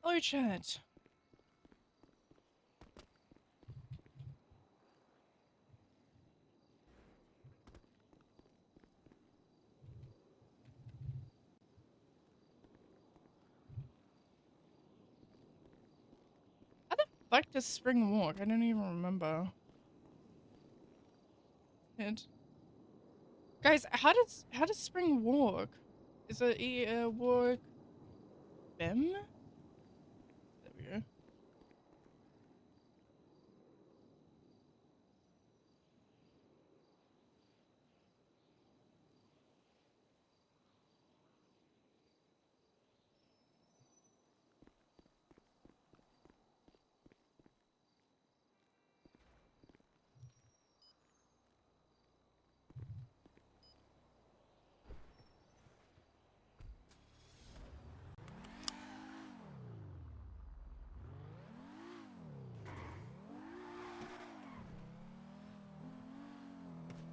Hello, chat. How the fuck does spring walk? I don't even remember. It. Guys, how does spring walk? Is it walk bim? There we go.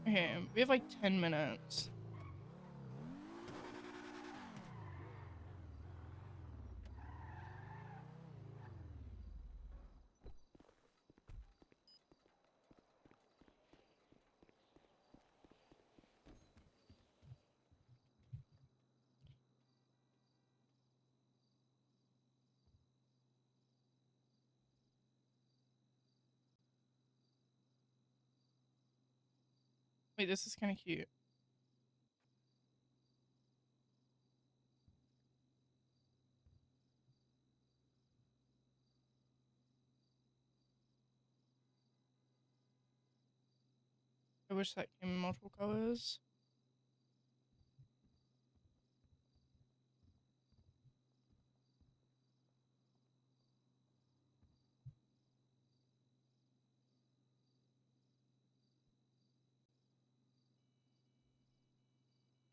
Okay, we have like 10 minutes. Wait, this is kind of cute. I wish that came in multiple colors.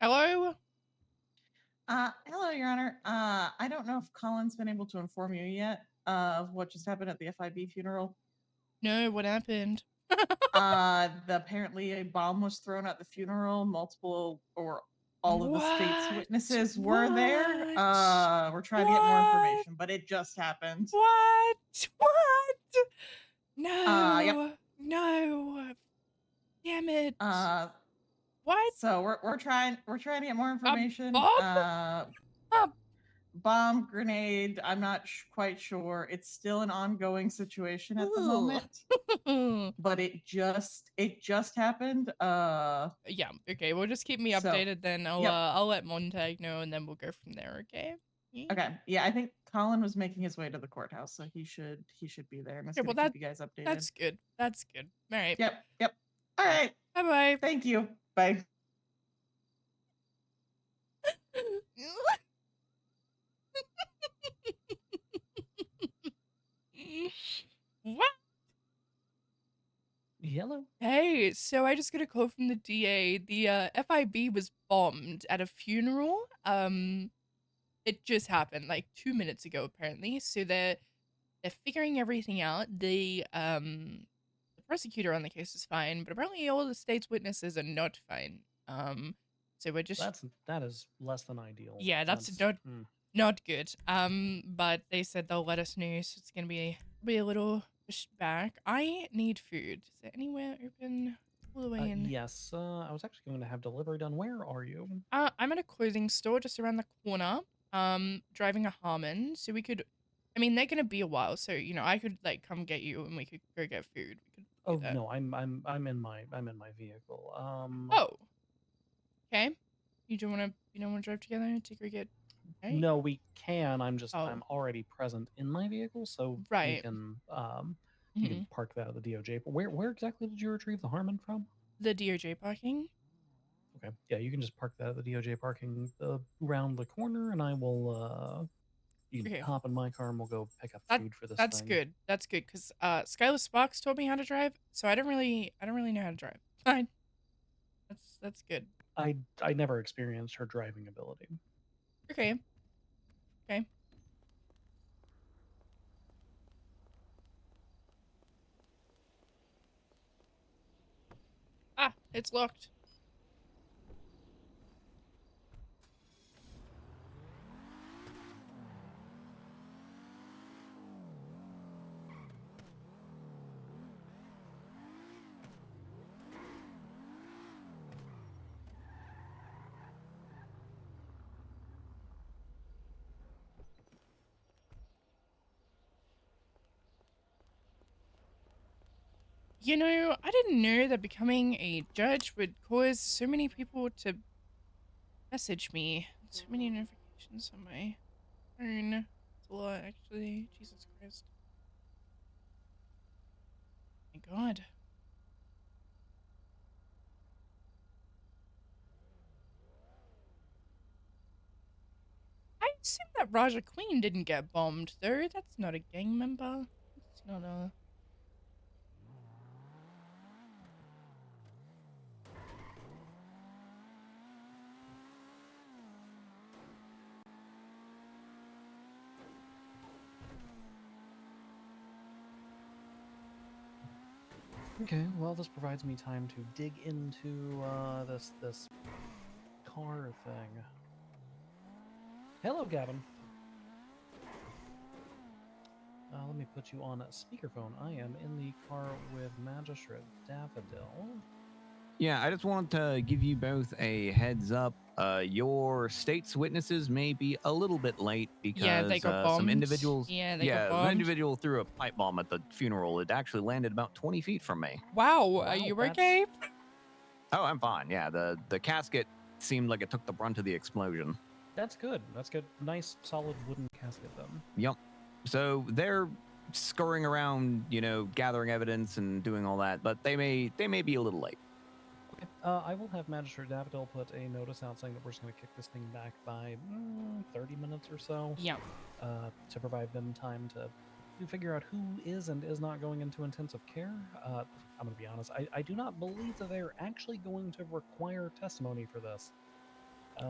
Hello? Hello, Your Honor. I don't know if Colin's been able to inform you yet of what just happened at the FIB funeral. No, what happened? Apparently a bomb was thrown at the funeral. Multiple or all of the state's What? witnesses were there. We're trying to get more information, but it just happened. What? What? No. Yep. No. Damn it. What? So we're trying to get more information. Bomb? Bomb, grenade. I'm not quite sure. It's still an ongoing situation at the moment. But it just happened. Yeah, okay, well just keep me updated then. I'll let Montag know and then we'll go from there, okay? Okay. Yeah, I think Colin was making his way to the courthouse, so he should be there and Okay, well keep you guys updated. that's good. That's good. All right. Yep. All right. Bye-bye. Thank you. Bye. What? Hello. Hey, so I just got a call from the DA. The FIB was bombed at a funeral. It just happened like 2 minutes ago apparently. So they're figuring everything out. The prosecutor on the case is fine, but apparently all the state's witnesses are not fine. So we're just that is less than ideal. Yeah, that's not good. But they said they'll let us know, so it's gonna be a little pushed back. I need food. Is there anywhere open all the way in? Yes, I was actually going to have delivery done. Where are you? I'm at a clothing store just around the corner. Driving a Harmon, so we could. I mean, they're gonna be a while, so you know I could like come get you and we could go get food. We could. Oh no, I'm in my vehicle. Oh. Okay. You don't wanna drive together to go get. Right? No, we can. I'm Oh. already present in my vehicle, so Right. you can park that at the DOJ. But where exactly did you retrieve the Harmon from? The DOJ parking. Okay, yeah, you can just park that at the DOJ parking around the corner, and I will. You can hop in my car and we'll go pick up food for this That's thing. good. That's good because Skylar Sparks told me how to drive, so I don't really know how to drive. Fine. That's good. I never experienced her driving ability. Okay. Okay. Ah, it's locked. You know, I didn't know that becoming a judge would cause so many people to message me. So many notifications on my phone. It's a lot, actually. Jesus Christ. My God. I assume that Raja Queen didn't get bombed, though. That's not a gang member. It's not a... Okay, well, this provides me time to dig into this car thing. Hello, Gavin. Let me put you on speakerphone. I am in the car with Magistrate Daffodil. Yeah, I just wanted to give you both a heads up. Your state's witnesses may be a little bit late Yeah, they because got some bombed. individuals. Yeah, they got Yeah, an bombed. individual threw a pipe bomb at the funeral. It actually landed about 20 feet from me. Wow, are you that's- okay? Oh, I'm fine. Yeah, the casket seemed like it took the brunt of the explosion. That's good. That's good. Nice, solid wooden casket, then. Yep. So they're scurrying around, gathering evidence and doing all that, but they may be a little late. Okay. I will have Magistrate Daffodil put a notice out saying that we're just going to kick this thing back by 30 minutes or so. Yeah. To provide them time to figure out who is and is not going into intensive care. I'm going to be honest. I do not believe that they're actually going to require testimony for this.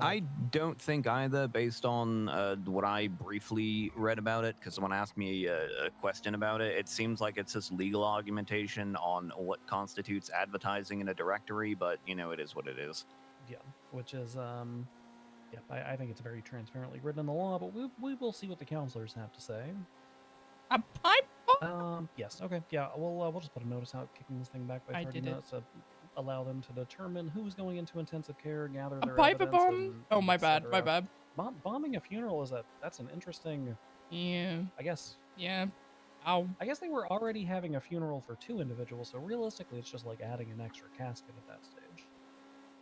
I don't think either, based on what I briefly read about it, because someone asked me a question about it. It seems like it's just legal argumentation on what constitutes advertising in a directory, but, it is what it is. Yeah, which is, yeah, I think it's very transparently written in the law, but we will see what the counselors have to say. A pipe bomb? Yes, okay, yeah, we'll just put a notice out kicking this thing back by 30 minutes to allow them to determine who's going into intensive care, gather their pipe evidence, bomb? Oh, my bad, my bad. Bombing a funeral that's an interesting... Yeah. I guess. Yeah. Ow. I guess they were already having a funeral for 2 individuals, so realistically it's just like adding an extra casket at that stage.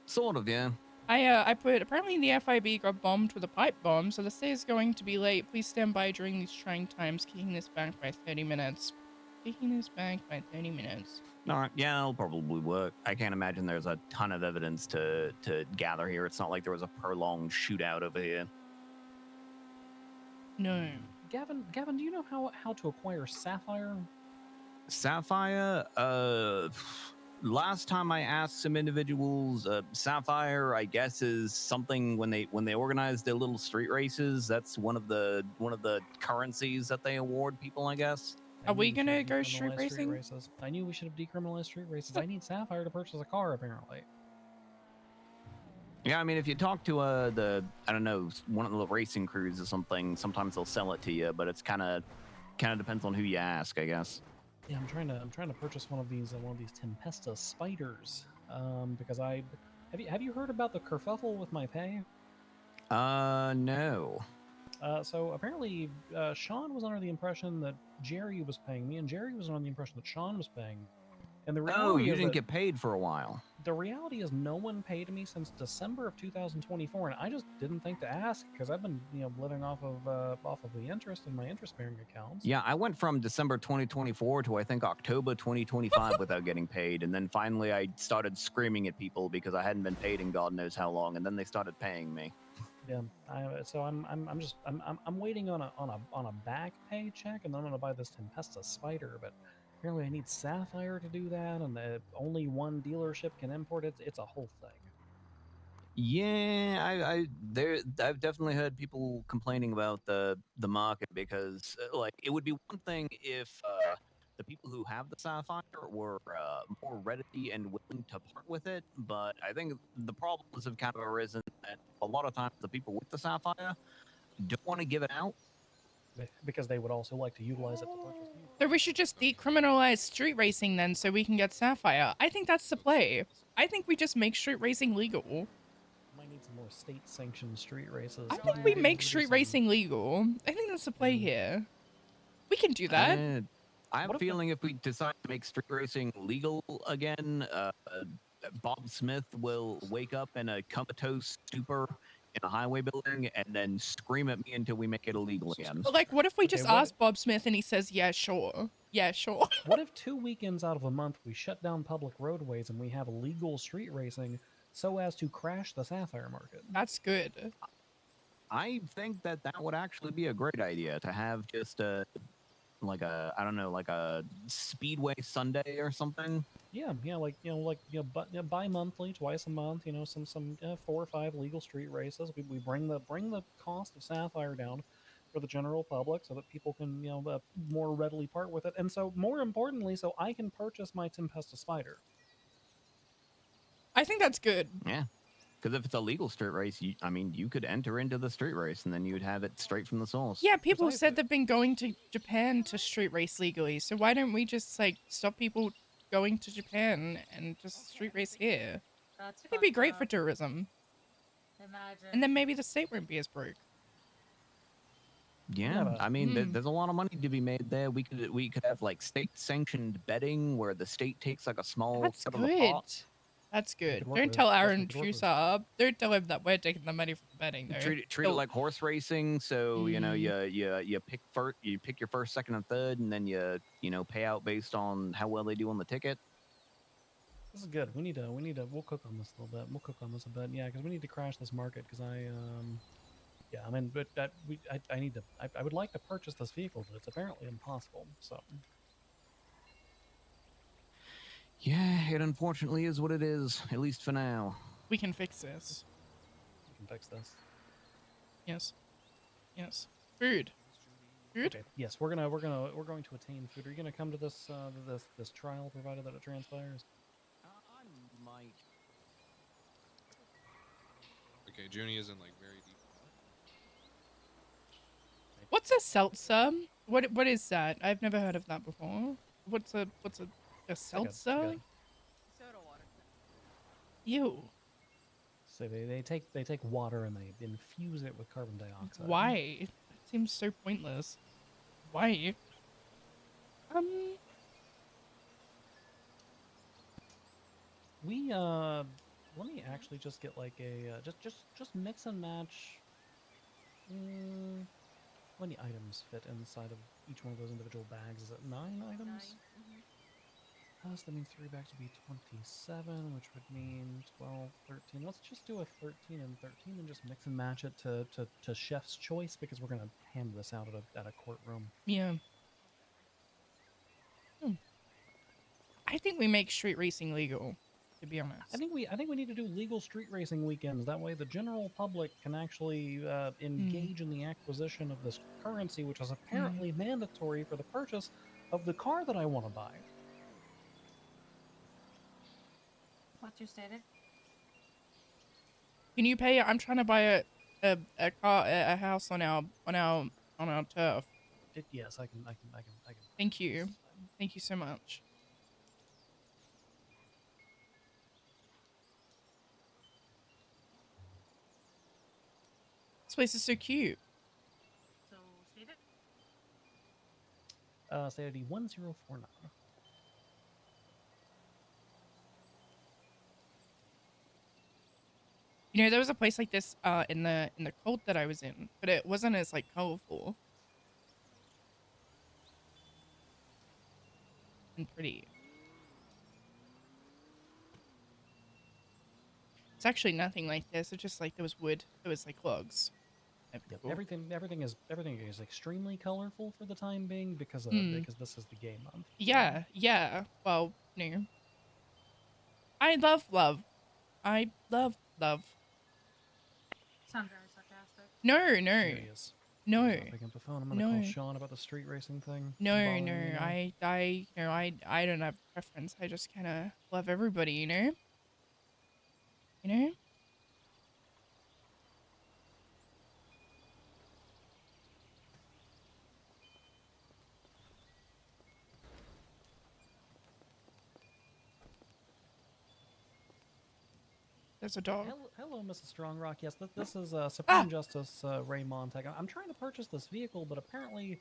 Sort of, yeah. I put, apparently the FIB got bombed with a pipe bomb, so the stay is going to be late. Please stand by during these trying times, kicking this back by 30 minutes. Kicking this back by 30 minutes. All right, yeah, it'll probably work. I can't imagine there's a ton of evidence to gather here. It's not like there was a prolonged shootout over here. No. Gavin, do you know how to acquire sapphire? Sapphire? Last time I asked some individuals, sapphire, I guess, is something when they organize their little street races. That's one of the currencies that they award people, I guess. Are we gonna go street racing? Races. I knew we should have decriminalized street races. I need sapphire to purchase a car, apparently. Yeah, I mean, if you talk to one of the racing crews or something, sometimes they'll sell it to you, but it's kind of depends on who you ask, I guess. Yeah, I'm trying to purchase one of these Tempesta spiders. Because have you heard about the kerfuffle with my pay? No. So apparently, Sean was under the impression that Jerry was paying me, and Jerry was under the impression that Sean was paying me. And the reality you didn't get paid for a while. The reality is no one paid me since December of 2024, and I just didn't think to ask because I've been, living off of the interest in my interest-bearing accounts. Yeah, I went from December 2024 to I think October 2025 without getting paid, and then finally I started screaming at people because I hadn't been paid in God knows how long, and then they started paying me. Yeah, so I'm waiting on a back paycheck, and then I'm gonna buy this Tempesta spider, but apparently I need sapphire to do that, and only one dealership can import it. It's a whole thing. Yeah, I've definitely heard people complaining about the market because it would be one thing if the people who have the sapphire were more ready and willing to part with it, but I think the problems have kind of arisen that a lot of times the people with the sapphire don't want to give it out. Because they would also like to utilize it to purchase new. So we should just decriminalize street racing then so we can get sapphire. I think that's the play. I think we just make street racing legal. Might need some more state-sanctioned street races. I think we make street racing legal. I think that's the play here. We can do that. I have What a if the- feeling if we decide to make street racing legal again, Bob Smith will wake up in a comatose stupor in a highway building and then scream at me until we make it illegal again. But, like, what if we Okay, just what- ask Bob Smith and he says, yeah, sure. Yeah, sure. What if 2 weekends out of a month we shut down public roadways and we have illegal street racing so as to crash the sapphire market? That's good. I think that that would actually be a great idea to have just like a I don't know, like a Speedway Sunday or something. Yeah, but bi-monthly, twice a month. Some 4 or 5 legal street races. We bring the cost of sapphire down for the general public so that people can more readily part with it, and so more importantly, so I can purchase my Tempesta Spider. I think that's good. Yeah. Because if it's a legal street race, I mean, you could enter into the street race and then you'd have it straight from the source. Yeah, people Precisely. said they've been going to Japan to street race legally. So why don't we just like stop people going to Japan and just street race here? That's I think it'd be fucked great for up. tourism. Imagine. And then maybe the state won't be as broke. Yeah, Yeah, I mean, Mm. there's a lot of money to be made there. We could have like state sanctioned betting where the state takes like a small That's cut of the good. pot. That's good. could work Don't with- tell yes, we Aaron could work with- Trusa. Don't tell him that we're taking the money from the betting though. Treat it He'll- like horse racing. So you know, you pick first, you pick your first, second, and third, and then you know pay out based on how well they do on the ticket. This is good. We'll cook on this a little bit. We'll cook on this a bit. Yeah, because we need to crash this market. Because yeah, I mean, but I need to. I would like to purchase this vehicle, but it's apparently impossible. So Yeah, it unfortunately is what it is, at least for now. We can fix this. we can fix this. Yes. Yes. Food. Food? Okay. Yes, we're going to attain food. Are you gonna come to this this trial, provided that it transpires? I might. Okay, Junie is in like very deep. What's a seltzer? What is that? I've never heard of that before. What's a seltzer? Soda water. Ew. So they take water and they infuse it with carbon dioxide. Why? That seems so pointless. Why? We let me actually just get like a just mix and match. How many items fit inside of each one of those individual bags? Is it 9 items? So that means 3 bags would be 27, which would mean 12, 13. Let's just do a 13 and 13 and just mix and match it to chef's choice, because we're gonna hand this out at a courtroom. Yeah. I think we make street racing legal, to be honest. I think we need to do legal street racing weekends. That way, the general public can actually engage in the acquisition of this currency, which is apparently mandatory for the purchase of the car that I want to buy. What's your stated? Can you pay? I'm trying to buy a car, a house on our turf. Yes, I can. Thank you. Thank you so much. This place is so cute. So stated. Say ID 1049. You know, there was a place like this in the cult that I was in, but it wasn't as like colorful and pretty. It's actually nothing like this. It's just like there was wood. There was like logs. That'd be Yep, cool. everything is extremely colorful for the time being because because this is the gay month. Yeah, yeah. Well, no. I love love. I love love. Sound very sarcastic. No, no, There he is. no, I'll pick up the phone. I'm gonna No. call Sean about the street racing thing. no, Bothering no. me now. I don't have a preference. I just kind of love everybody, you know. You know. There's a dog. Hello, Mrs. Strongrock. Yes, this is Supreme Justice Ray Montag. I'm trying to purchase this vehicle, but apparently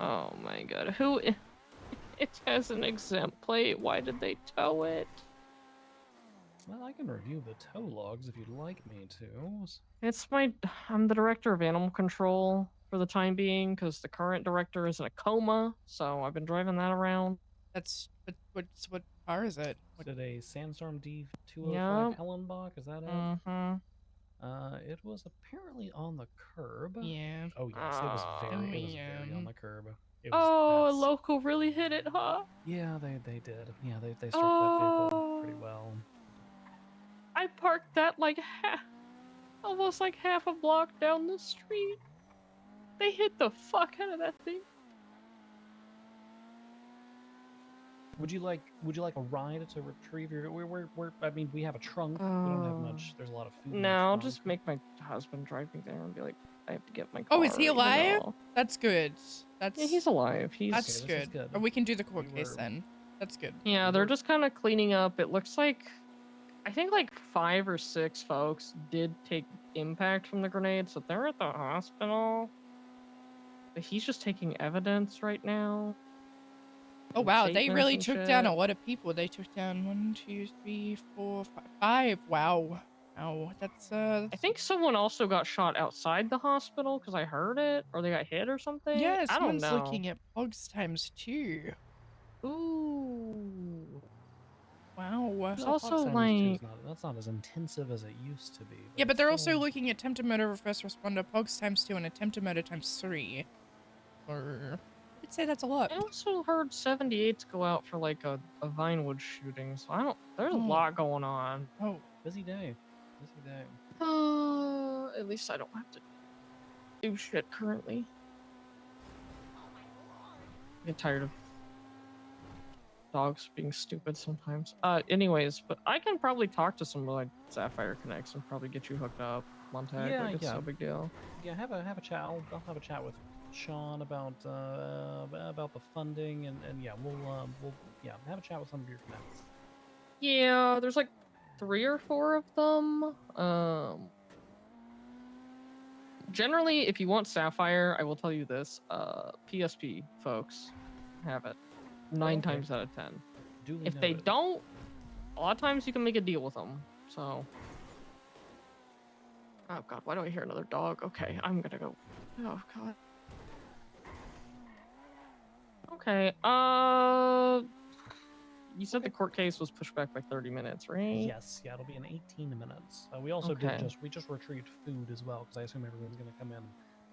Oh my god. Who? It has an exempt plate. Why did they tow it? Well, I can review the tow logs if you'd like me to. I'm the director of animal control for the time being because the current director is in a coma. So I've been driving that around. That's what car is it? Is it a Sandstorm D205 Yep. Hellenbach? Is that it? Mm-hmm. It was apparently on the curb. Yeah. Oh yes, it was very yeah. on the curb. It was, Oh, a that's- local really hit it, huh? Yeah, they did. Yeah, they struck that vehicle pretty well. I parked that like almost like half a block down the street. They hit the fuck out of that thing. Would you like a ride to retrieve your? I mean, we have a trunk. We don't have much. There's a lot of food. In the No, I'll trunk. just make my husband drive me there and be like, I have to get my car. Oh, is he even alive? though- That's good. That's Yeah, he's alive. That's Okay, this is good. good. Or we can do the court We case were- then. That's good. Yeah, We they're were- just kind of cleaning up. It looks like, I think like 5 or 6 folks did take impact from the grenade, so they're at the hospital. But he's just taking evidence right now. Oh and wow, they statements really and took down a shit. lot of people. They took down 1, 2, 3, 4, 5. Wow. Wow. That's I think someone also got shot outside the hospital because I heard it, or they got hit or something. yeah, I don't someone's know. looking at Pogs times 2. Ooh. Wow. There's Well, also Fox Times 2 is like, that's not as intensive as it used to be. Yeah, but it's they're also still- looking at attempted murder of a first responder, Pogs times 2, and attempted murder times 3. Or I'd say that's a lot. I also heard 78s go out for like a Vinewood shooting, so I don't. There's a Oh. lot going on. Oh. busy day. Busy day. At least I don't have to do shit currently. I get tired of dogs being stupid sometimes. Anyways, but I can probably talk to some like Sapphire Connects and probably get you hooked up, Montag. Yeah, like, it's yeah. no big deal. Yeah, have a chat. I'll have a chat with Sean about the funding and yeah, we'll have a chat with some of your connects. Yeah, there's like 3 or 4 of them. Generally, if you want Sapphire, I will tell you this: PSP folks have it 9 Okay. times out of 10. Duly If they noted. don't, a lot of times you can make a deal with them. So, oh god, why do I hear another dog? Okay, I'm gonna go. Oh god. Okay. You said the court case was pushed back by 30 minutes, right? Yes, yeah, it'll be in 18 minutes. We also Okay. we just retrieved food as well because I assume everyone's gonna come in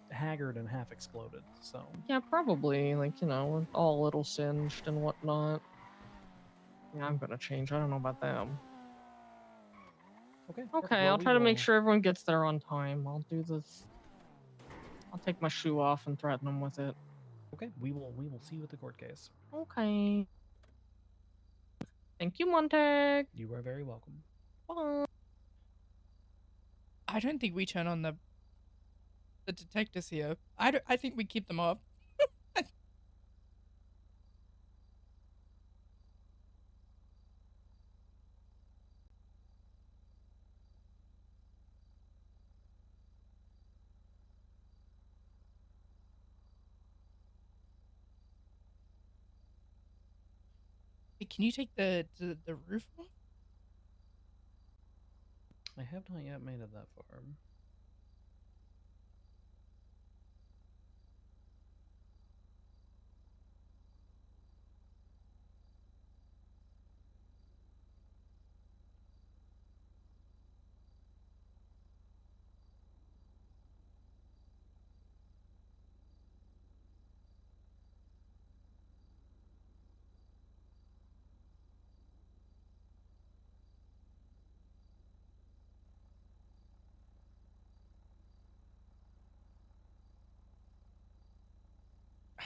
haggard and half exploded. So Yeah, probably. Like, you know, we're all a little singed and whatnot. Yeah, I'm gonna change. I don't know about them. okay. Okay, I'll try to make sure everyone gets there on time. I'll do this. I'll take my shoe off and threaten them with it. Okay, we will see you at the court case. Okay. Thank you, Montag. You are very welcome. Bye. I don't think we turn on the detectors here. I think we keep them off. Hey, can you take the roof off? I have not yet made it that far.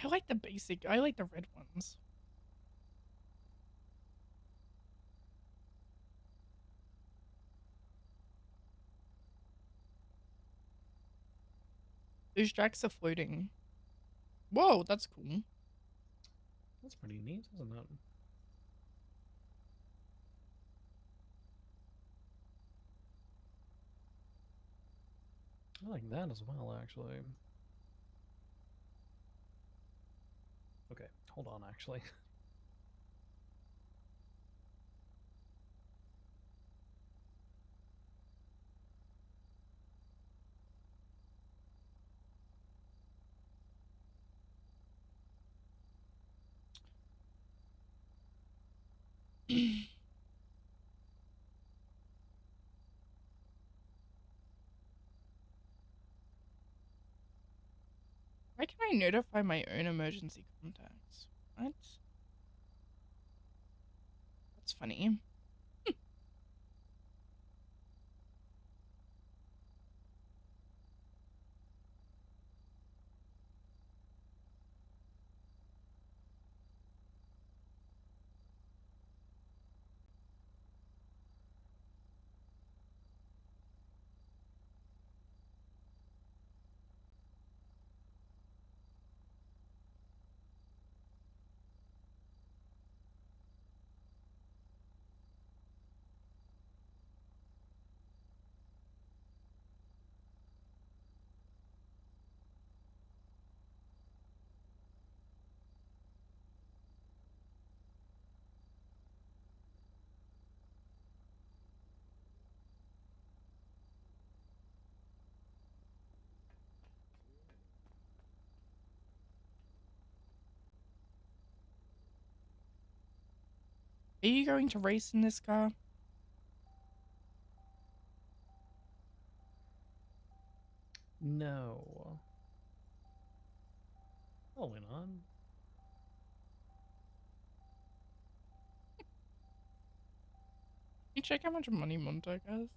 I like the basic. I like the red ones. Those jacks are floating. Whoa, that's cool. That's pretty neat, isn't it? I like that as well, actually. Hold on, actually. Why can I notify my own emergency contacts? What? That's funny. Are you going to race in this car? No. Probably not. You check how much money Montag has?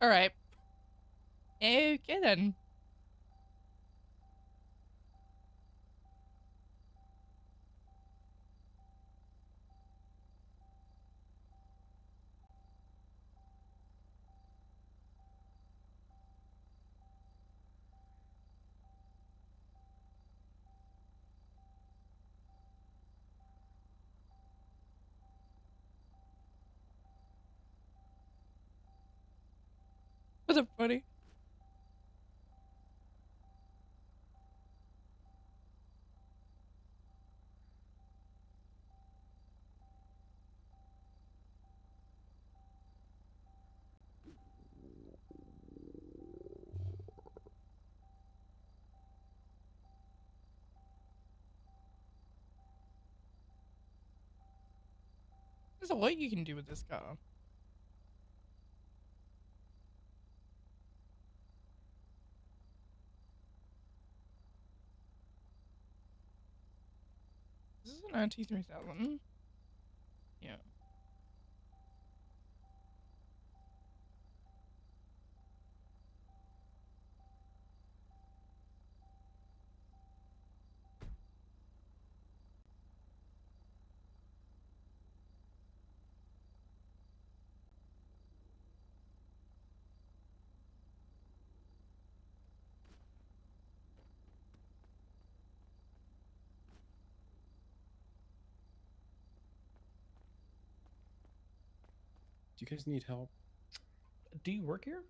Alright. Okay then. What's up, buddy? There's a lot you can do with this car. This is an RT3000. Yeah. Do you guys need help? Do you work here?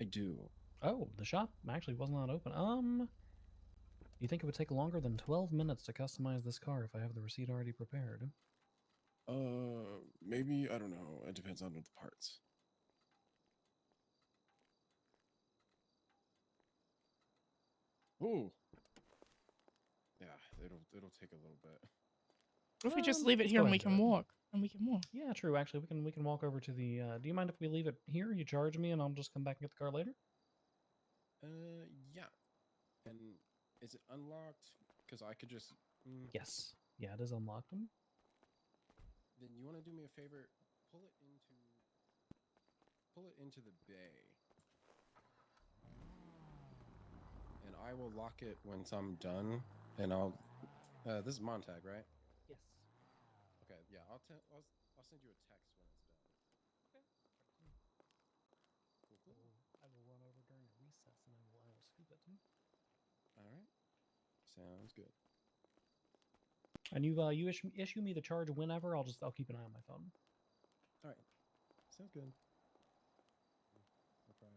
I do. Oh, the shop actually was not open. Do you think it would take longer than 12 minutes to customize this car if I have the receipt already prepared? Maybe, I don't know. It depends on the parts. Ooh. Yeah, it'll take a little bit. What if we just leave it Let's here go and ahead we and do can it. walk? And we can walk. Yeah, true. Actually, we can walk over to the. Do you mind if we leave it here? You charge me, and I'll just come back and get the car later. Yeah. And is it unlocked? Because I could just. Yes. Yeah, it is unlocked. Then you want to do me a favor? Pull it into the bay. And I will lock it once I'm done. And I'll. This is Montag, right? Yes. Okay. Yeah. I'll send you a text when it's done. Okay. Cool. I will run over during a recess, and I will scoop it. All right. Sounds good. And you issue me the charge whenever. I'll keep an eye on my phone. All right. Sounds good. I'll try.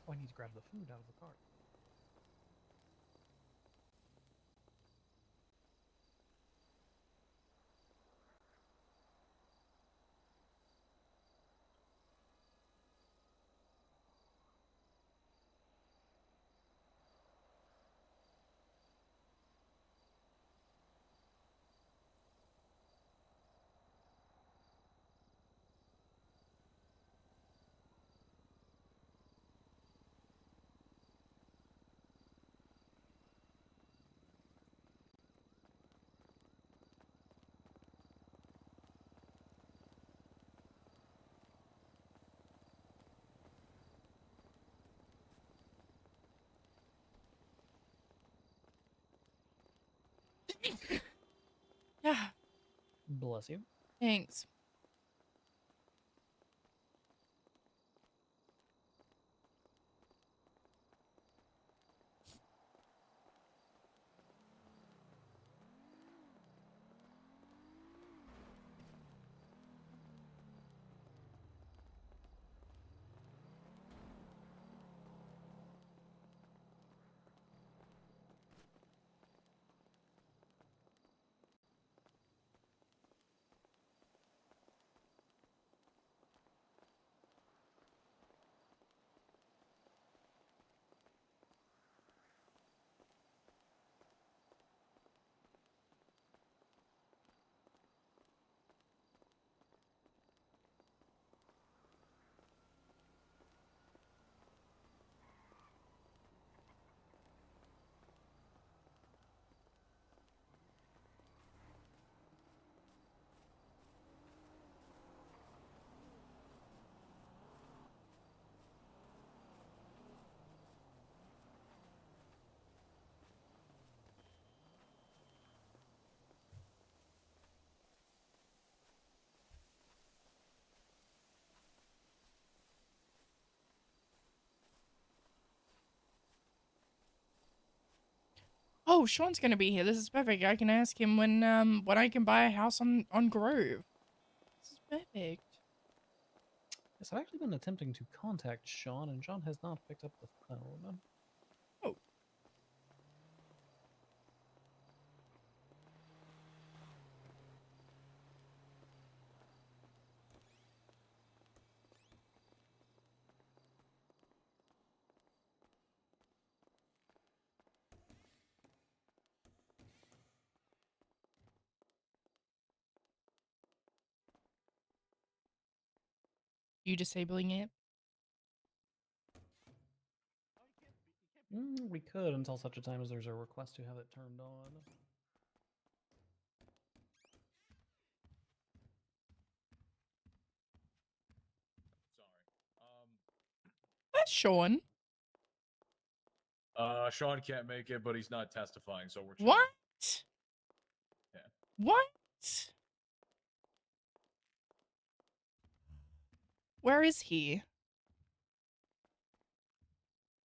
Oh, I need to grab the food out of the cart. Yeah. Bless you. Thanks. Oh, Sean's gonna be here. This is perfect. I can ask him when I can buy a house on Grove. This is perfect. Yes, I've actually been attempting to contact Sean, and Sean has not picked up the phone. Oh. You disabling it? We could until such a time as there's a request to have it turned on. That's Sean. Sean can't make it, but he's not testifying, so we're chilling. What? Yeah. What? Where is he?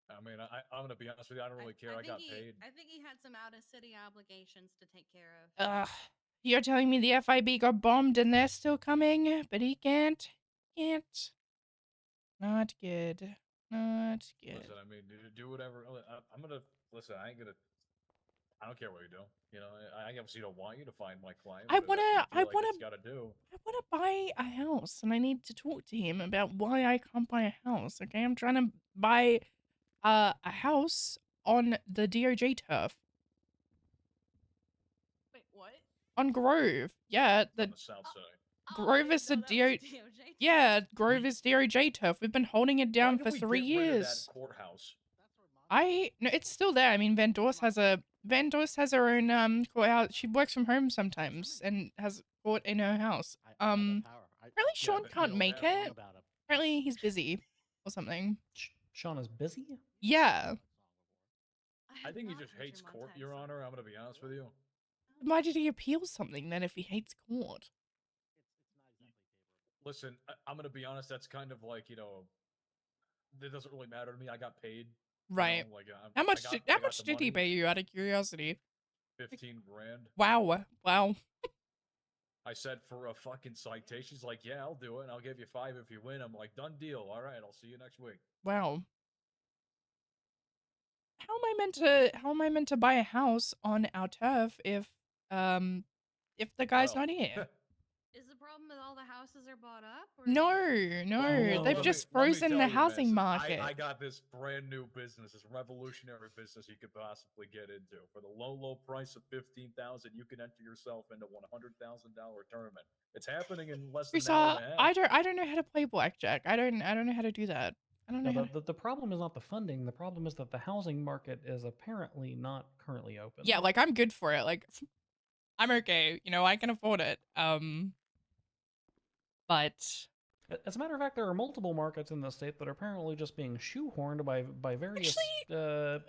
I mean, I'm gonna be honest with you. I don't really care. I got paid. I think he had some out of city obligations to take care of. Ugh. You're telling me the FIB got bombed and they're still coming, but he can't? Can't. Not good. Not good. Listen, I mean, do whatever. I'm gonna listen. I don't care what you do. You know, I obviously don't want you to find my client. I but if you feel like it's gotta do. I wanna buy a house and I need to talk to him about why I can't buy a house. Okay, I'm trying to buy a house on the DOJ turf. Wait, what? On Grove. Yeah, On the south side. Grove is the DOJ. Yeah, Grove is DOJ turf. We've been holding it down Why for did we 3 get rid of years. that courthouse? No, it's still there. I mean, Van Dorst has a Van Dost has her own courthouse. She works from home sometimes and has court in her house. Apparently Sean can't make it. Apparently he's busy or something. Sean is busy? Yeah. I think he just hates court, Your Honor. I'm gonna be honest with you. Why did he appeal something then if he hates court? Listen, I'm gonna be honest. That's kind of like, it doesn't really matter to me. I got paid. Right. Like, How much I did got the did he money, pay you out of curiosity? 15 grand. Wow. Wow. I said for a fucking citation. He's like, yeah, I'll do it. And I'll give you 5 if you win. I'm like, done deal. All right, I'll see you next week. Wow. How am I meant to buy a house on our turf if the guy's Well, not here? Is the problem that all the houses are bought up? Or No, Well, they've let just me frozen tell the you, housing miss, market. I got this brand new business, this revolutionary business you could possibly get into. For the low price of $15,000, you can enter yourself into $100,000 tournament. It's happening in less than an hour and a half. I don't know how to play blackjack. I don't know how to do that. I don't know. No, the problem is not the funding. The problem is that the housing market is apparently not currently open. Yeah, like I'm good for it. Like I'm okay. You know, I can afford it. But as a matter of fact, there are multiple markets in the state that are apparently just being shoehorned by various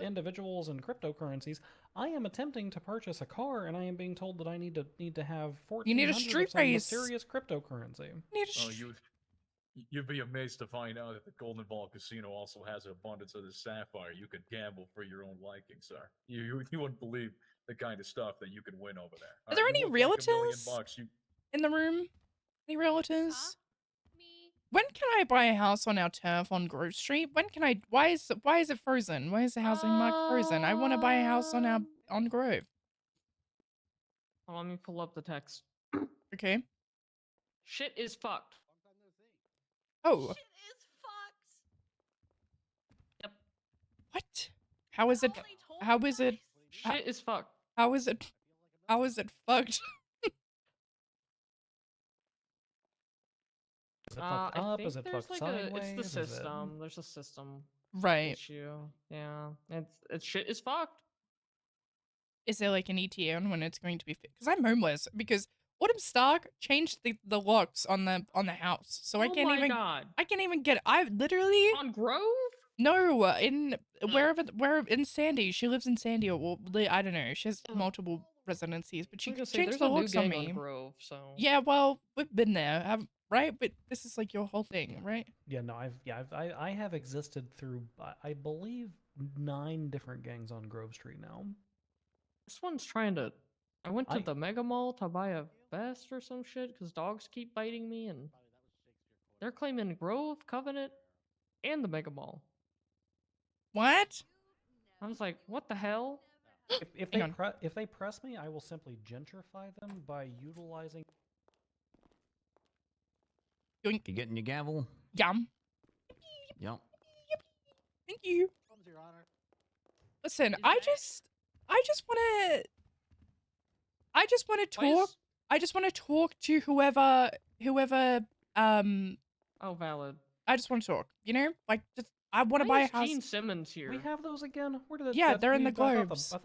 individuals and cryptocurrencies. I am attempting to purchase a car, and I am being told that I need to have 1,400 you need a street of some race. mysterious cryptocurrency. You'd be amazed to find out that the Golden Ball Casino also has an abundance of the sapphire. You could gamble for your own liking, sir. You wouldn't believe the kind of stuff that you can win over there. Are there any realtors $1,000,000, in the room? Any realtors? When can I buy a house on our turf on Grove Street? When can I? Why is it frozen? Why is the housing market frozen? I want to buy a house on Grove. Let me pull up the text. Okay. Shit is fucked. Oh. Shit is fucked. Yep. What? How is it? How is it? Shit is fucked. How is it? How is it fucked? Is it fucked up? Is it there's fucked like sideways? it's the Is it- system. There's a system Right. issue. Yeah. It's shit is fucked. Is there like an ETA on when it's going to be fixed? Because I'm homeless. Because Autumn Stark changed the locks on the house, so I can't my even. God. I can't even get. I literally on Grove. No, in where in Sandy. She lives in Sandy, or I don't know. She has multiple residencies, but she changed the locks on me. Grove, so Yeah, well, we've been there, right? But this is like your whole thing, right? Yeah, no, I have existed through I believe 9 different gangs on Grove Street now. This one's trying to. I went to the Mega Mall to buy a vest or some shit because dogs keep biting me, and they're claiming Grove, Covenant, and the Mega Mall. What? I was like, what the hell? If they press me, I will simply gentrify them by utilizing. You getting your gavel? Yum. Yep. Thank you. Listen, I just want to talk. I just want to talk to whoever. Oh, valid. I just want to talk. You know, like just I want to Why buy a is house. Gene Simmons here. We have those again. Where did it? Yeah, they're in the globes. I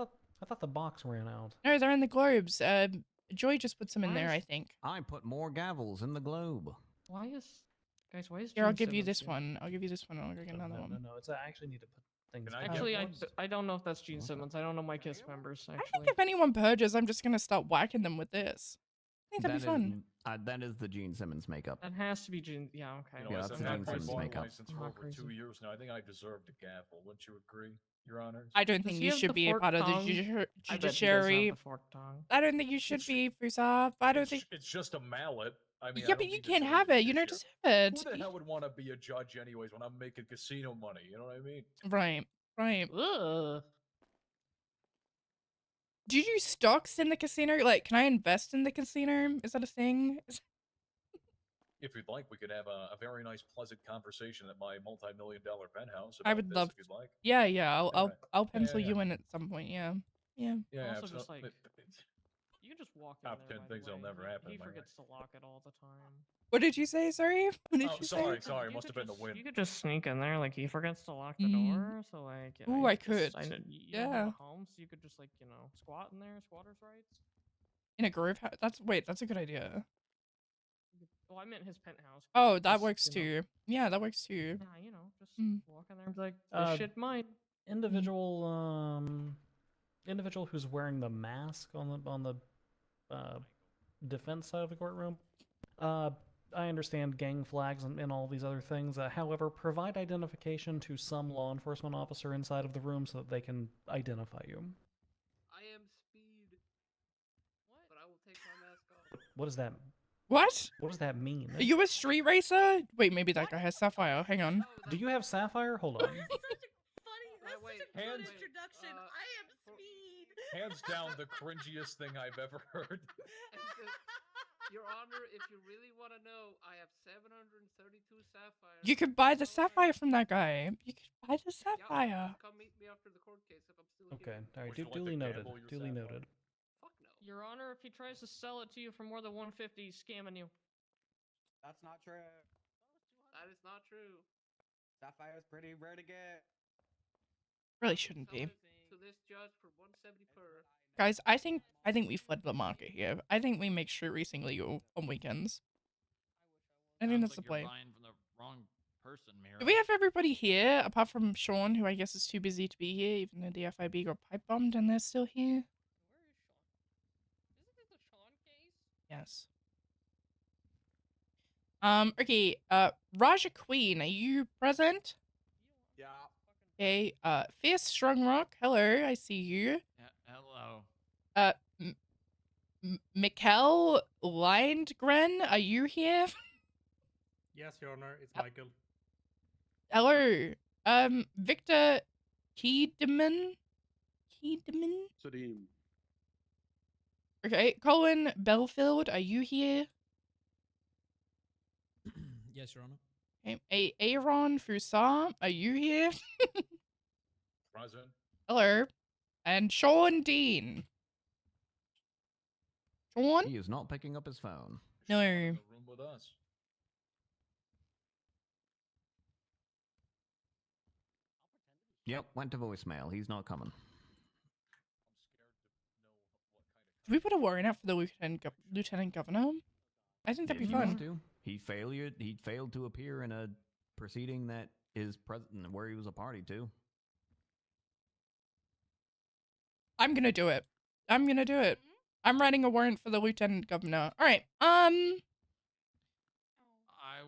thought the box ran out. No, they're in the globes. Joy just put some in there, I think. I put more gavels in the globe. Why is Here, Gene I'll give you Simmons this here? one. I'll give you this one. I'll go get another one. No, it's I actually need to put things. Actually, I don't know if that's Gene Simmons. I don't know my KISS members. Actually, I think if anyone purges, I'm just gonna start whacking them with this. I think that'd be fun. That is the Gene Simmons makeup. that has to be Gene. Yeah, okay. You know, Yeah, I've that's had the my Gene Simmons bar makeup. license I'm for not over crazy. 2 years now. I think I deserved a gavel. Wouldn't you agree, Your Honors? I don't Does think he you have should the be a forked part of the tongue? I bet he does have judiciary. the forked tongue. I don't think you should be, Fusaf. I don't think. It's just a mallet. I mean, Yeah, I but don't you need to can't change have the it. You don't judiciary. deserve it. Who the hell would want to be a judge anyways when I'm making casino money? You know what I mean? Right, right. Ugh. Do you do stocks in the casino? Like, can I invest in the casino? Is that a thing? If you'd like, we could have a very nice, pleasant conversation at my multi-million-dollar penthouse I about would this, love. if you'd like. Yeah. I'll Alright. I'll pencil yeah. you in at some point. Yeah. Yeah, Also, just absolutely. like, could just walk in Top there. 10 by the things that'll way. never happen He in my forgets life. to lock it all the time. What did you say? Sorry. What did Oh, you sorry, say? sorry. You Must could have been the just- wind. You could just sneak in there, like he forgets to lock the Mm. door. So like, yeah, Ooh, you I just- could. know you Yeah. don't have a home, so you could just like squat in there, squatters' rights. In a grove house. That's a good idea. Oh, I meant his penthouse. 'cause Oh, that just, works too. Yeah, that works too. Yeah, just Mm. walk in there and be like, this shit mine. Individual who's wearing the mask on the defense side of the courtroom. I understand gang flags and all these other things. However, provide identification to some law enforcement officer inside of the room so that they can identify you. I am Speed. What? But I will take my mask off. What does that? What? What does that mean? Are you a street racer? Wait, maybe that guy has Sapphire. Hang on. Do you have Sapphire? Hold on. That's such a good introduction. I am Speed. Hands down, the cringiest thing I've ever heard. Your Honor, if you really want to know, I have 732 sapphires. You could buy the Sapphire from that guy. You could buy the Sapphire. Yeah, just come meet me after the court case if I'm still Okay, here. all right. Would you like Duly to noted. gamble your Duly Sapphire? noted. Fuck no. Your Honor, if he tries to sell it to you for more than 150, he's scamming you. That's not true. That is not true. Sapphire's pretty rare to get. Really shouldn't be. To this judge for 170 per. Guys, I think we flood the market here. I think we make street racing legal on weekends. I think that's the play. You're buying from the wrong person, Mira. Do we have everybody here apart from Sean, who I guess is too busy to be here, even though the FIB got pipe bombed and they're still here? Isn't this a Sean case? Yes. Okay, Raja Queen, are you present? Yeah. Okay, Fierce Strong Rock, hello, I see you. Hello. Mikkel Lindgren, are you here? Yes, Your Honor, it's Michael. Hello. Victor Kiedemann? Sadim. Okay, Colin Belfield, are you here? Yes, Your Honor. Okay, Aaron Foussard, are you here? Present. Hello. And Sean Dean. Sean? He is not picking up his phone. No. In the room with us. Yep, went to voicemail. He's not coming. Did we put a warrant out for the lieutenant governor? I think that'd be If you fun. want to. He failed to appear in a proceeding that is present where he was a party to. I'm gonna do it. I'm writing a warrant for the lieutenant governor. All right. I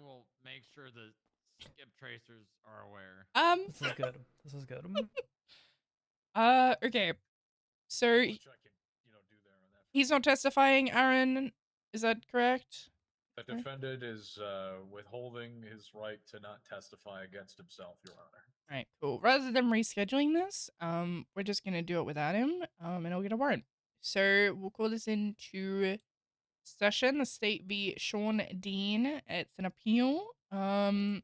will make sure the skip tracers are aware. This is good. This is good. Okay. So he's not testifying, Aaron. Is that correct? The defendant is withholding his right to not testify against himself, Your Honor. All right, cool. Rather than rescheduling this, we're just gonna do it without him, and I'll get a warrant. So we'll call this into session. The state v. Sean Dean. It's an appeal. How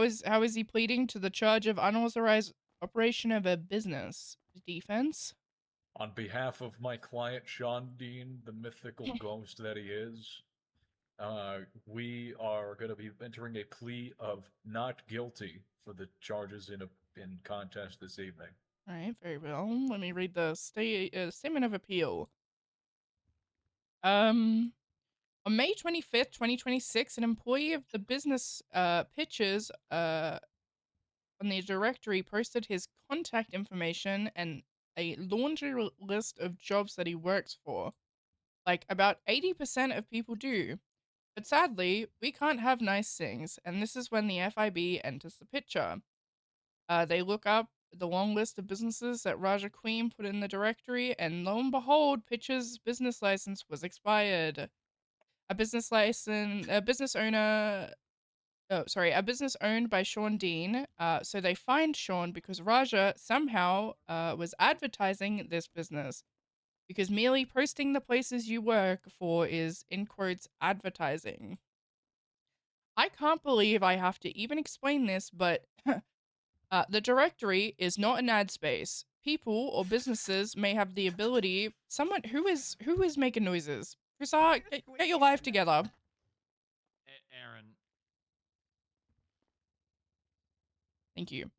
is he pleading to the charge of unauthorized operation of a business? Defense. On behalf of my client, Sean Dean, the mythical ghost that he is, we are going to be entering a plea of not guilty for the charges in contest this evening. All right, very well. Let me read the statement of appeal. On May 25th, 2026, an employee of the business Pitches on the directory posted his contact information and a laundry list of jobs that he works for. Like about 80% of people do. But sadly, we can't have nice things, and this is when the FIB enters the picture. They look up the long list of businesses that Raja Queen put in the directory, and lo and behold, Pitcher's business license was expired. A business owned by Sean Dean. So they fined Sean because Raja somehow was advertising this business. Because merely posting the places you work for is, in quotes, advertising. I can't believe I have to even explain this, but the directory is not an ad space. people or businesses may have the ability. Someone who is making noises. Chrisar, get your life together. Aaron. Thank you.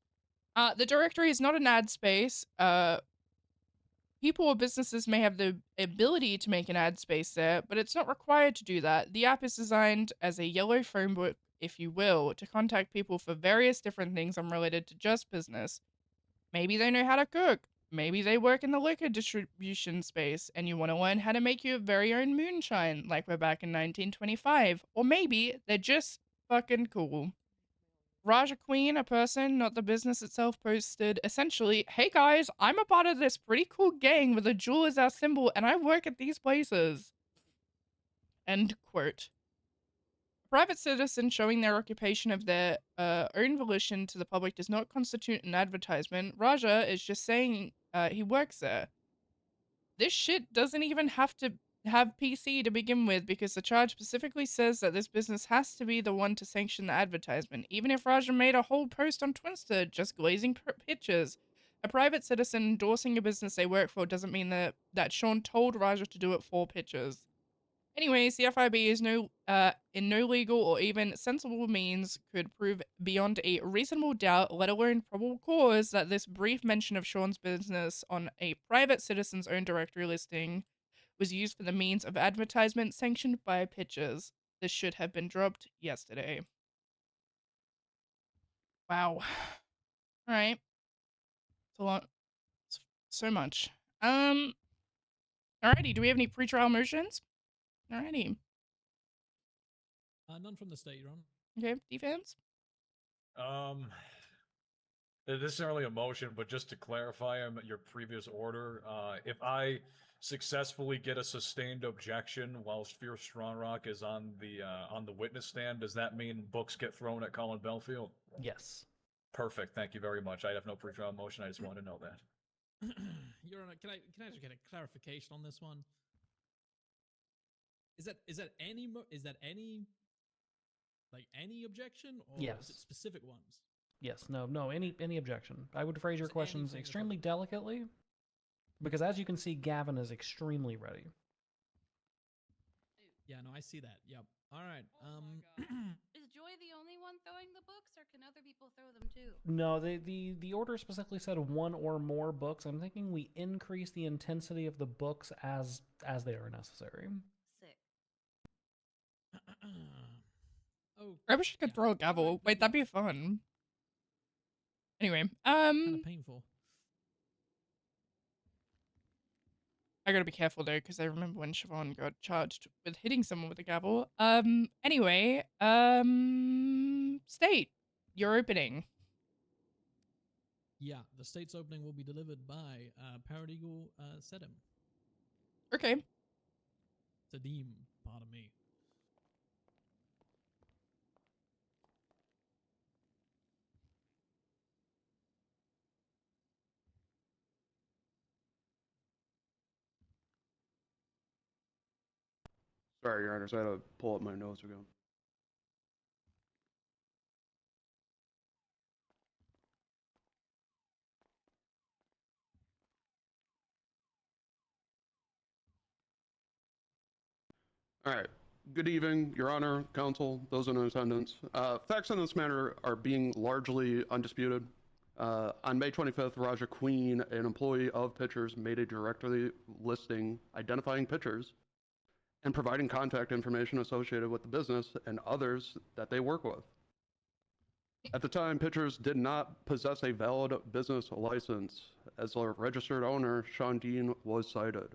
The directory is not an ad space. People or businesses may have the ability to make an ad space there, but it's not required to do that. The app is designed as a yellow phone book, if you will, to contact people for various different things unrelated to just business. Maybe they know how to cook. Maybe they work in the liquor distribution space and you want to learn how to make your very own moonshine like we're back in 1925. Or maybe they're just fucking cool. Raja Queen, a person, not the business itself, posted essentially, "Hey guys, I'm a part of this pretty cool gang with a jewel as our symbol and I work at these places." End quote. A private citizen showing their occupation of their own volition to the public does not constitute an advertisement. Raja is just saying he works there. This shit doesn't even have to have PC to begin with because the charge specifically says that this business has to be the one to sanction the advertisement. Even if Raja made a whole post on Twitter just glazing pictures, a private citizen endorsing a business they work for doesn't mean that Sean told Raja to do it for pictures. Anyways, the FIB is in no legal or even sensible means could prove beyond a reasonable doubt, let alone probable cause, that this brief mention of Sean's business on a private citizen's own directory listing was used for the means of advertisement sanctioned by pictures. This should have been dropped yesterday. Wow. Alright. It's a lot. It's so much. Alrighty, do we have any pre-trial motions? Alrighty. None from the state, Your Honor. Okay, defense? This isn't really a motion, but just to clarify your previous order, if I successfully get a sustained objection whilst Fierce Strongrock is on the witness stand, does that mean books get thrown at Colin Belfield? Yes. Perfect. Thank you very much. I have no pre-trial motion. I just wanted to know that. Your Honor, can I just get a clarification on this one? Is that any like any objection, or Yes. is it specific ones? Yes, no, any objection. I would phrase your questions extremely delicately, because as you can see, Gavin is extremely ready. Yeah, no, I see that. Yep. All right. Is Joy the only one throwing the books, or can other people throw them too? No, the order specifically said one or more books. I'm thinking we increase the intensity of the books as they are necessary. Sick. Oh, I wish I could throw a gavel. Wait, that'd be fun. Anyway, kind of painful. I gotta be careful though, because I remember when Siobhan got charged with hitting someone with a gavel. Anyway, State, you're opening. Yeah, the state's opening will be delivered by Paralegal Sedem. Okay. Sedim, pardon me. Sorry, Your Honors, I had to pull up my notes again. All right. Good evening, Your Honor, Counsel, those in attendance. Facts on this matter are being largely undisputed. On May 25th, Raja Queen, an employee of Pitchers, made a directory listing identifying Pitchers and providing contact information associated with the business and others that they work with. At the time, Pitchers did not possess a valid business license. As a registered owner, Sean Dean was cited.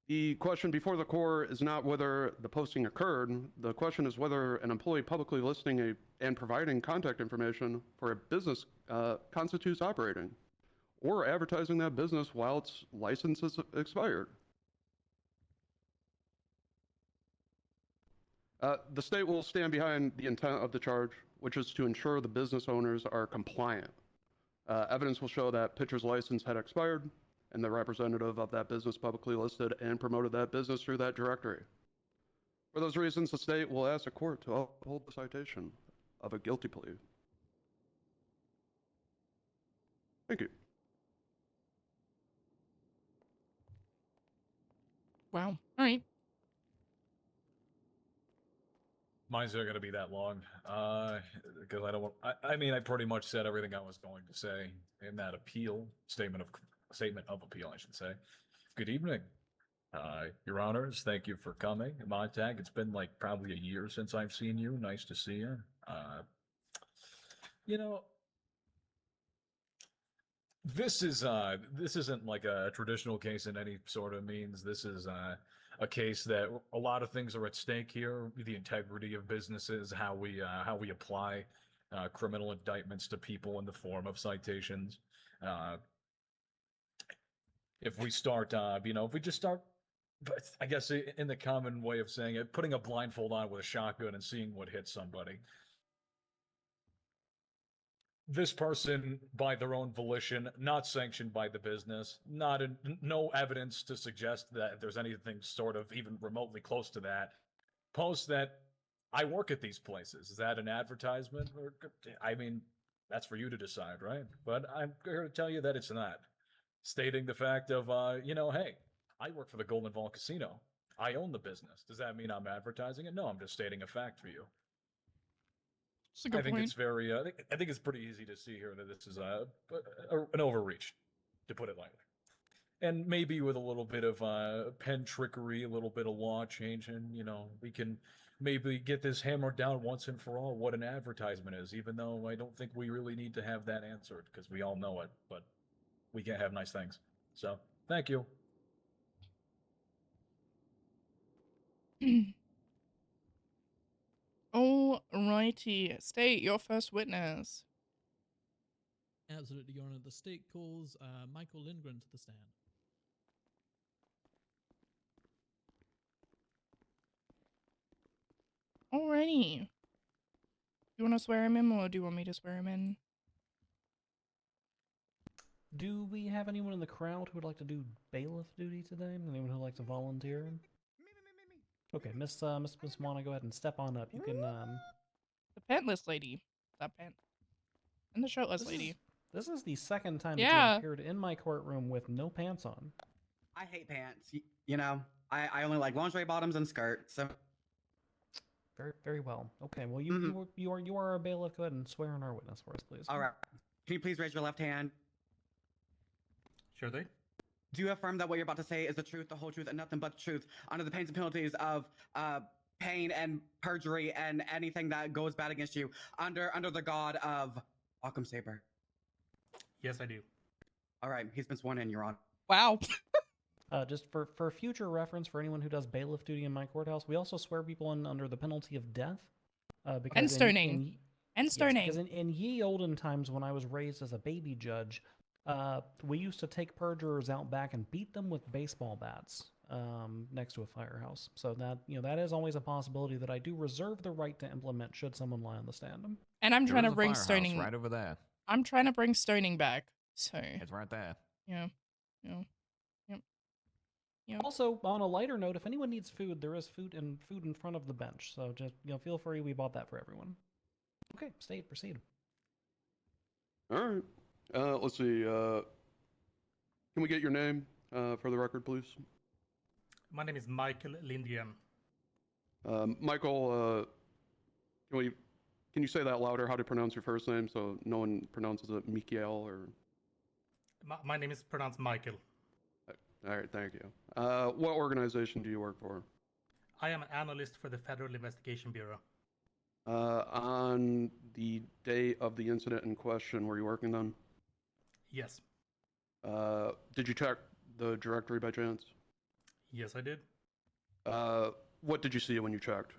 The question before the court is not whether the posting occurred. The question is whether an employee publicly listing and providing contact information for a business constitutes operating or advertising that business while its license is expired. The state will stand behind the intent of the charge, which is to ensure the business owners are compliant. Evidence will show that Pitcher's license had expired and the representative of that business publicly listed and promoted that business through that directory. For those reasons, the state will ask the court to uphold the citation of a guilty plea. Thank you. Wow. All right. Mine's not going to be that long, because I don't want. I mean, I pretty much said everything I was going to say in that statement of appeal, I should say. Good evening, Your Honors. Thank you for coming, Montag. It's been like probably a year since I've seen you. Nice to see you. You know, this isn't like a traditional case in any sort of means. This is a case that a lot of things are at stake here. The integrity of businesses, how we apply criminal indictments to people in the form of citations. If we start, if we just start, but I guess in the common way of saying it, putting a blindfold on with a shotgun and seeing what hits somebody. This person, by their own volition, not sanctioned by the business, no evidence to suggest that there's anything sort of even remotely close to that, posts that I work at these places. Is that an advertisement? Or, I mean, that's for you to decide, right? But I'm here to tell you that it's not. Stating the fact of, hey, I work for the Golden Vault Casino. I own the business. Does that mean I'm advertising it? No, I'm just stating a fact for you. I think it's very. I think it's pretty easy to see here that this is an overreach, to put it lightly, and maybe with a little bit of pen trickery, a little bit of law changing. We can maybe get this hammered down once and for all what an advertisement is. Even though I don't think we really need to have that answered because we all know it, but we can't have nice things. So thank you. Alrighty. State your first witness. Absolutely, Your Honor. The state calls Michael Lindgren to the stand. Alrighty. Do you want to swear him in, or do you want me to swear him in? Do we have anyone in the crowd who would like to do bailiff duty today? Anyone who would like to volunteer? Me. Okay, Miss Wanna, go ahead and step on up. You can The pantless lady. That pant. And the shirtless lady. This is the second time that you have appeared in my courtroom with no pants on. I hate pants. I only like lingerie bottoms and skirts. So. Very, very well. Okay, well you are a bailiff. Go ahead and swear in our witness for us, please. All right. Can you please raise your left hand? Sure thing. Do you affirm that what you're about to say is the truth, the whole truth, and nothing but the truth, under the pains and penalties of pain and perjury and anything that goes bad against you, under the god of Occam Saber? Yes, I do. All right, he's been sworn in, Your Honor. Wow. Just for future reference, for anyone who does bailiff duty in my courthouse, we also swear people in under the penalty of death. And stoning. And stoning. Yes, because in ye olden times, when I was raised as a baby judge, we used to take perjurers out back and beat them with baseball bats next to a firehouse. So that is always a possibility that I do reserve the right to implement should someone lie on the stand. And I'm trying to bring stoning right over there. I'm trying to bring stoning back. So it's right there. Yeah. Yep. Also, on a lighter note, if anyone needs food, there is food in front of the bench. So just feel free. We bought that for everyone. Okay, state, proceed. All right. Let's see. Can we get your name for the record, please? My name is Michael Lindgren. Michael, can you say that louder? How to pronounce your first name so no one pronounces it Michael or? My name is pronounced Michael. All right, thank you. What organization do you work for? I am an analyst for the Federal Investigation Bureau. On the day of the incident in question, were you working then? Yes. Did you check the directory by chance? Yes, I did. What did you see when you checked?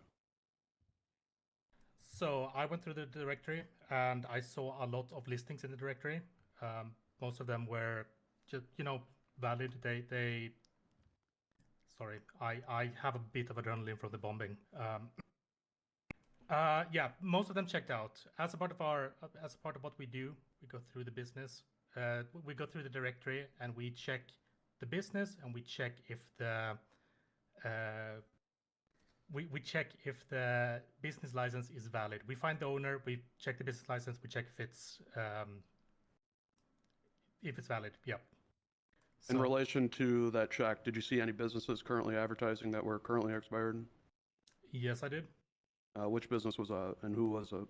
So I went through the directory and I saw a lot of listings in the directory. Most of them were just, valid. Sorry, I have a bit of adrenaline from the bombing. Yeah, most of them checked out. As a part of what we do, we go through the business. We go through the directory and we check the business and we check if the we check if the business license is valid. We find the owner, we check the business license, we check if it's If it's valid, yep. In So, relation to that check, did you see any businesses currently advertising that were currently expired? yes, I did. Which business was that, and who was it?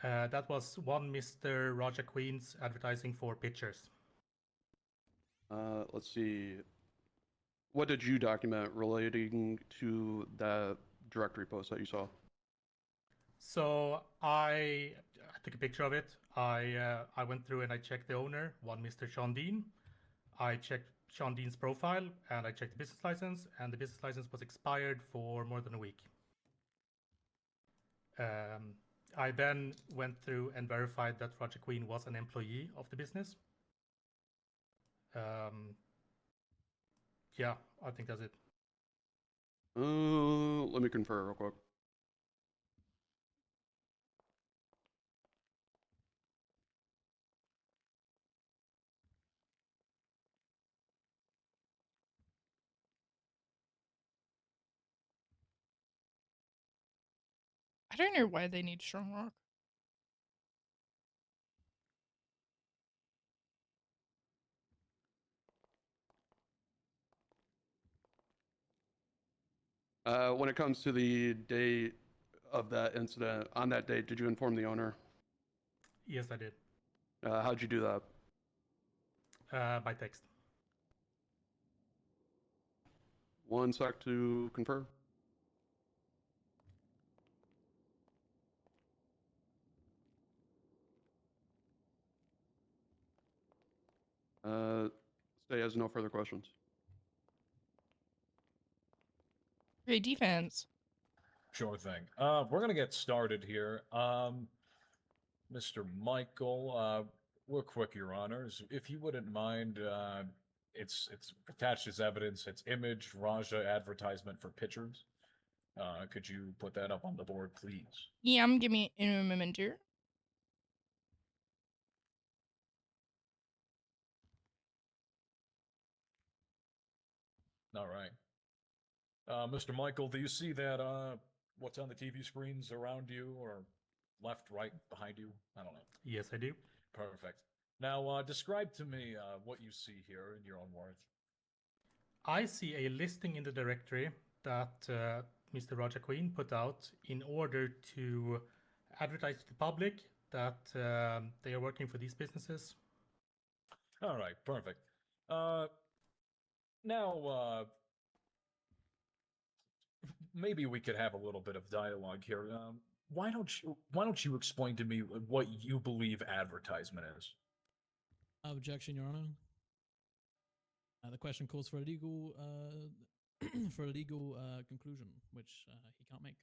That was one Mr. Raja Queen's advertising for pictures. Let's see. What did you document relating to that directory post that you saw? So I took a picture of it. I went through and I checked the owner, one Mr. Sean Dean. I checked Sean Dean's profile and I checked the business license, and the business license was expired for more than a week. I then went through and verified that Roger Queen was an employee of the business. Yeah, I think that's it. Let me confirm real quick. I don't know why they need strong rock. When it comes to the date of that incident, on that date, did you inform the owner? Yes, I did. How'd you do that? By text. One sec to confirm. Stay has no further questions. Great defense. Sure thing. We're gonna get started here. Mr. Michael, real quick, Your Honors, if you wouldn't mind, it's attached as evidence. It's image Raja advertisement for pictures. Could you put that up on the board, please? Yeah, give me a moment here. All right. Mr. Michael, do you see that, what's on the TV screens around you, or left, right, behind you? I don't know. Yes, I do. Perfect. Now, describe to me what you see here in your own words. I see a listing in the directory that Mr. Raja Queen put out in order to advertise to the public that they are working for these businesses. All right, perfect. Now, maybe we could have a little bit of dialogue here. Why don't you explain to me what you believe advertisement is? Objection, Your Honor. The question calls for a legal for a legal conclusion, which he can't make.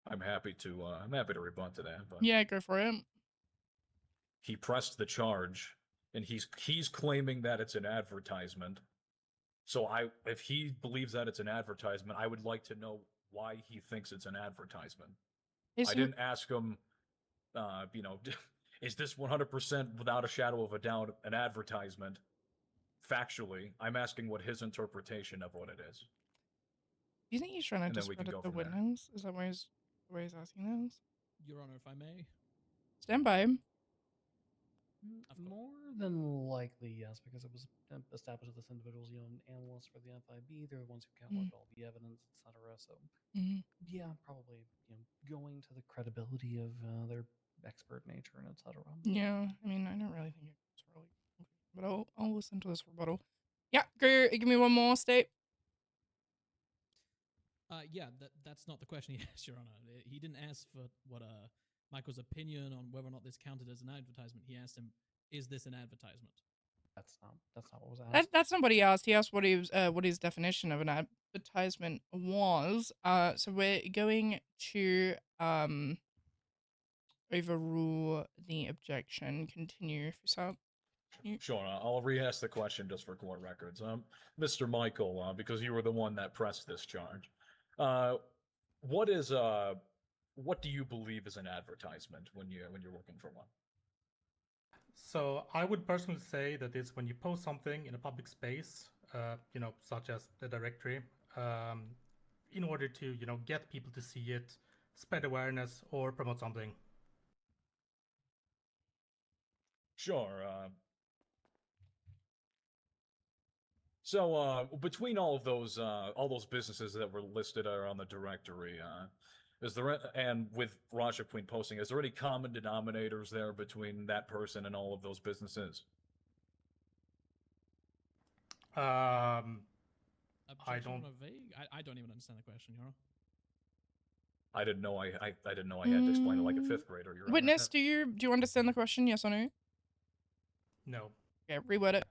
I'm happy to rebut to that. But yeah, go for it. He pressed the charge, and he's claiming that it's an advertisement. So if he believes that it's an advertisement, I would like to know why he thinks it's an advertisement. I didn't ask him, is this 100% without a shadow of a doubt an advertisement? Factually, I'm asking what his interpretation of what it is. Do you think he's trying to discredit the witness? Is that why he's asking those? Your Honor, if I may. Stand by him. More than likely, yes, because it was established that this individual's, an analyst for the FIB. They're the ones who cataloged all the evidence, etc. So, yeah, probably, going to the credibility of their expert nature and etc. Yeah, I mean, I don't really think it's really, but I'll listen to this rebuttal. Yeah, give me one more state. Yeah, that's not the question he asked, Your Honor. He didn't ask for what Michael's opinion on whether or not this counted as an advertisement. He asked him, "Is this an advertisement?" That's not what was asked. That's not what he asked. He asked what his definition of an advertisement was. So we're going to overrule the objection. Continue, Fusab. Sure, I'll re-ask the question just for court records. Mr. Michael, because you were the one that pressed this charge, what do you believe is an advertisement when you're looking for one? So I would personally say that it's when you post something in a public space, such as the directory, in order to, get people to see it, spread awareness, or promote something. Sure. So between all those businesses that were listed are on the directory, is there and with Raja Queen posting, is there any common denominators there between that person and all of those businesses? I don't. Vague. I don't even understand the question, Your Honor. I didn't know I didn't know I had to explain it like a fifth grader. Your Honor. Witness, do you understand the question? Yes or no? No. Okay, reword it.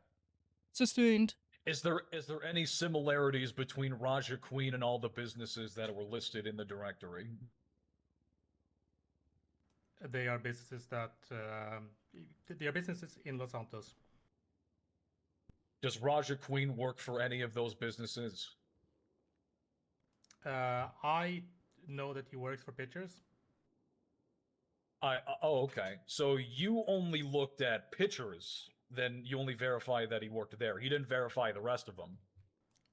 Sustained. Is there any similarities between Raja Queen and all the businesses that were listed in the directory? They are businesses that they are businesses in Los Santos. Does Raja Queen work for any of those businesses? I know that he works for Pitchers. Oh, okay. So you only looked at pictures, then you only verified that he worked there. You didn't verify the rest of them.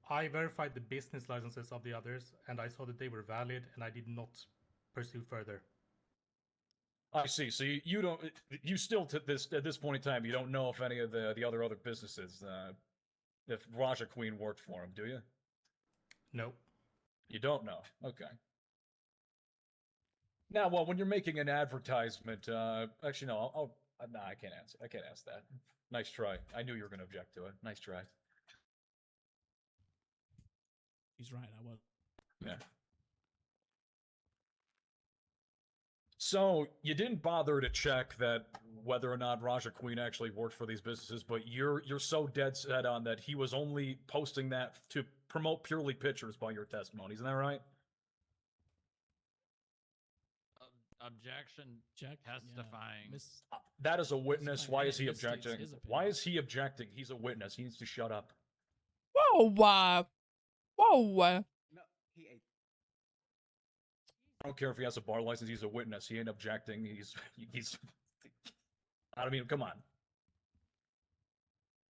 I verified the business licenses of the others, and I saw that they were valid, and I did not pursue further. I see. So you don't, you still at this point in time, you don't know if any of the other businesses, if Raja Queen worked for him, do you? No. You don't know. Okay. Now, well, when you're making an advertisement, actually, no, no, I can't answer. I can't ask that. Nice try. I knew you were going to object to it. Nice try. He's right. I was. Yeah. So you didn't bother to check that whether or not Raja Queen actually worked for these businesses, but you're so dead set on that he was only posting that to promote purely pictures by your testimony. Isn't that right? Objection. Testifying. Yeah. That is a witness. Why is he misstates objecting? his opinion. Why is he objecting? He's a witness. He needs to shut up. Whoa, whoa. No, he ate. I don't care if he has a bar license. He's a witness. He ain't objecting. He's. I mean, come on.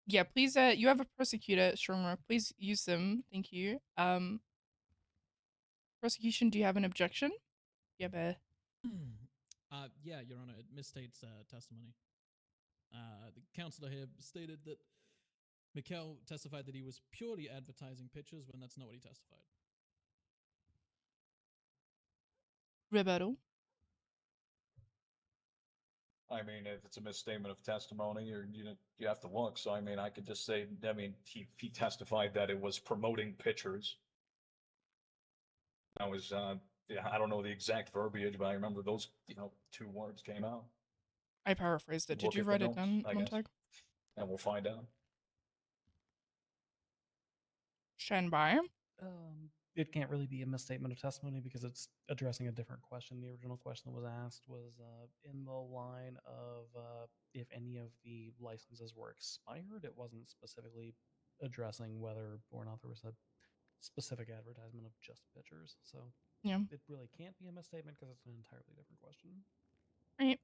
Yeah, please. You have a prosecutor, Stromer. Please use them. Thank you. Prosecution, do you have an objection? You have a. Yeah, Your Honor, it misstates testimony. The counselor here stated that Mikkel testified that he was purely advertising pictures when that's not what he testified. Rebuttal. I mean, if it's a misstatement of testimony, or you have to look. So I mean, I could just say, I mean, he testified that it was promoting pictures. That was, yeah, I don't know the exact verbiage, but I remember those, 2 words came out. I paraphrased it. Did Look you at the write it notes, down, I guess. Montag? And we'll find out. Stand by. It can't really be a misstatement of testimony because it's addressing a different question. The original question that was asked was in the line of if any of the licenses were expired. It wasn't specifically addressing whether or not there was a specific advertisement of just pictures. So yeah, it really can't be a misstatement because it's an entirely different question. All right.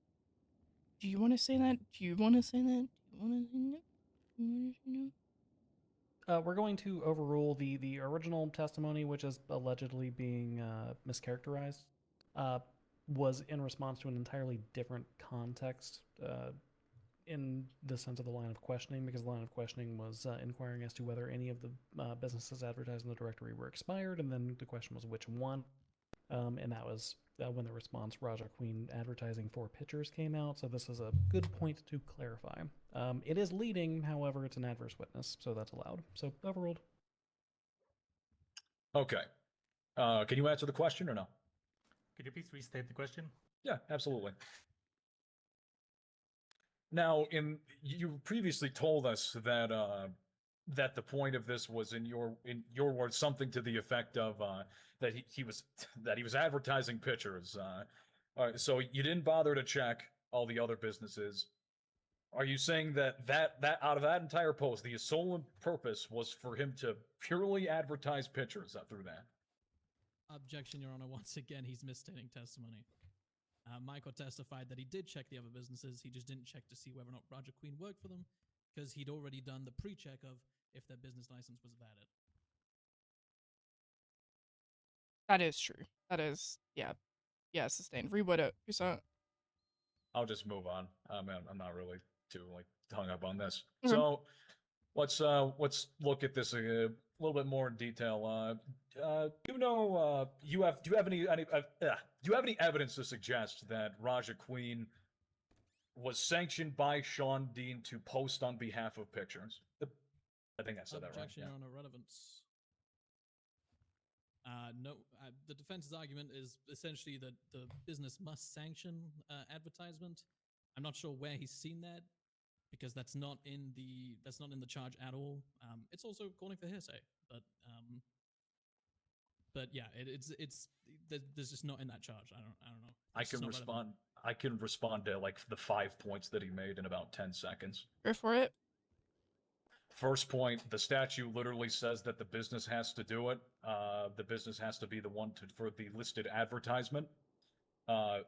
Do you want to say that? Do you want to say that? Do you want to say that? Do you want to say that? We're going to overrule the original testimony, which is allegedly being mischaracterized, was in response to an entirely different context in the sense of the line of questioning, because the line of questioning was inquiring as to whether any of the businesses advertised in the directory were expired, and then the question was which one. And that was when the response Raja Queen advertising for pictures came out. So this is a good point to clarify. It is leading, however, it's an adverse witness, so that's allowed. So overruled. Okay. Can you answer the question or no? Could you please restate the question? Yeah, absolutely. Now, you previously told us that that the point of this was in your words something to the effect of that he was advertising pictures. So you didn't bother to check all the other businesses. Are you saying that out of that entire post, the sole purpose was for him to purely advertise pictures through that? Objection, Your Honor. Once again, he's misstating testimony. Michael testified that he did check the other businesses. He just didn't check to see whether or not Raja Queen worked for them because he'd already done the pre-check of if their business license was valid. That is true. That is, yeah. Yeah, sustained. Reword it. Who's that? I'll just move on. I'm not really too like hung up on this. Okay. So let's look at this a little bit more in detail. You know, do you have any do you have any evidence to suggest that Raja Queen was sanctioned by Sean Dean to post on behalf of pictures? I think I said that right. Objection, Your Honor, relevance. No, the defense's argument is essentially that the business must sanction advertisement. I'm not sure where he's seen that because that's not in the charge at all. It's also calling for hearsay, but yeah, there's just not in that charge. I don't know. I It's just can not relevant. respond. I can respond to like the 5 points that he made in about 10 seconds. Go for it. First point, the statute literally says that the business has to do it. The business has to be the one for the listed advertisement.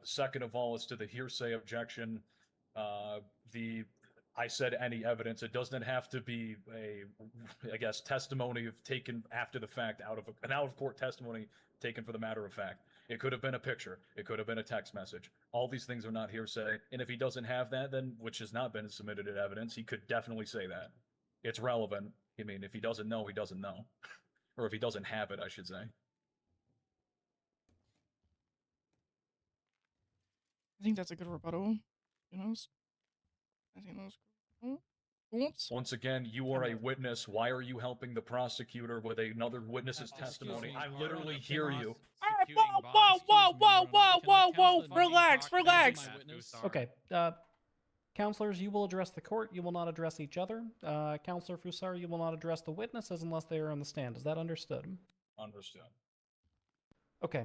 Second of all, as to the hearsay objection, I said any evidence. It doesn't have to be I guess, testimony of taken after the fact, an out of court testimony taken for the matter of fact. It could have been a picture. It could have been a text message. All these things are not hearsay. And if he doesn't have that, then which has not been submitted as evidence, he could definitely say that. It's relevant. I mean, if he doesn't know, he doesn't know. Or if he doesn't have it, I should say. I think that's a good rebuttal. You know, I think that was cool. Thoughts? Once again, you are a witness. Why are you helping the prosecutor with another witness's testimony? I literally hear you. Whoa, relax. Okay, counselors, you will address the court. You will not address each other. Counselor Fusar, you will not address the witnesses unless they are on the stand. Is that understood? Understood. Okay.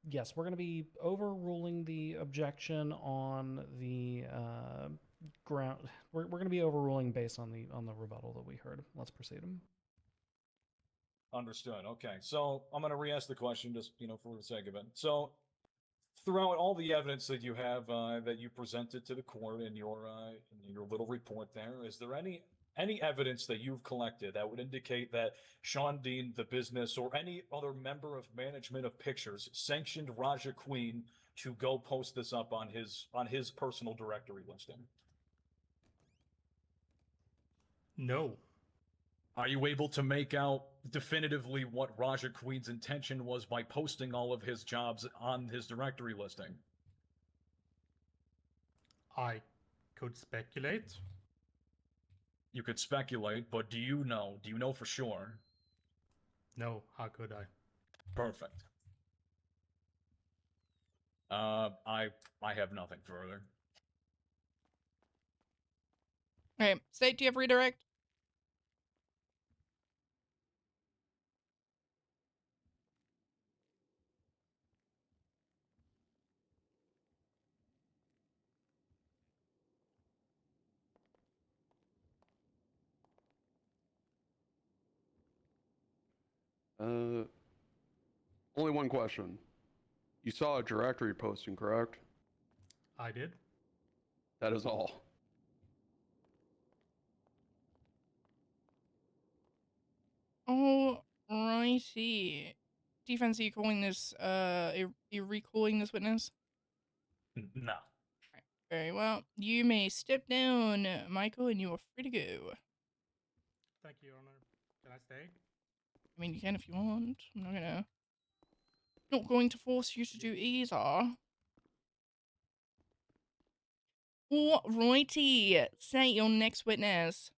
Yes, we're going to be overruling the objection on the ground. We're going to be overruling based on the rebuttal that we heard. Let's proceed. Understood. Okay, so I'm going to re-ask the question just, for the sake of it. So, throughout all the evidence that you have that you presented to the court in your little report there, is there any evidence that you've collected that would indicate that Sean Dean, the business, or any other member of management of Pictures sanctioned Raja Queen to go post this up on his personal directory listing? No. Are you able to make out definitively what Raja Queen's intention was by posting all of his jobs on his directory listing? I could speculate. You could speculate, but do you know? Do you know for sure? No, how could I? Perfect. I have nothing further. Okay, State, do you have redirect? Only one question. You saw a directory posting, correct? I did. That is all. Oh, righty. Defense, are you calling this, are you recalling this witness? No. Right. Very well. You may step down, Michael, and you are free to go. Thank you, Your Honor. Can I stay? I mean, you can if you want. I'm not going to force you to do either. Alrighty. Say your next witness.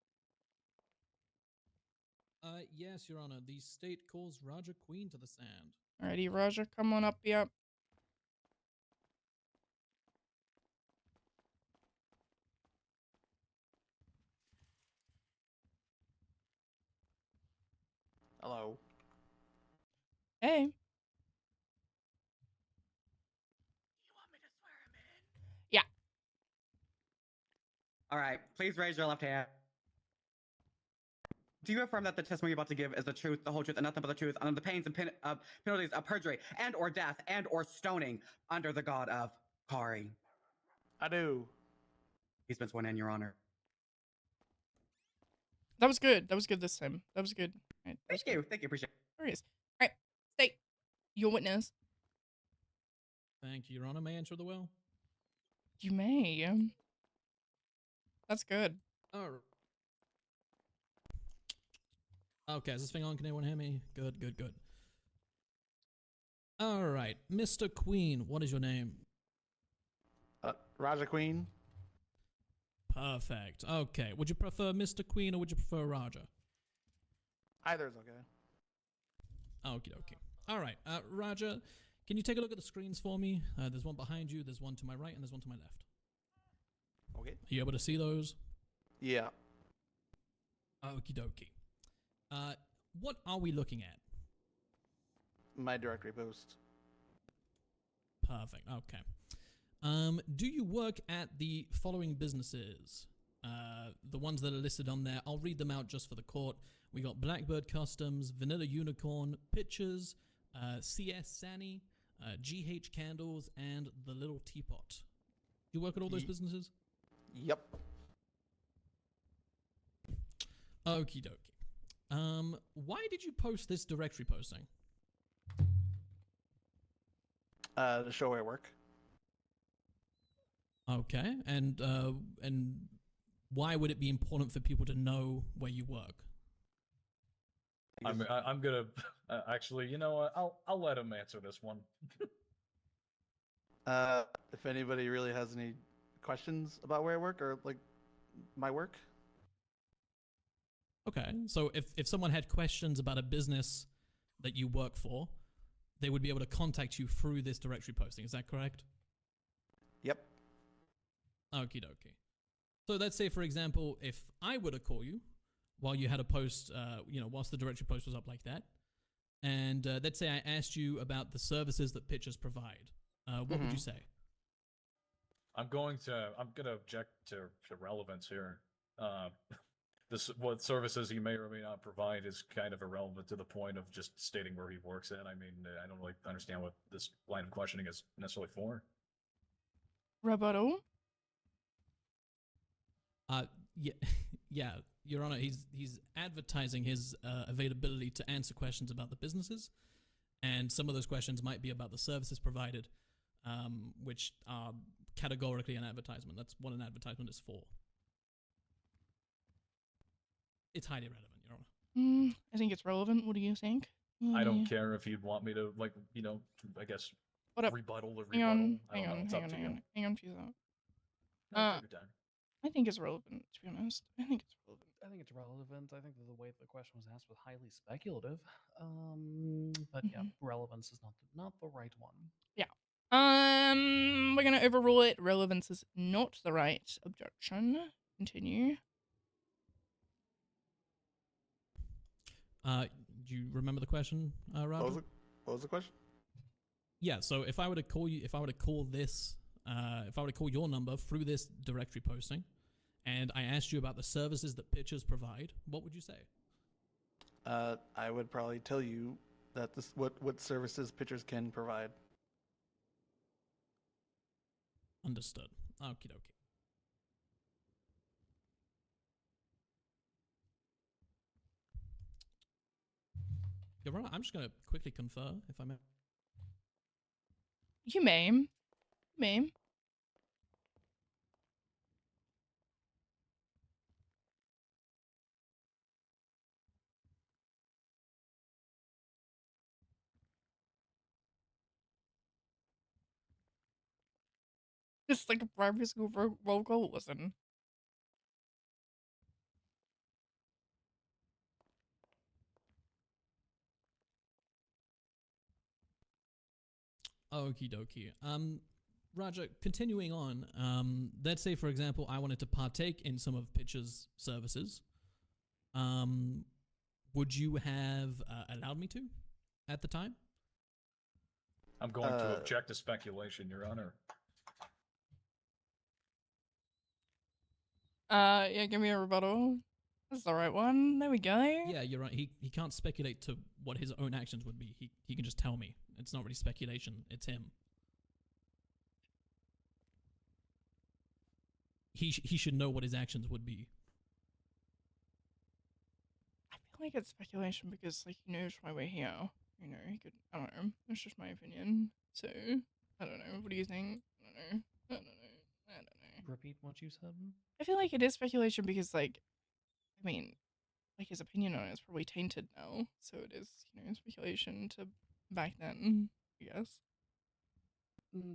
Yes, Your Honor. The state calls Raja Queen to the stand. Alrighty, Raja, come on up here. Hello. Hey. Yeah. All right, please raise your left hand. Do you affirm that the testimony you're about to give is the truth, the whole truth, and nothing but the truth, under the pains and penalties of perjury and or death and or stoning under the god of Kari? I do. He's been sworn in, Your Honor. That was good. That was good this time. That was good. Right, Thank you. Thank you. Appreciate it. There he is. All right. State your witness. Thank you, Your Honor. May I enter the well? You may. That's good. All right. Okay, is this thing on? Can anyone hear me? Good, good, good. All right, Mr. Queen, what is your name? Raja Queen. Perfect. Okay, would you prefer Mr. Queen or would you prefer Raja? Either is okay. Okie dokie. All right, Raja, can you take a look at the screens for me? There's one behind you, there's one to my right, and there's one to my left. Okay. Are you able to see those? Yeah. Okie dokie. What are we looking at? My directory post. Perfect. Okay. Do you work at the following businesses? The ones that are listed on there, I'll read them out just for the court. We got Blackbird Customs, Vanilla Unicorn, Pictures, CS Sani, GH Candles, and The Little Teapot. Do you work at all those businesses? Yep. Okie dokie. Why did you post this directory posting? To show where I work. Okay, and why would it be important for people to know where you work? I'm gonna actually, you know what? I'll let him answer this one. If anybody really has any questions about where I work or like my work. Okay, so if someone had questions about a business that you work for, they would be able to contact you through this directory posting. Is that correct? Yep. Okie dokie. So let's say, for example, if I were to call you while you had a post, whilst the directory post was up like that, and let's say I asked you about the services that pitchers provide, what would you say? I'm gonna object to relevance here. What services he may or may not provide is kind of irrelevant to the point of just stating where he works at. I mean, I don't really understand what this line of questioning is necessarily for. Rebuttal. Yeah, yeah, Your Honor, he's advertising his availability to answer questions about the businesses, and some of those questions might be about the services provided, which are categorically an advertisement. That's what an advertisement is for. It's highly relevant, Your Honor. I think it's relevant. What do you think? I don't care if you'd want me to, like, I guess rebuttal or Hang rebuttal. on, I don't know. It's up to you. hang on, please don't. No, take your time. I think it's relevant, to be honest. I think it's relevant. I think it's relevant. I think that the way the question was asked was highly speculative. But yeah, relevance is not the right one. Yeah. We're gonna overrule it. Relevance is not the right objection. Continue. Do you remember the question, Roger? What was the question? Yeah, so if I were to call you, if I were to call your number through this directory posting, and I asked you about the services that pitchers provide, what would you say? I would probably tell you that what services pitchers can provide. Understood. Okie dokie. Your Honor, I'm just going to quickly confer, if I may. You may. May. It's like a primary school roll call. Listen. Okie dokie. Raja, continuing on, let's say, for example, I wanted to partake in some of Pitcher's services. Would you have allowed me to at the time? I'm going to object to speculation, Your Honor. Yeah, give me a rebuttal. That's the right one. There we go. Yeah, you're right. He can't speculate to what his own actions would be. He can just tell me. It's not really speculation. It's him. He should know what his actions would be. I feel like it's speculation because, like, he knows why we're here. You know, he could. I don't know. That's just my opinion. So, I don't know. What do you think? I don't know. I don't know. I don't know. repeat what you said? I feel like it is speculation because, like, I mean, like his opinion on it is probably tainted now, so it is, speculation to back then, I guess.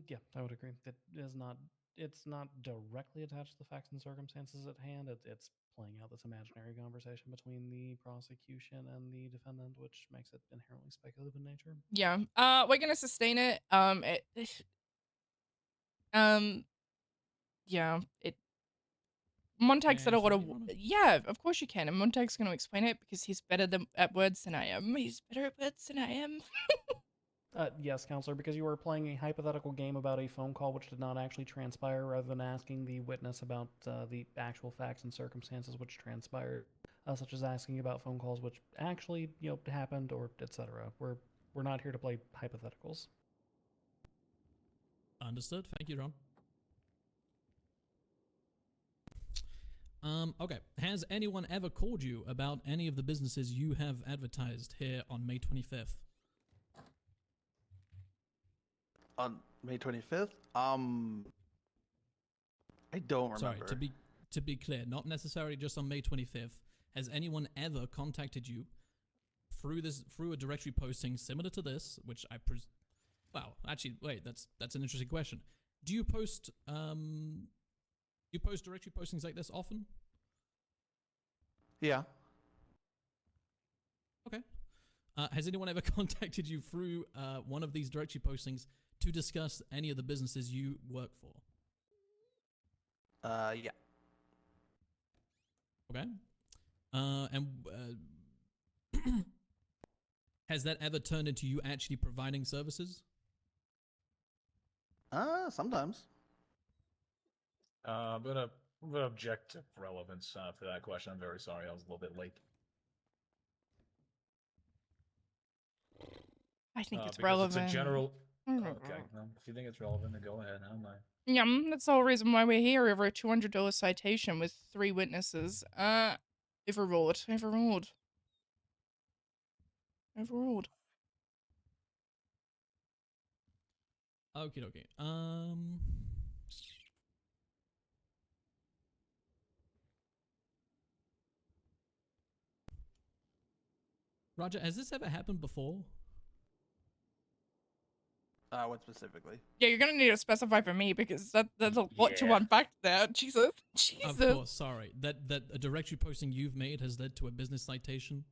Yeah, I would agree. It is not. It's not directly attached to the facts and circumstances at hand. It's playing out this imaginary conversation between the prosecution and the defendant, which makes it inherently speculative in nature. Yeah. We're gonna sustain it. Yeah. Montag said a lot of. Yeah, of course you can, and Montag's going to explain it because he's better at words than I am. He's better at words than I am. Yes, counselor, because you were playing a hypothetical game about a phone call which did not actually transpire, rather than asking the witness about the actual facts and circumstances which transpired, such as asking about phone calls which actually, happened, or etc. We're not here to play hypotheticals. Understood. Thank you, Ron. Okay. Has anyone ever called you about any of the businesses you have advertised here on May 25th? On May 25th? I don't remember. Sorry, to be clear, not necessarily just on May 25th. Has anyone ever contacted you through a directory posting similar to this, which wow, actually, wait, that's an interesting question. Do you post directory postings like this often? Yeah. Okay. Has anyone ever contacted you through one of these directory postings to discuss any of the businesses you work for? Yeah. Okay. And has that ever turned into you actually providing services? Sometimes. I'm gonna object to relevance for that question. I'm very sorry, I was a little bit late. I think it's because relevant. It's a general. Okay, well, if you think it's relevant, then go ahead. How am I? Yeah, that's the whole reason why we're here over a $200 citation with 3 witnesses. Overruled. Overruled. Overruled. Okay, okay. Roger, has this ever happened before? What specifically? Yeah, you're gonna need to specify for me because there's a lot to unpack there. Jesus. Jesus. Of course, sorry. That a directory posting you've made has led to a business citation?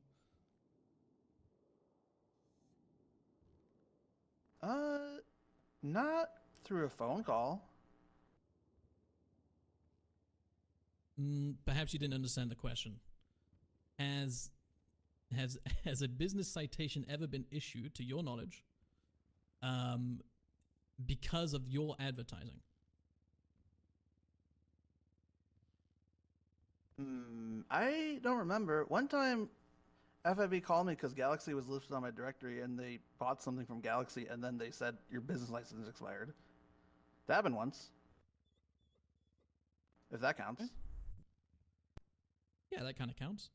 Not through a phone call. Perhaps you didn't understand the question. Has a business citation ever been issued, to your knowledge, because of your advertising? I don't remember. One time, FIB called me because Galaxy was listed on my directory, and they bought something from Galaxy, and then they said your business license is expired. That happened once. If that counts. Okay. Yeah, that kind of counts.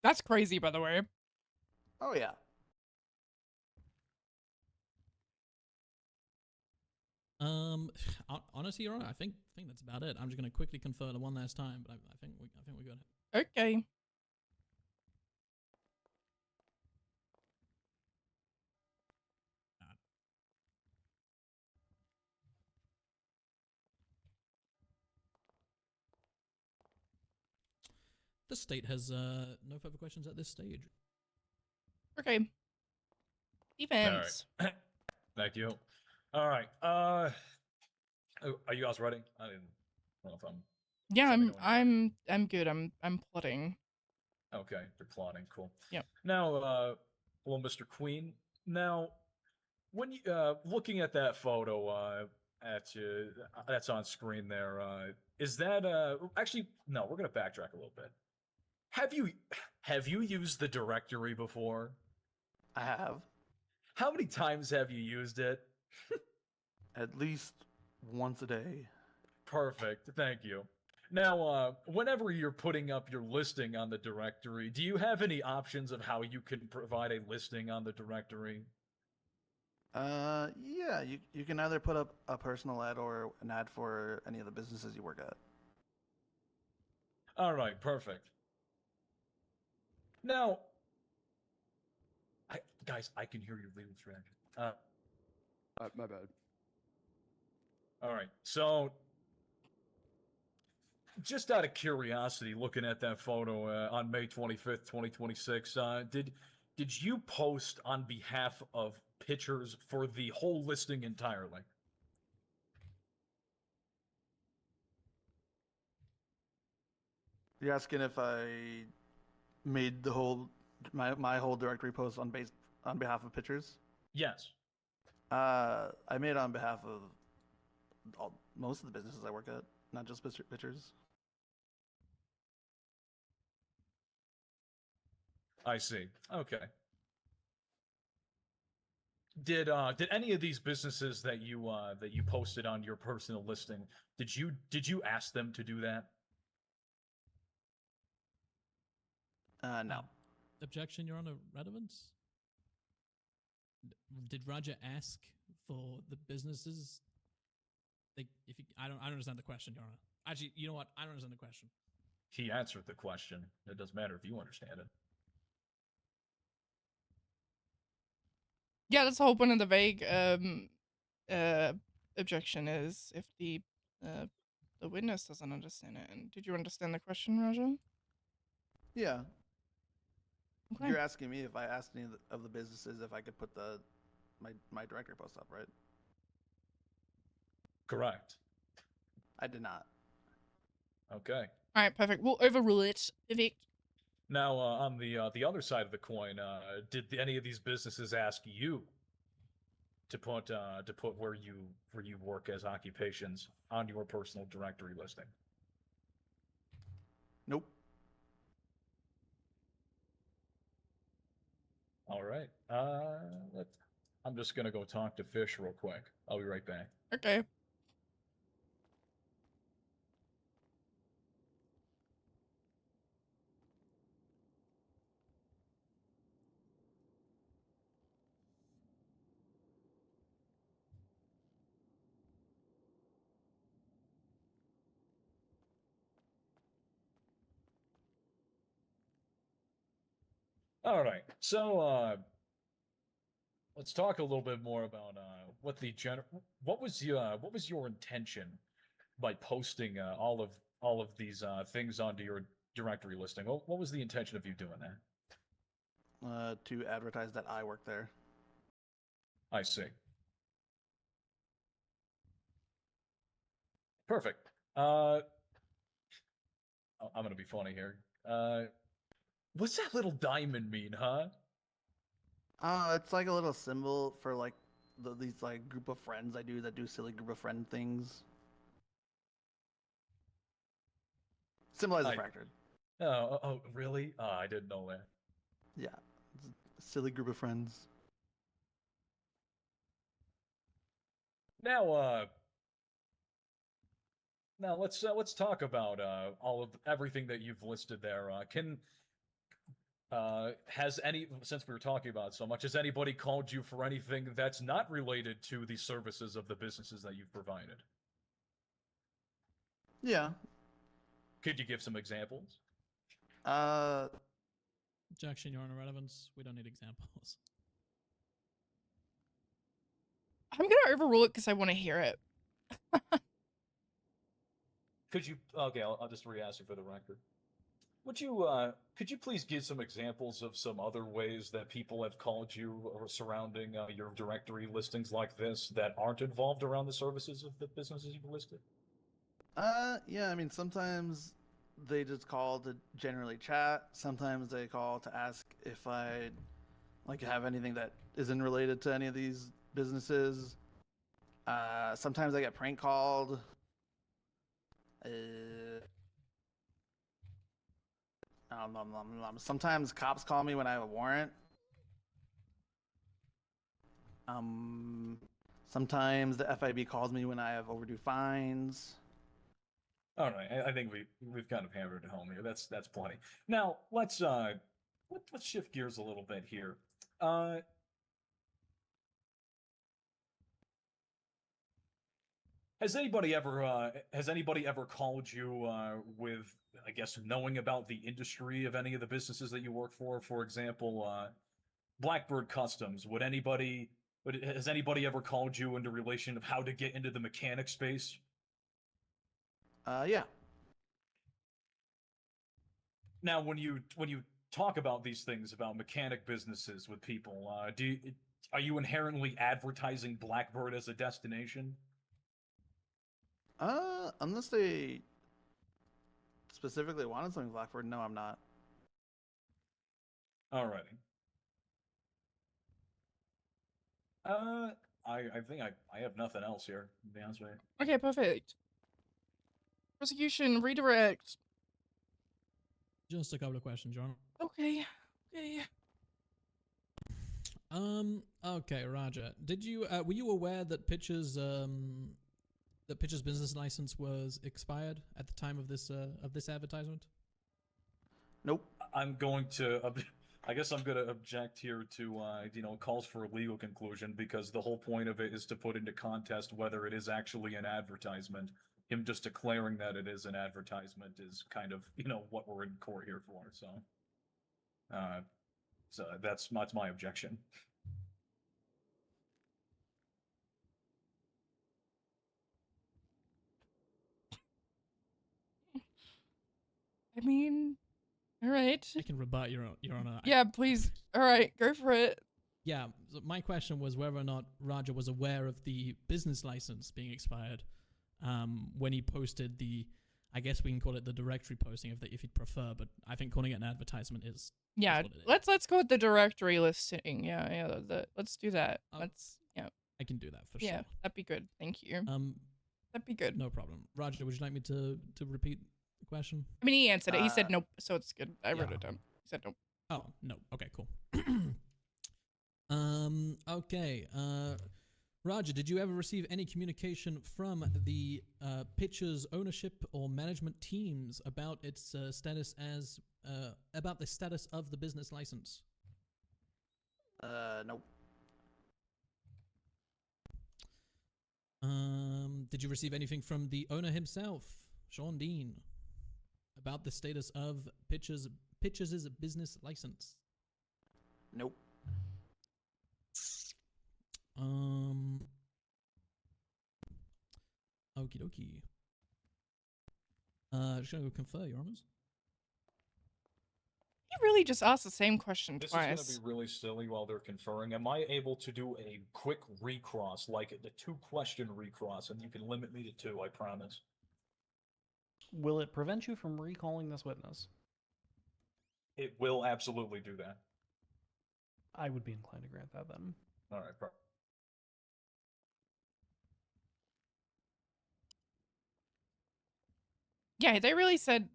That's crazy, by the way. Oh yeah. Honestly, Your Honor, I think that's about it. I'm just gonna quickly confirm it one last time, but I think we got it. Okay. The state has no further questions at this stage. Okay. Defense. All right. Thank you. All right. Are you guys ready? I don't know if I'm. Yeah, I'm good. I'm plotting. Okay, you're plotting. Cool. Yep. Now, well, Mr. Queen. Now, when you looking at that photo at you, that's on screen there. Is that actually no? We're gonna backtrack a little bit. Have you used the directory before? I have. How many times have you used it? At least once a day. Perfect. Thank you. Now, whenever you're putting up your listing on the directory, do you have any options of how you can provide a listing on the directory? Yeah, you can either put up a personal ad or an ad for any of the businesses you work at. All right, perfect. Now, guys, I can hear your legal strategy. My bad. All right, so just out of curiosity, looking at that photo on May 25th, 2026, did you post on behalf of pitchers for the whole listing entirely? You're asking if I made the whole my whole directory post on behalf of pitchers? Yes. I made it on behalf of most of the businesses I work at, not just pitchers. I see. Okay. Did any of these businesses that you posted on your personal listing, did you ask them to do that? No. Objection, Your Honor. Relevance? Did Roger ask for the businesses? Like, I don't understand the question, Your Honor. Actually, you know what? I don't understand the question. He answered the question. It doesn't matter if you understand it. Yeah, that's the whole point of the vague objection is if the witness doesn't understand it. And did you understand the question, Raja? Yeah. Okay. You're asking me if I asked any of the businesses if I could put my directory post up, right? Correct. I did not. Okay. All right, perfect. We'll overrule it. Perfect. Now, on the other side of the coin, did any of these businesses ask you to put where you work as occupations on your personal directory listing? Nope. All right. I'm just gonna go talk to Fish real quick. I'll be right back. Okay. All right. So let's talk a little bit more about what was your intention by posting all of these things onto your directory listing? What was the intention of you doing that? To advertise that I work there. I see. Perfect. I'm gonna be funny here. What's that little diamond mean, huh? It's like a little symbol for like these like group of friends I do that do silly group of friend things. Symbolize a fractured. Oh, really? I didn't know that. Yeah, it's a silly group of friends. Now, let's talk about everything that you've listed there. Since we were talking about it so much, has anybody called you for anything that's not related to the services of the businesses that you've provided? Yeah. Could you give some examples? Objection, Your Honor. Relevance. We don't need examples. I'm gonna overrule it because I want to hear it. Could you? Okay, I'll just re-ask you for the record. Could you please give some examples of some other ways that people have called you or surrounding your directory listings like this that aren't involved around the services of the businesses you've listed? Yeah, I mean, sometimes they just call to generally chat. Sometimes they call to ask if I like have anything that isn't related to any of these businesses. Sometimes I get prank called. Sometimes cops call me when I have a warrant. Sometimes the FIB calls me when I have overdue fines. All right, I think we've kind of hammered it home here. That's plenty. Now let's shift gears a little bit here. Has anybody ever called you with, I guess, knowing about the industry of any of the businesses that you work for? For example, Blackbird Customs. Has anybody ever called you into relation of how to get into the mechanic space? Yeah. Now, when you talk about these things about mechanic businesses with people, are you inherently advertising Blackbird as a destination? Unless they specifically wanted something Blackbird, no, I'm not. Alrighty. I think I have nothing else here, to be honest with you. Okay, perfect. Prosecution, redirect. Just a couple of questions, John. Okay. Okay. Okay, Roger. Did you were you aware that Pitcher's business license was expired at the time of this advertisement? Nope. I guess I'm gonna object here to calls for a legal conclusion, because the whole point of it is to put into contest whether it is actually an advertisement. Him just declaring that it is an advertisement is kind of what we're in court here for. So that's my objection. I mean, all right. I can rebut your honor. Yeah, please. All right, go for it. Yeah, so my question was whether or not Roger was aware of the business license being expired when he posted the, I guess we can call it the directory posting if you'd prefer, but I think calling it an advertisement is Yeah, what it is. let's go with the directory listing. Yeah, let's do that. I can do that for Yeah, sure. that'd be good. Thank you. That'd be good. No problem. Roger, would you like me to repeat the question? I mean, he answered it. He said nope, so it's good. I wrote it down. He said nope. Oh, no. Okay, cool. Okay. Roger, did you ever receive any communication from the Pitcher's ownership or management teams about its status as about the status of the business license? Nope. Did you receive anything from the owner himself, Sean Dean, about the status of Pitcher's business license? Nope. Okie dokie. Just gonna go confer, Your Honors. He really just asked the same question This twice. is going to be really silly while they're conferring. Am I able to do a quick recross, like the 2-question recross, and you can limit me to 2, I promise. Will it prevent you from recalling this witness? It will absolutely do that. I would be inclined to grant that then. All right, Yeah, they really said,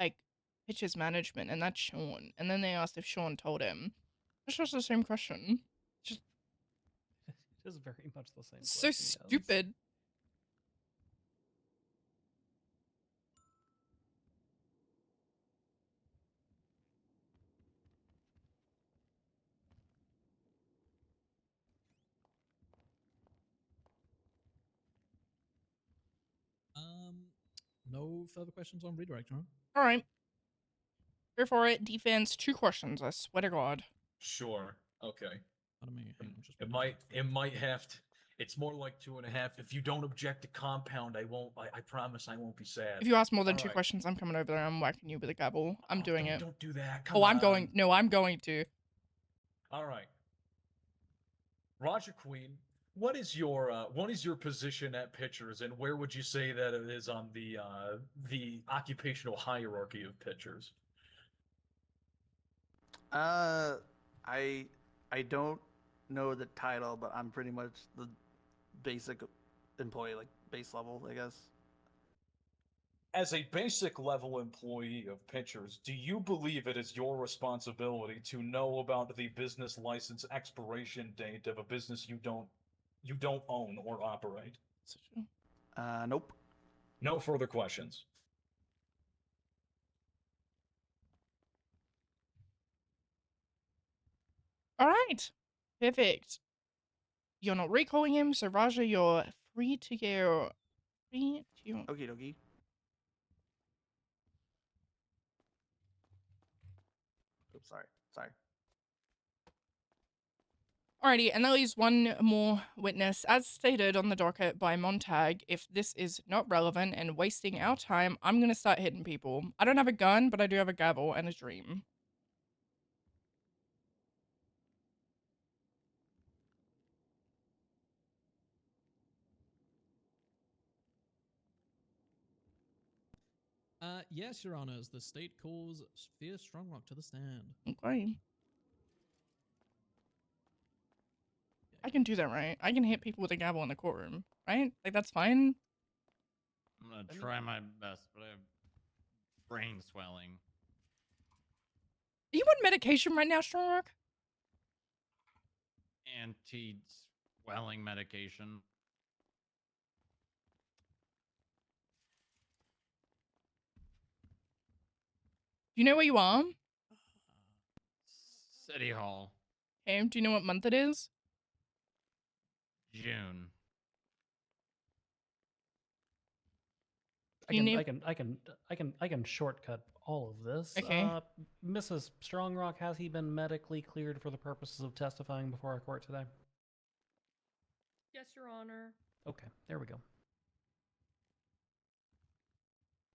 like, Pitcher's management, and that's Sean. And then they asked if Sean told him. It's just the same question. Just It is very much the same so question, yes. stupid. No further questions on redirect, Your Honor. All right. Go for it. Defense, 2 questions. I swear to God. Sure. Okay. Pardon me. It might have to. It's more like 2.5. If you don't object to compound, I won't. I promise I won't be sad. If you ask more than All 2 right. questions, I'm coming over there. I'm whacking you with a gavel. I'm doing it. Don't do that. Come Oh, I'm on. going. No, I'm going to. All right. Roger Queen, what is your position at Pitchers, and where would you say that it is on the occupational hierarchy of pitchers? I don't know the title, but I'm pretty much the basic employee, like base level, I guess. As a basic level employee of Pitchers, do you believe it is your responsibility to know about the business license expiration date of a business you don't own or operate? Nope. No further questions. All right. Perfect. You're not recalling him, so Raja, you're free to go. Free to. Okie dokie. Oops, sorry. Alrighty, and that leaves one more witness. As stated on the docket by Montag, if this is not relevant and wasting our time, I'm gonna start hitting people. I don't have a gun, but I do have a gavel and a dream. Yes, Your Honors, the state calls Fierce Strongrock to the stand. Okay. I can do that, right? I can hit people with a gavel in the courtroom, right? Like, that's fine? I'm gonna try my best, but I have brain swelling. Are you on medication right now, Strongrock? Anti-swelling medication. Do you know where you are? City Hall. Okay, do you know what month it is? June. I can shortcut all of this. Okay. Mrs. Strongrock, has he been medically cleared for the purposes of testifying before our court today? Yes, Your Honor. Okay, there we go.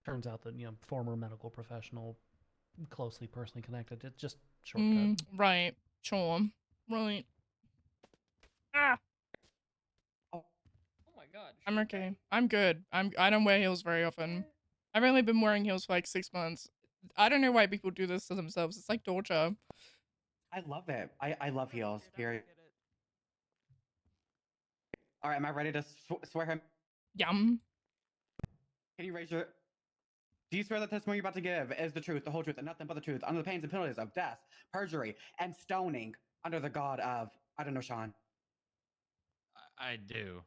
Turns out that, former medical professional, closely personally connected. It's just shortcut. Right. Sure. Right. Ah! Oh my god. I'm okay. I'm good. I don't wear heels very often. I've only been wearing heels for like 6 months. I don't know why people do this to themselves. It's like torture. I love it. I love heels, period. All right, am I ready to swear him? Yum. Can you raise your... Do you swear that testimony you're about to give is the truth, the whole truth, and nothing but the truth, under the pains and penalties of death, perjury, and stoning, under the god of... I don't know, Sean. I do.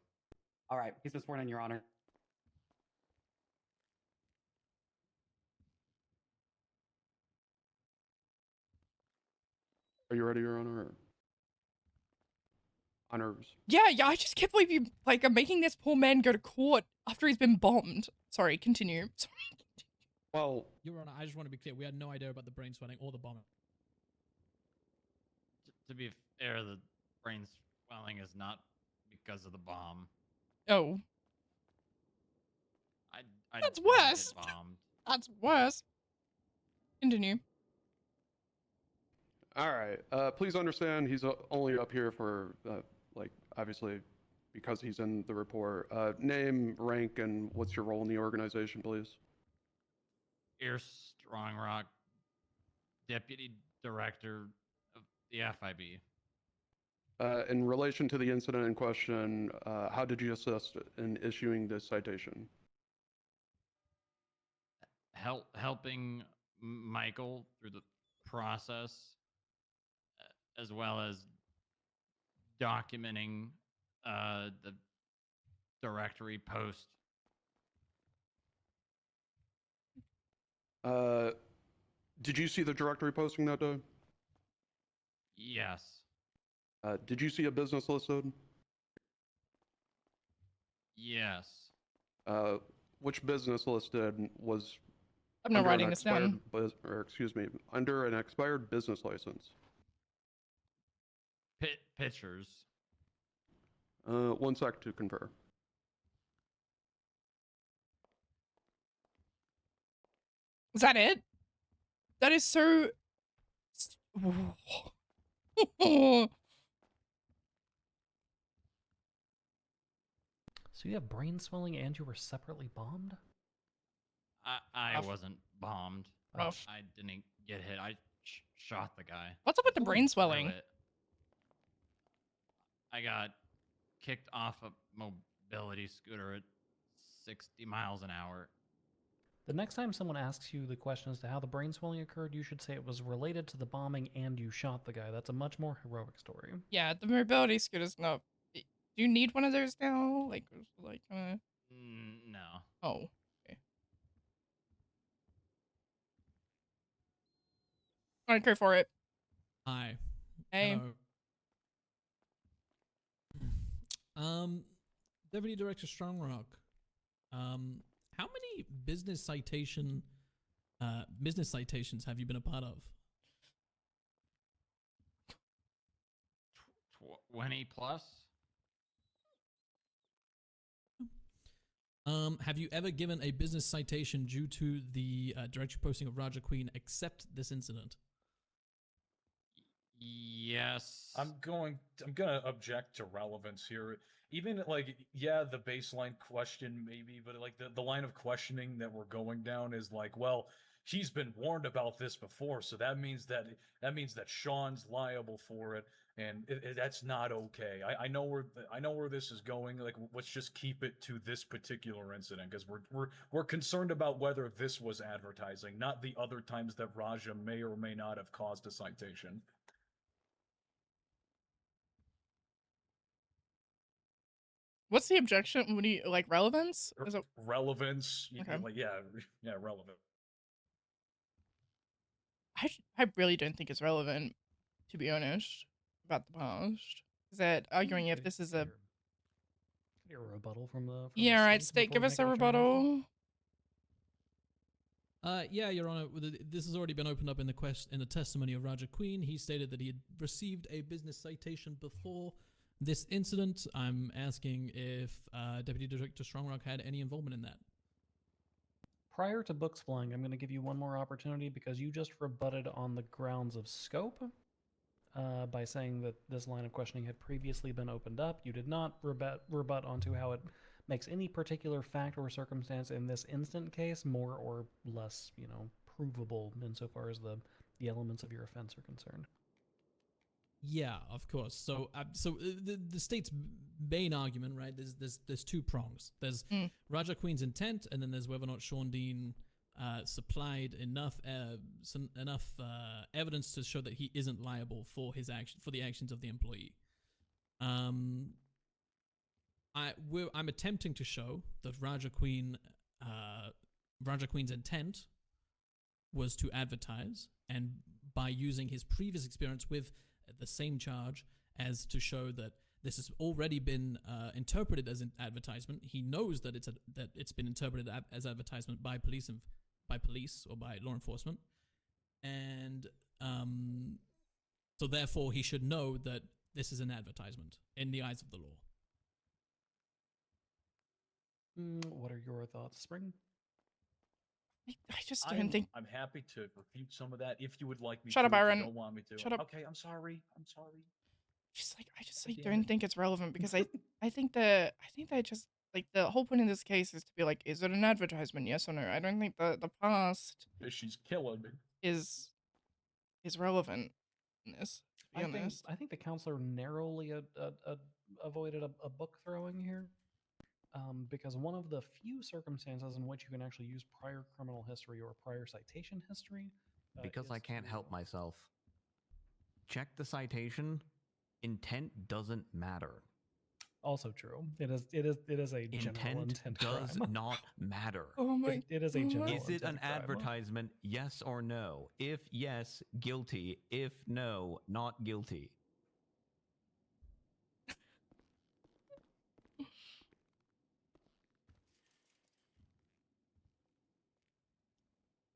All right, he's been sworn in, Your Honor. Are you ready, Your Honor? Honors. Yeah, I just can't believe you, like, are making this poor man go to court after he's been bombed. Sorry, continue. Sorry. Well... Your Honor, I just want to be clear. We had no idea about the brain swelling or the bombing. To be fair, the brain swelling is not because of the bomb. Oh. I That's didn't get worse. bombed. That's worse. Continue. All right. Please understand he's only up here for, obviously, because he's in the report. Name, rank, and what's your role in the organization, please? Fierce Strongrock, Deputy Director of the FIB. In relation to the incident in question, how did you assist in issuing this citation? Helping Michael through the process, as well as documenting the directory post. Did you see the directory posting that day? Yes. Did you see a business listed? Yes. Which business listed was I'm not writing this down. Under an expired business license? Pictures. 1 sec to confer. Is that it? That is so... So you have brain swelling and you were separately bombed? I wasn't bombed. Rough. I didn't get hit. I shot the guy. What's up with the Flew brain through swelling? it. I got kicked off a mobility scooter at 60 miles an hour. The next time someone asks you the question as to how the brain swelling occurred, you should say it was related to the bombing and you shot the guy. That's a much more heroic story. Yeah, the mobility scooter's not... Do you need one of those now? No. Oh. Alright, go for it. Hi. Hey. Hello. Deputy Director Strongrock. How many business citations have you been a part of? 20 plus. Have you ever given a business citation due to the directory posting of Raja Queen except this incident? Yes. I'm gonna object to relevance here. Even like, yeah, the baseline question maybe, but like the line of questioning that we're going down is like, well, he's been warned about this before, so that means that Sean's liable for it, and that's not okay. I know where this is going. Like, let's just keep it to this particular incident because we're concerned about whether this was advertising, not the other times that Raja may or may not have caused a citation. What's the objection? What do you like? Relevance? Is it Relevance? Okay. Like, yeah, relevant. I really don't think it's relevant, to be honest, about the past. Is that arguing if this is a Get a rebuttal from the yeah, right, state state, give before we us make a determination? rebuttal. Yeah, Your Honor. This has already been opened up in the testimony of Raja Queen. He stated that he had received a business citation before this incident. I'm asking if Deputy Director Strongrock had any involvement in that. Prior to books flying, I'm going to give you one more opportunity because you just rebutted on the grounds of scope by saying that this line of questioning had previously been opened up. You did not rebut onto how it makes any particular fact or circumstance in this instant case more or less, provable insofar as the elements of your offense are concerned. Yeah, of course. So, the state's main argument, right? There's two prongs. There's Raja Queen's intent, and then there's whether or not Sean Dean supplied enough evidence to show that he isn't liable for the actions of the employee. I'm attempting to show that Raja Queen's intent was to advertise, and by using his previous experience with the same charge as to show that this has already been interpreted as an advertisement. He knows that it's been interpreted as advertisement by police or by law enforcement, and so therefore he should know that this is an advertisement in the eyes of the law. What are your thoughts, Spring? I just don't think. I'm happy to refute some of that if you would like me Shut to. up, If Aaron. you don't want me to. Shut up. Okay, I'm sorry. I just don't think it's relevant because I think that just like the whole point of this case is to be like, is it an advertisement? Yes or no? I don't think the past She's killing me. is relevant in this. To be honest. I think the counselor narrowly avoided a book throwing here. Because one of the few circumstances in which you can actually use prior criminal history or prior citation history. Because I can't help myself. Check the citation. Intent doesn't matter. Also true. It is a general intent does crime. not matter. Oh my! It is a general Is it intent an crime. advertisement? Yes or no? If yes, guilty. If no, not guilty.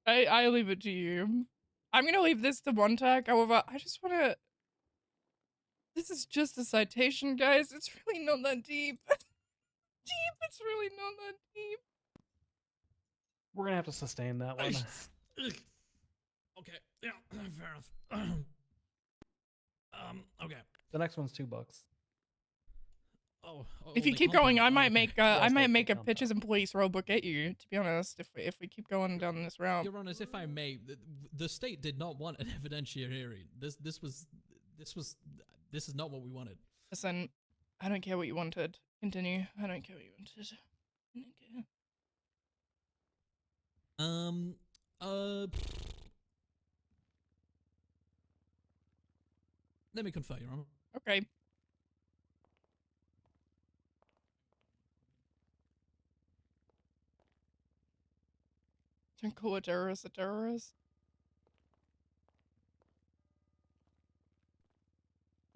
I leave it to you. I'm gonna leave this to one tag. However, I just wanna. This is just a citation, guys. It's really not that deep. It's really not that deep. We're gonna have to sustain that one. Okay. Yeah. Fair enough. Okay. The next one's $2. Oh. If you keep going, I might make a pitches and police rule book at you. To be honest, if we keep going down this route. Your Honor, if I may, the state did not want an evidentiary hearing. This is not what we wanted. Listen, I don't care what you wanted. Continue. I don't care what you wanted. I don't care. Let me confer, Your Honor. Okay. Don't call a terrorist a terrorist.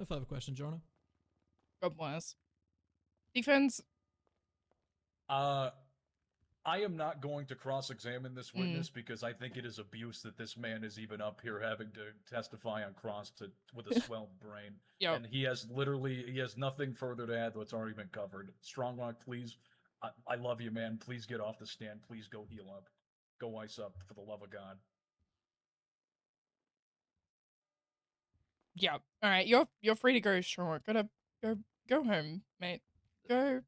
No further questions, Your Honor. God bless. Defense. I am not going to cross-examine this witness because I think it is abuse that this man is even up here having to testify on cross with a swelled brain. Yep. And he has nothing further to add to what's already been covered. Stronglock, please. I love you, man. Please get off the stand. Please go heal up. Go ice up, for the love of God. Yeah. All right. You're free to go, Sean. Go home, mate. Go.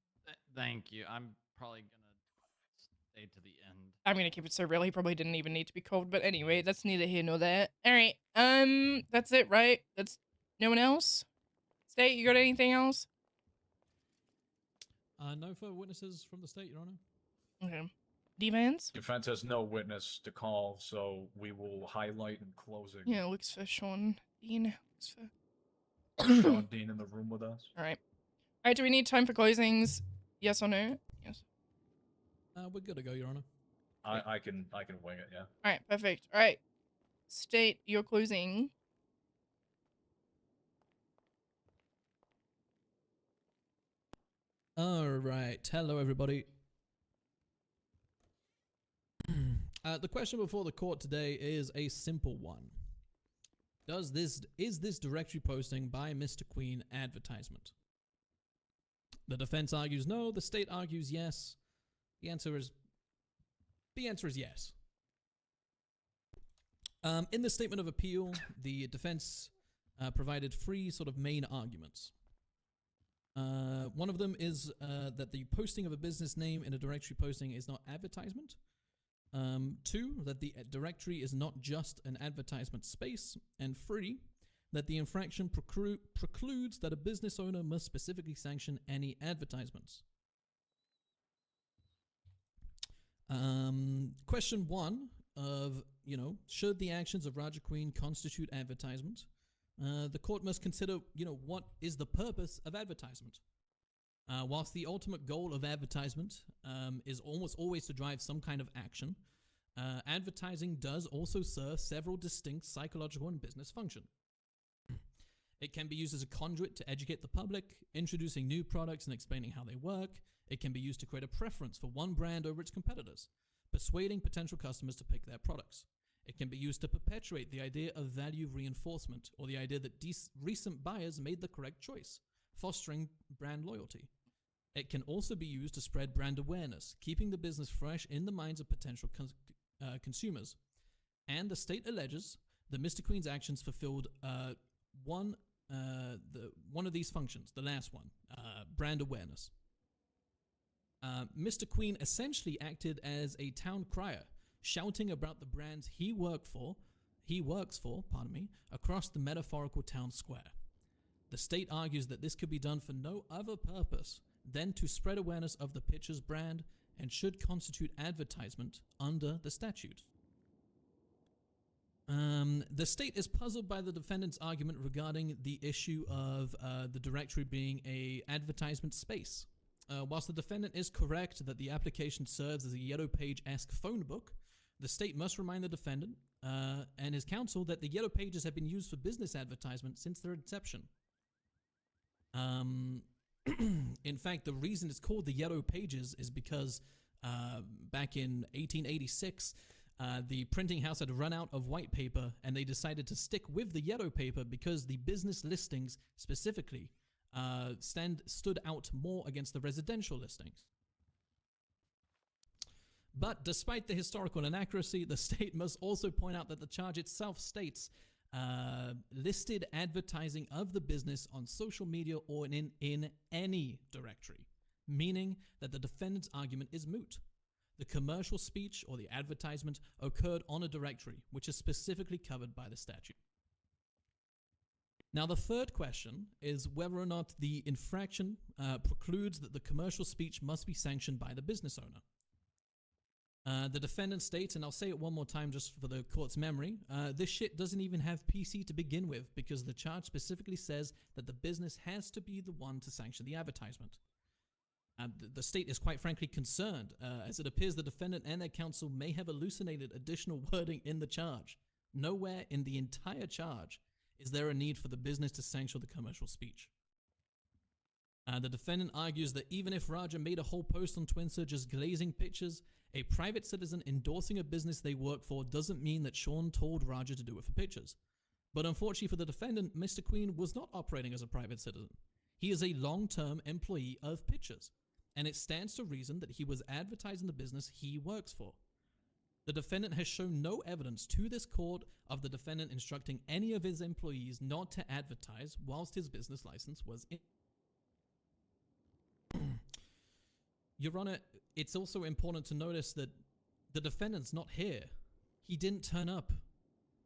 Thank you. I'm probably gonna stay to the end. I'm gonna keep it so real. He probably didn't even need to be called, but anyway, that's neither here nor there. All right. That's it, right? That's no one else. State, you got anything else? No further witnesses from the state, Your Honor. Okay. Defense? Defense has no witness to call, so we will highlight in closing. Yeah, looks for Sean Dean. Looks for Sean Dean in the room with us. All right. All right. Do we need time for closings? Yes or no? Yes. We're good to go, Your Honor. I can wing it. Yeah. All right. Perfect. All right. State your closing. All right. Hello, everybody. The question before the court today is a simple one. Is this directory posting by Mr. Queen advertisement? The defense argues no. The state argues yes. The answer is yes. In the statement of appeal, the defense provided three sort of main arguments. One of them is that the posting of a business name in a directory posting is not advertisement. Two, that the directory is not just an advertisement space. And three, that the infraction precludes that a business owner must specifically sanction any advertisements. Question one of, should the actions of Raja Queen constitute advertisement? The court must consider, what is the purpose of advertisement? Whilst the ultimate goal of advertisement is almost always to drive some kind of action, advertising does also serve several distinct psychological and business functions. It can be used as a conduit to educate the public, introducing new products and explaining how they work. It can be used to create a preference for one brand over its competitors, persuading potential customers to pick their products. It can be used to perpetuate the idea of value reinforcement, or the idea that recent buyers made the correct choice, fostering brand loyalty. It can also be used to spread brand awareness, keeping the business fresh in the minds of potential consumers. And the state alleges that Mr. Queen's actions fulfilled one of these functions, the last one, brand awareness. Mr. Queen essentially acted as a town crier, shouting about the brands he works for, across the metaphorical town square. The state argues that this could be done for no other purpose than to spread awareness of the pitcher's brand and should constitute advertisement under the statute. The state is puzzled by the defendant's argument regarding the issue of the directory being a advertisement space. Whilst the defendant is correct that the application serves as a Yellow Page-esque phone book, the state must remind the defendant and his counsel that the Yellow Pages have been used for business advertisement since their inception. In fact, the reason it's called the Yellow Pages is because back in 1886, the printing house had run out of white paper, and they decided to stick with the yellow paper because the business listings specifically stood out more against the residential listings. But despite the historical inaccuracy, the state must also point out that the charge itself states listed advertising of the business on social media or in any directory, meaning that the defendant's argument is moot. The commercial speech or the advertisement occurred on a directory, which is specifically covered by the statute. Now, the third question is whether or not the infraction precludes that the commercial speech must be sanctioned by the business owner. The defendant states, and I'll say it one more time just for the court's memory, this shit doesn't even have PC to begin with because the charge specifically says that the business has to be the one to sanction the advertisement. The state is quite frankly concerned, as it appears the defendant and their counsel may have hallucinated additional wording in the charge. Nowhere in the entire charge Is there a need for the business to sanction the commercial speech? The defendant argues that even if Raja made a whole post on Twitter just glazing pictures, a private citizen endorsing a business they work for doesn't mean that Sean told Raja to do it for pictures. But unfortunately for the defendant, Mr. Queen was not operating as a private citizen. He is a long-term employee of Pictures, and it stands to reason that he was advertising the business he works for. The defendant has shown no evidence to this court of the defendant instructing any of his employees not to advertise whilst his business license was in. Your Honor, it's also important to notice that the defendant's not here. He didn't turn up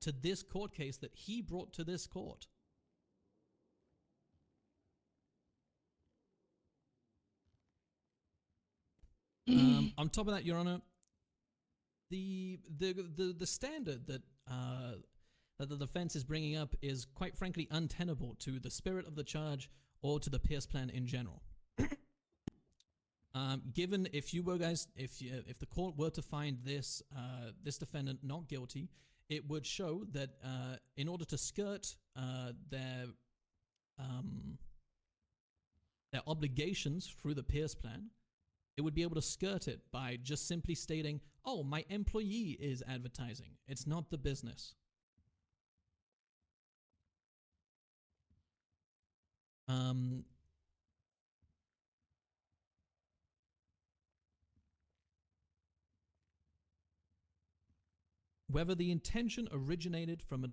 to this court case that he brought to this court. On top of that, Your Honor, the standard that that the defense is bringing up is quite frankly untenable to the spirit of the charge or to the Pierce plan in general. Given if you were guys, if the court were to find this this defendant not guilty, it would show that in order to skirt their obligations through the Pierce plan, it would be able to skirt it by just simply stating, "Oh, my employee is advertising. It's not the business." Whether the intention originated from a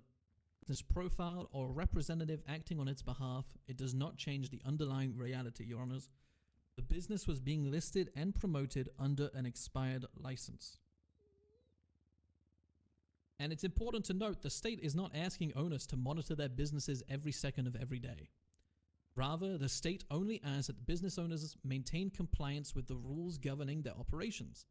business profile or a representative acting on its behalf, it does not change the underlying reality, Your Honors. The business was being listed and promoted under an expired license. And it's important to note the state is not asking owners to monitor their businesses every second of every day. Rather, the state only asks that business owners maintain compliance with the rules governing their operations.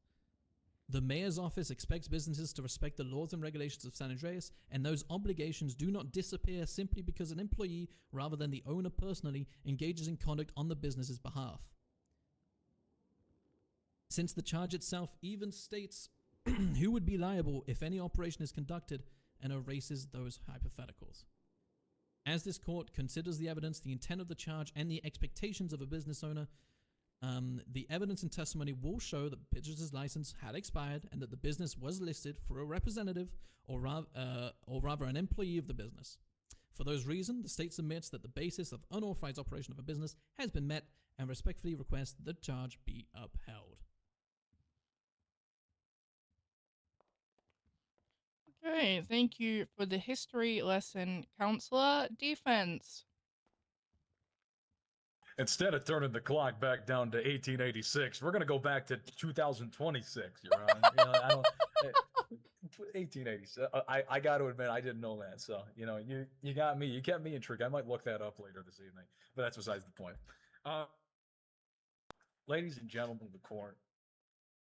The mayor's office expects businesses to respect the laws and regulations of San Andreas, and those obligations do not disappear simply because an employee, rather than the owner personally, engages in conduct on the business's behalf. Since the charge itself even states who would be liable if any operation is conducted and erases those hypotheticals. As this court considers the evidence, the intent of the charge, and the expectations of a business owner, the evidence and testimony will show that Pictures' license had expired and that the business was listed for a representative or rather an employee of the business. For those reasons, the state submits that the basis of unauthorized operation of a business has been met and respectfully requests that the charge be upheld. Okay, thank you for the history lesson, Counselor. Defense. Instead of turning the clock back down to 1886, we're gonna go back to 2026. Your Honor. I don't. 1886. I got to admit, I didn't know that. So you got me. You kept me intrigued. I might look that up later this evening, but that's besides the point. Ladies and gentlemen of the court,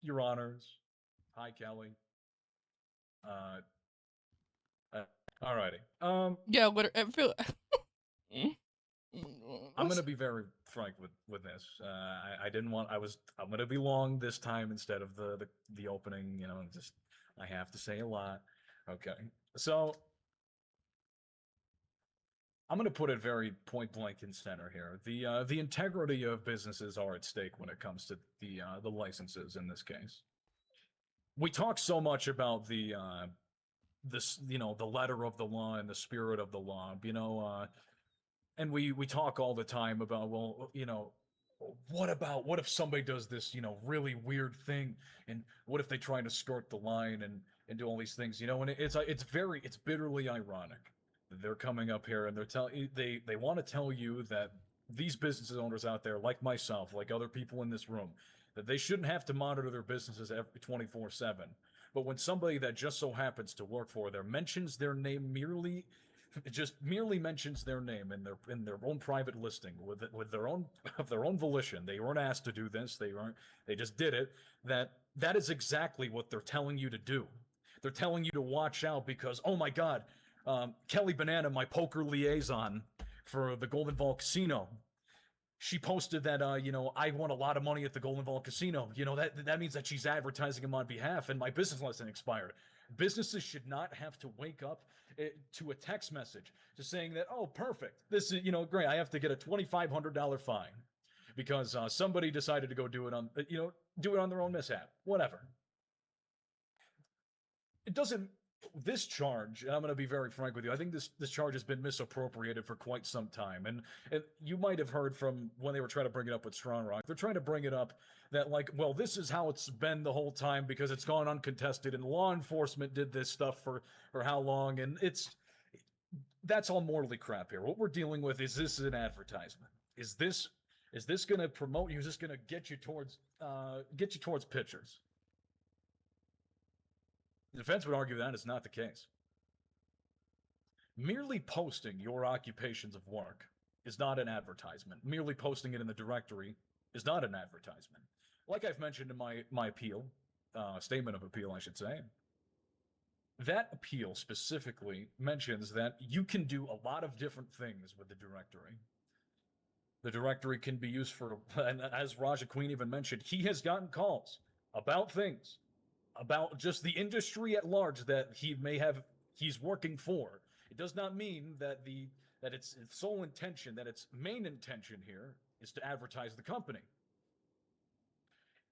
Your Honors, hi Kelly. Alrighty. Yeah, what I feel. I'm gonna be very frank with this. I didn't want. I'm gonna be long this time instead of the opening. Just I have to say a lot. Okay, so I'm gonna put it very point blank in center here. The integrity of businesses are at stake when it comes to the licenses in this case. We talk so much about the letter of the law and the spirit of the law. And we talk all the time about, well, what if somebody does this, really weird thing, and what if they try to skirt the line and do all these things, and it's bitterly ironic that they're coming up here and they want to tell you that these business owners out there, like myself, like other people in this room, that they shouldn't have to monitor their businesses every 24/7. But when somebody that just so happens to work for them mentions their name merely mentions their name in their own private listing with their own of their own volition. They weren't asked to do this. They just did it. That is exactly what they're telling you to do. They're telling you to watch out because, oh my God, Kelly Banana, my poker liaison for the Golden Vault Casino, she posted that, I won a lot of money at the Golden Vault Casino. That means that she's advertising on my behalf, and my business license expired. Businesses should not have to wake up to a text message just saying that, oh, perfect. This is, great. I have to get a $2,500 fine because somebody decided to go do it on their own mishap. Whatever. It doesn't. This charge, and I'm going to be very frank with you, I think this charge has been misappropriated for quite some time. And you might have heard from when they were trying to bring it up with Strong Rock, they're trying to bring it up that, like, well, this is how it's been the whole time because it's gone uncontested and law enforcement did this stuff for how long. And that's all morally crap here. What we're dealing with is this an advertisement? Is this going to promote you? Is this going to get you towards pictures? The defense would argue that is not the case. Merely posting your occupations of work is not an advertisement. Merely posting it in the directory is not an advertisement. Like I've mentioned in my appeal, statement of appeal, I should say, that appeal specifically mentions that you can do a lot of different things with the directory. The directory can be used for, and as Raja Queen even mentioned, he has gotten calls about things about just the industry at large that he's working for. It does not mean that its sole intention, that its main intention here is to advertise the company.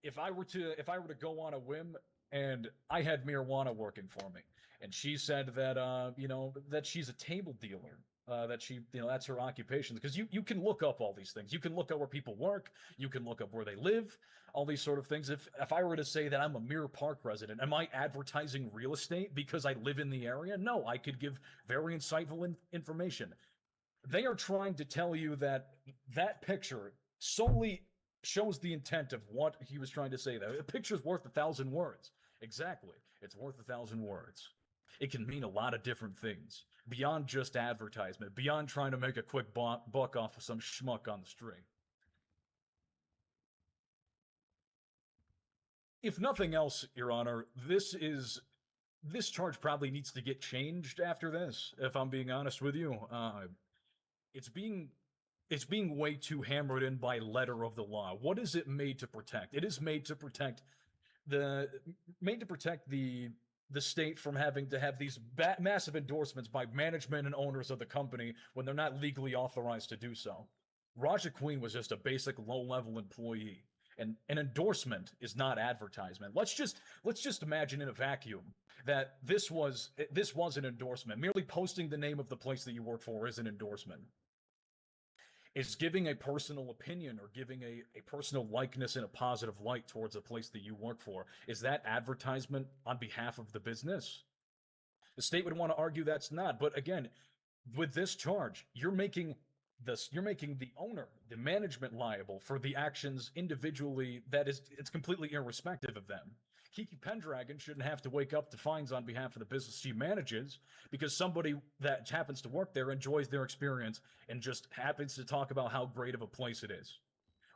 If I were to go on a whim and I had Marijuana working for me, and she said that that she's a table dealer, that she that's her occupation, because you can look up all these things. You can look up where people work, you can look up where they live, all these sort of things. If I were to say that I'm a Mirror Park resident, am I advertising real estate because I live in the area? No, I could give very insightful information. They are trying to tell you that picture solely shows the intent of what he was trying to say. That a picture's worth 1,000 words. Exactly. It's worth 1,000 words. It can mean a lot of different things beyond just advertisement, beyond trying to make a quick buck off of some schmuck on the street. If nothing else, Your Honor, this charge probably needs to get changed after this, if I'm being honest with you. It's being way too hammered in by letter of the law. What is it made to protect? It is made to protect the state from having to have these massive endorsements by management and owners of the company when they're not legally authorized to do so. Raja Queen was just a basic low-level employee, and an endorsement is not advertisement. Let's just imagine in a vacuum that this was an endorsement. Merely posting the name of the place that you work for is an endorsement. Is giving a personal opinion or giving a personal likeness in a positive light towards a place that you work for, is that advertisement on behalf of the business? The state would want to argue that's not. But again, with this charge, you're making the owner, the management, liable for the actions individually. It's completely irrespective of them. Kiki Pendragon shouldn't have to wake up to fines on behalf of the business she manages because somebody that happens to work there enjoys their experience and just happens to talk about how great of a place it is.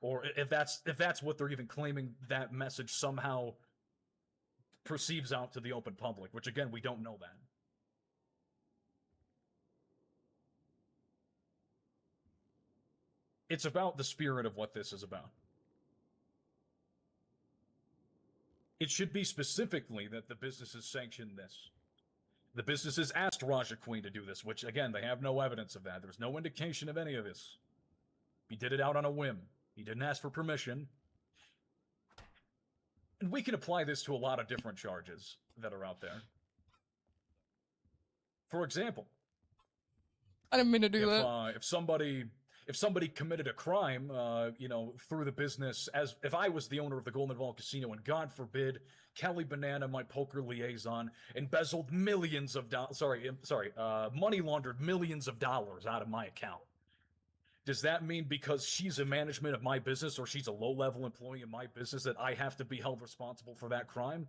Or if that's what they're even claiming that message somehow perceives out to the open public, which again, we don't know that. It's about the spirit of what this is about. It should be specifically that the businesses sanction this. The businesses asked Raja Queen to do this, which, again, they have no evidence of that. There's no indication of any of this. He did it out on a whim. He didn't ask for permission. And we can apply this to a lot of different charges that are out there. For example, I didn't mean to do that. If somebody committed a crime, through the business, as if I was the owner of the Golden Vault Casino and God forbid, Kelly Banana, my poker liaison, embezzled millions of dollars, money laundered millions of dollars out of my account. Does that mean because she's a management of my business or she's a low-level employee in my business that I have to be held responsible for that crime?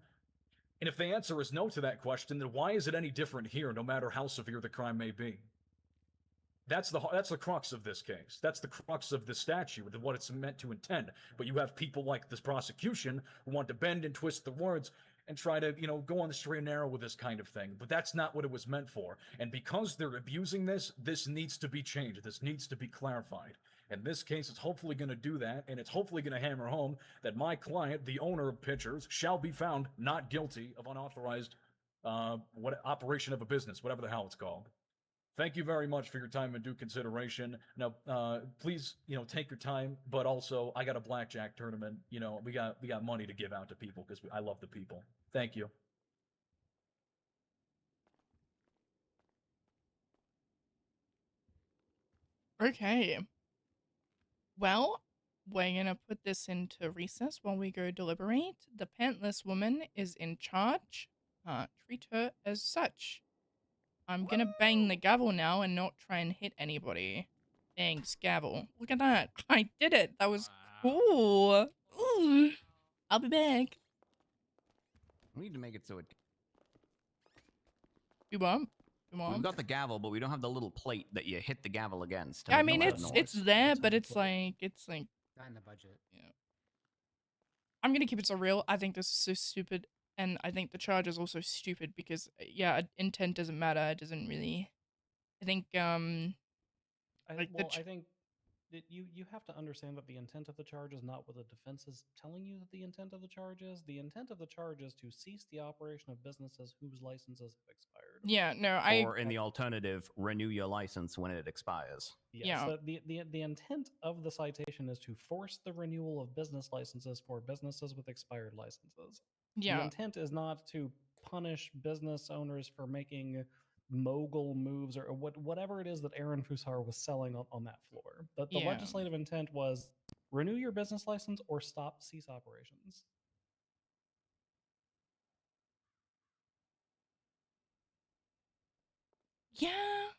And if the answer is no to that question, then why is it any different here, no matter how severe the crime may be? That's the crux of this case. That's the crux of the statute, what it's meant to intend. But you have people like this prosecution who want to bend and twist the words and try to, go on the straight and narrow with this kind of thing. But that's not what it was meant for. And because they're abusing this, this needs to be changed. This needs to be clarified. In this case, it's hopefully going to do that, and it's hopefully going to hammer home that my client, the owner of Pitchers, shall be found not guilty of unauthorized what operation of a business, whatever the hell it's called. Thank you very much for your time and due consideration. Now, please, take your time, but also I got a blackjack tournament. We got money to give out to people because I love the people. Thank you. Okay. Well, we're gonna put this into recess while we go deliberate. The pantless woman is in charge. Treat her as such. I'm gonna bang the gavel now and not try and hit anybody. Thanks, gavel. Look at that. I did it. That was cool. Ooh. I'll be back. We need to make it so it. You want? We've got the gavel, but we don't have the little plate that you hit the gavel against. To Yeah, I make mean, the noise. it's there, but it's like Not in the budget. Yeah. I'm gonna keep it so real. I think this is so stupid, and I think the charge is also stupid because yeah, intent doesn't matter. It doesn't really. I think I think that you have to understand that the intent of the charge is not what the defense is telling you that the intent of the charge is. The intent of the charge is to cease the operation of businesses whose licenses have expired. Yeah, no, Or in the alternative, renew your license when it expires. Yes, Yeah. the intent of the citation is to force the renewal of business licenses for businesses with expired licenses. Yeah. The intent is not to punish business owners for making mogul moves or whatever it is that Aaron Fusar was selling on that floor. The Yeah. legislative intent was renew your business license or cease operations. Yeah.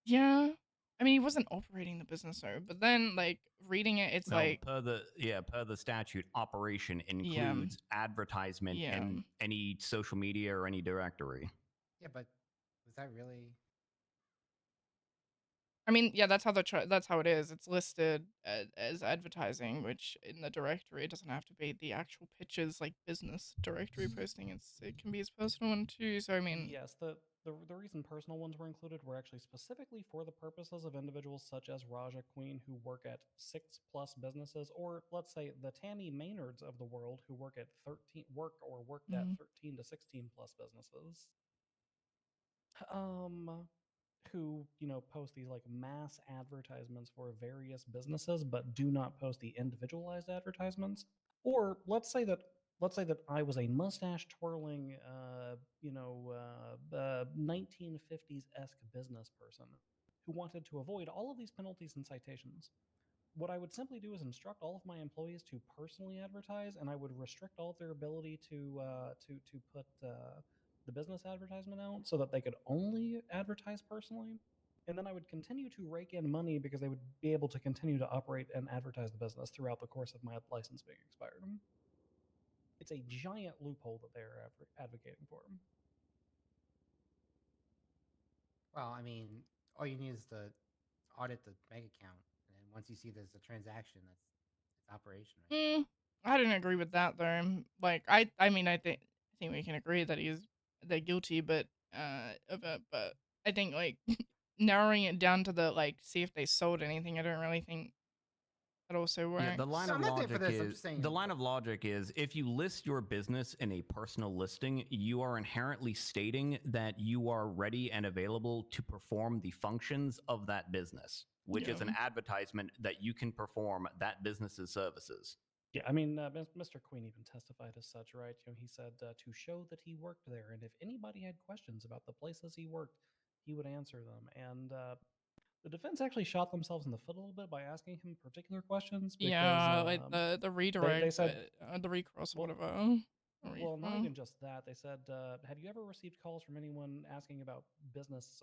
Yeah. I mean, he wasn't operating the business, though. But then, like, reading it, it's Well, like per the statute, operation includes advertisement in any social media or any directory. Yeah, but was that really? I mean, yeah, that's how that's how it is. It's listed as advertising, which in the directory it doesn't have to be the actual pictures like business directory posting. It can be his personal one too. So I mean, yes, the reason personal ones were included were actually specifically for the purposes of individuals such as Raja Queen who work at 6+ businesses, or let's say the Tammy Maynards of the world who worked at 13 to 16+ businesses. Who post these like mass advertisements for various businesses but do not post the individualized advertisements. Or let's say that I was a mustache twirling 1950s-esque business person who wanted to avoid all of these penalties and citations. What I would simply do is instruct all of my employees to personally advertise, and I would restrict all of their ability to put the business advertisement out so that they could only advertise personally. And then I would continue to rake in money because they would be able to continue to operate and advertise the business throughout the course of my license being expired. It's a giant loophole that they're advocating for. Well, I mean, all you need is to audit the bank account, and then once you see there's a transaction, it's operation. Right? I didn't agree with that though. Like I mean I think we can agree that they're guilty, but of it. But I think like narrowing it down to the like see if they sold anything. I don't really think that also works. Yeah, the line of logic is if you list your business in a personal listing, you are inherently stating that you are ready and available to perform the functions of that business, which is an advertisement that you can perform that business's services. Yeah, I mean, Mr. Queen even testified as such, right? He said to show that he worked there, and if anybody had questions about the places he worked, he would answer them. And the defense actually shot themselves in the foot a little bit by asking him particular questions. Because, like the redirect, they said the recross, or whatever. Well, not even just that. They said, have you ever received calls from anyone asking about business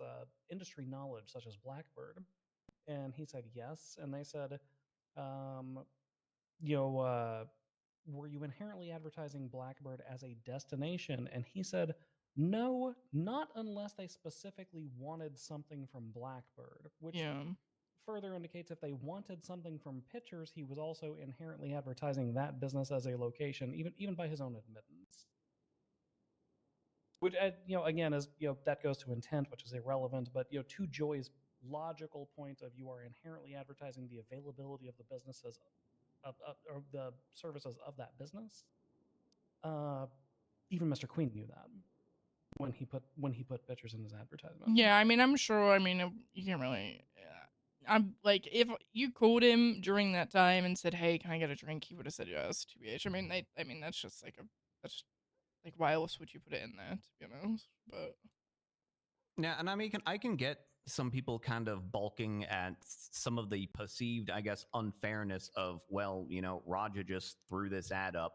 industry knowledge, such as Blackbird? And he said yes. And they said, were you inherently advertising Blackbird as a destination? And he said, no, not unless they specifically wanted something from Blackbird, which further indicates if they wanted something from Pitchers, he was also inherently advertising that business as a location, even by his own admittance. Which, again, is that goes to intent, which is irrelevant. But Two Joys logical point of you are inherently advertising the availability of the businesses or the services of that business. Even Mr. Queen knew that when he put pictures in his advertisement. Yeah, I mean, I'm sure. I mean, you can't really. I'm like, if you called him during that time and said, "Hey, can I get a drink?" He would have said yes. TBH. I mean, that's just like that's like, why else would you put it in there? To be honest, but Yeah, and I mean, I can get some people kind of balking at some of the perceived, I guess, unfairness of, well, Raja just threw this ad up,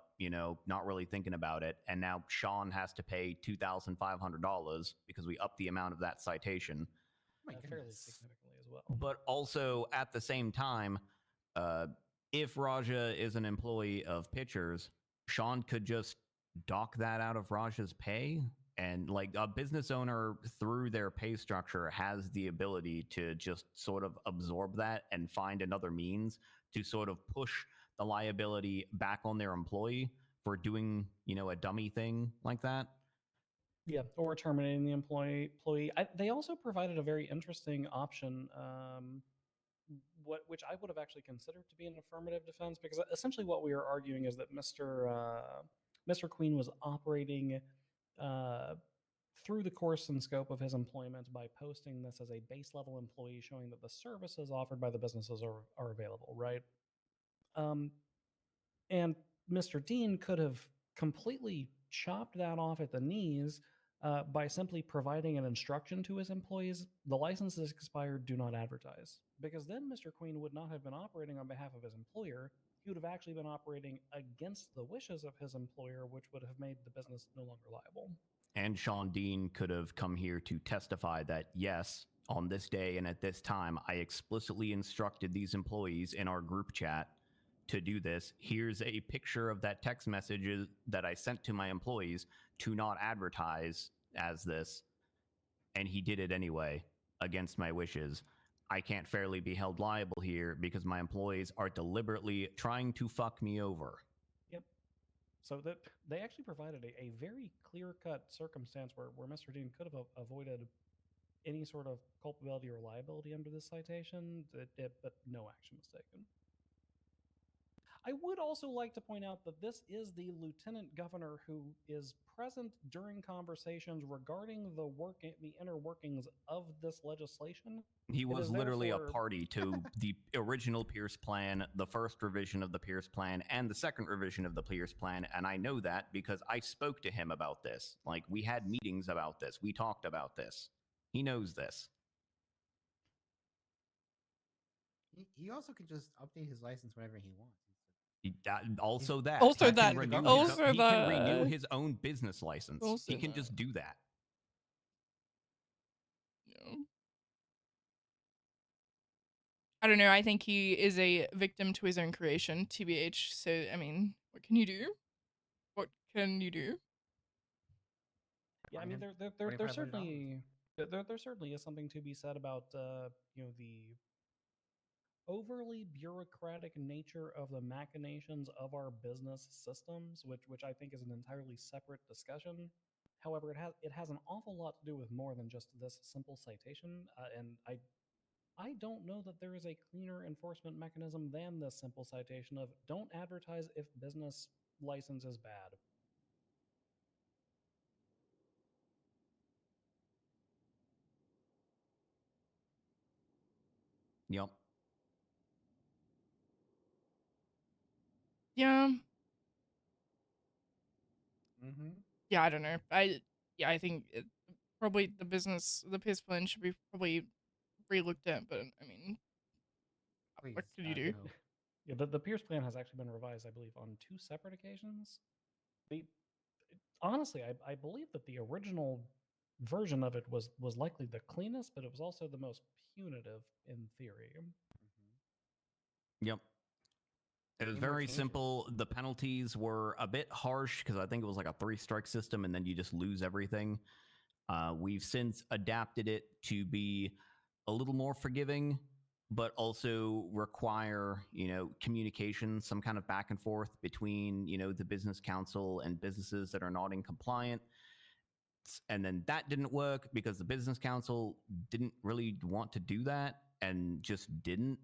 not really thinking about it, and now Sean has to pay $2,500 because we upped the amount of that citation. Fairly significantly as well. But also at the same time, if Raja is an employee of Pitchers, Sean could just dock that out of Raja's pay. And like a business owner through their pay structure has the ability to just sort of absorb that and find another means to sort of push the liability back on their employee for doing, a dummy thing like that. Yeah, or terminating the employee. They also provided a very interesting option, which I would have actually considered to be an affirmative defense, because essentially what we are arguing is that Mr. Queen was operating through the course and scope of his employment by posting this as a base level employee, showing that the services offered by the businesses are available, right? And Mr. Dean could have completely chopped that off at the knees by simply providing an instruction to his employees: the license is expired, do not advertise. Because then Mr. Queen would not have been operating on behalf of his employer. He would have actually been operating against the wishes of his employer, which would have made the business no longer liable. And Sean Dean could have come here to testify that, yes, on this day and at this time, I explicitly instructed these employees in our group chat to do this. Here's a picture of that text message that I sent to my employees to not advertise as this. And he did it anyway, against my wishes. I can't fairly be held liable here because my employees are deliberately trying to fuck me over. Yep. So that they actually provided a very clear-cut circumstance where Mr. Dean could have avoided any sort of culpability or liability under this citation, but no action was taken. I would also like to point out that this is the lieutenant governor who is present during conversations regarding the inner workings of this legislation. He was literally a party to the original Pierce Plan, the first revision of the Pierce Plan, and the second revision of the Pierce Plan, and I know that because I spoke to him about this. Like, we had meetings about this. We talked about this. He knows this. He also could just update his license whenever he wants. He can renew his own business license. He can just do that. No. I don't know. I think he is a victim to his own creation, TBH. So, I mean, what can you do? What can you do? Yeah, I mean, there certainly is something to be said about the overly bureaucratic nature of the machinations of our business systems, which I think is an entirely separate discussion. However, it has an awful lot to do with more than just this simple citation, and I don't know that there is a cleaner enforcement mechanism than this simple citation of don't advertise if business license is bad. Yep. Yeah. Mm-hmm. Yeah, I don't know. I think probably the Pierce Plan should be probably re-looked at, but I mean, what could you do? Yeah, the Pierce Plan has actually been revised, I believe, on 2 separate occasions. Honestly, I believe that the original version of it was likely the cleanest, but it was also the most punitive in theory. Yep. It was very simple. The penalties were a bit harsh because I think it was like a 3-strike system, and then you just lose everything. We've since adapted it to be a little more forgiving, but also require, communication, some kind of back and forth between, the business council and businesses that are not in compliant. and then that didn't work because the business council didn't really want to do that and just didn't.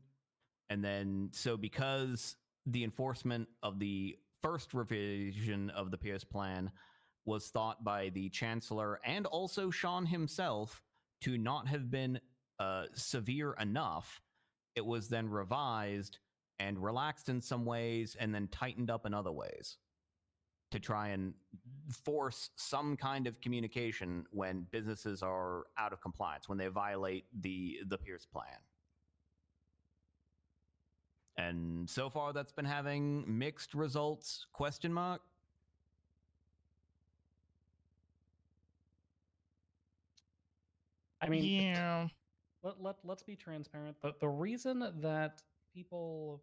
And then, so because the enforcement of the first revision of the Pierce plan was thought by the chancellor and also Sean himself to not have been severe enough, it was then revised and relaxed in some ways and then tightened up in other ways to try and force some kind of communication when businesses are out of compliance, when they violate the Pierce plan. And so far that's been having mixed results, question mark. I mean, yeah. Let's be transparent. The reason that people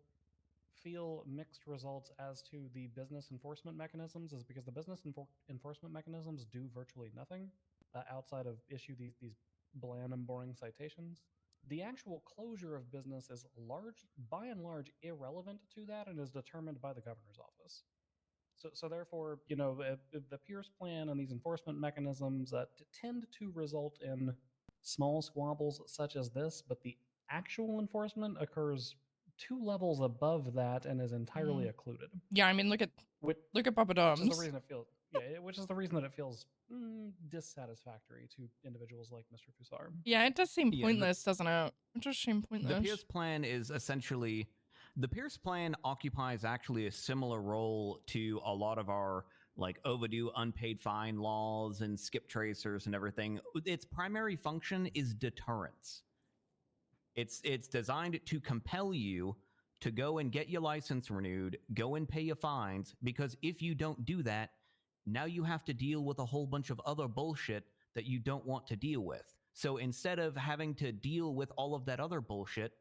feel mixed results as to the business enforcement mechanisms is because the business enforcement mechanisms do virtually nothing outside of issue these bland and boring citations. The actual closure of business is by and large irrelevant to that and is determined by the governor's office. So therefore, you know, the Pierce plan and these enforcement mechanisms tend to result in small squabbles such as this, but the actual enforcement occurs 2 levels above that and is entirely occluded. Yeah, I mean, look at Papa Which is the Dom's. reason it feels which is the reason that it feels dissatisfactory to individuals like Mr. Fusar. Yeah, it does seem pointless, doesn't it? It does seem pointless. The Pierce plan is essentially, the Pierce plan occupies actually a similar role to a lot of our like overdue unpaid fine laws and skip tracers and everything. Its primary function is deterrence. It's designed to compel you to go and get your license renewed, go and pay your fines, because if you don't do that, now you have to deal with a whole bunch of other bullshit that you don't want to deal with. So instead of having to deal with all of that other bullshit,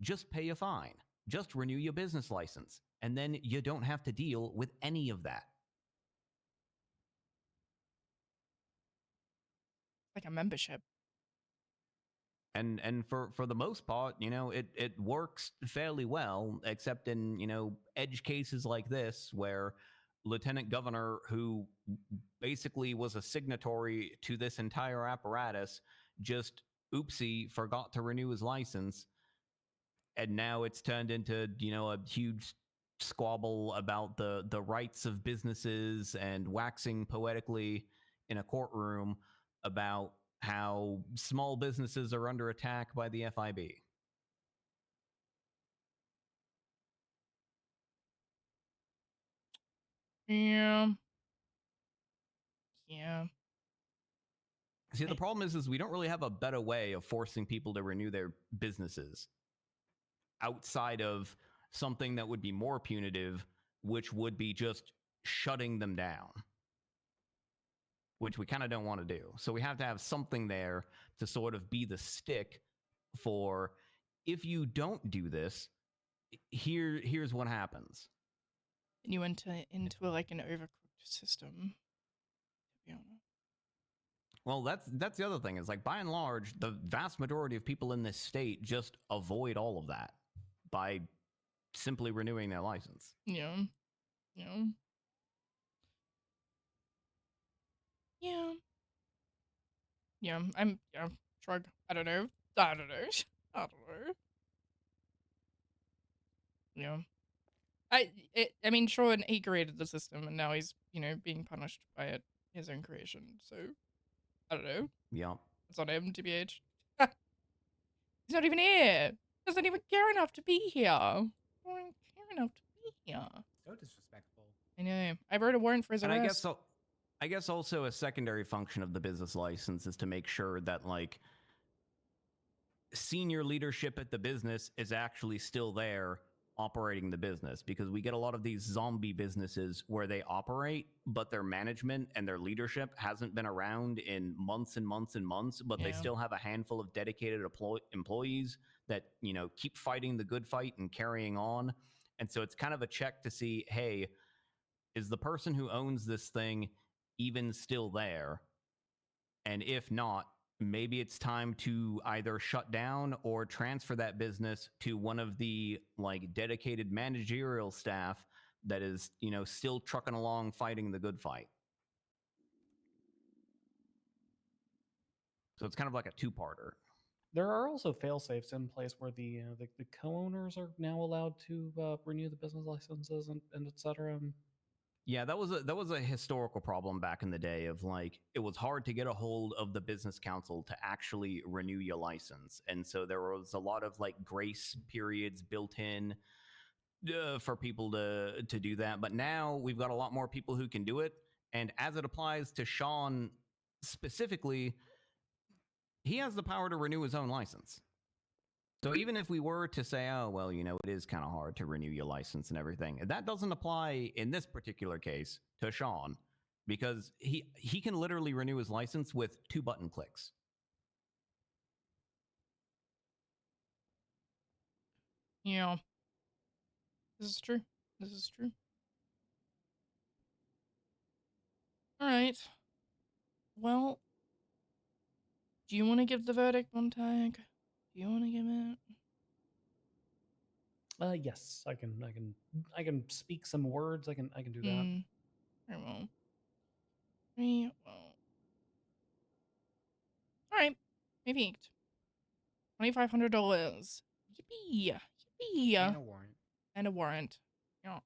just pay a fine. Just renew your business license. And then you don't have to deal with any of that. Like a membership. And for the most part, you know, it works fairly well, except in, you know, edge cases like this where Lieutenant Governor, who basically was a signatory to this entire apparatus, just oopsie forgot to renew his license, and now it's turned into, you know, a huge squabble about the rights of businesses and waxing poetically in a courtroom about how small businesses are under attack by the FIB. Yeah. Yeah. See, the problem is we don't really have a better way of forcing people to renew their businesses outside of something that would be more punitive, which would be just shutting them down, which we kind of don't want to do. So we have to have something there to sort of be the stick for, if you don't do this, here's what happens. And you enter into like an overcooked system, to be honest. Well, that's the other thing, is like, by and large, the vast majority of people in this state just avoid all of that by simply renewing their license. Yeah. Yeah. Yeah. Yeah. Shrug. I don't know. I don't know. I don't know. Yeah. I mean, sure, and he created the system, and now he's, you know, being punished by it, his own creation. So, I don't know. Yeah. It's on him, TBH. He's not even here. Doesn't even care enough to be here. Doesn't even care enough to be here. So disrespectful. I know. I wrote a warrant for his And arrest. I guess also a secondary function of the business license is to make sure that, like, senior leadership at the business is actually still there operating the business, because we get a lot of these zombie businesses where they operate, but their management and their leadership hasn't been around in months and months and months, but they Yeah. still have a handful of dedicated employees that, you know, keep fighting the good fight and carrying on. And so it's kind of a check to see, hey, is the person who owns this thing even still there? And if not, maybe it's time to either shut down or transfer that business to one of the, like, dedicated managerial staff that is, you know, still trucking along fighting the good fight. So it's kind of like a two-parter. There are also fail-safes in place where the co-owners are now allowed to renew the business licenses and et cetera. Yeah, that was a historical problem back in the day of like it was hard to get a hold of the business council to actually renew your license, and so there was a lot of like grace periods built in for people to do that. But now we've got a lot more people who can do it, and as it applies to Sean specifically, he has the power to renew his own license. So even if we were to say, oh, well, you know, it is kind of hard to renew your license and everything, that doesn't apply in this particular case to Sean because he can literally renew his license with 2 button clicks. Yeah. This is true. This is true. All right. Well, do you want to give the verdict, Montag? Do you want to give it? Yes, I can speak some words. I can do that. Very well. Very well. All right. Maybe $2,500. Yippee! Yippee! And a warrant. And a warrant. Yeah.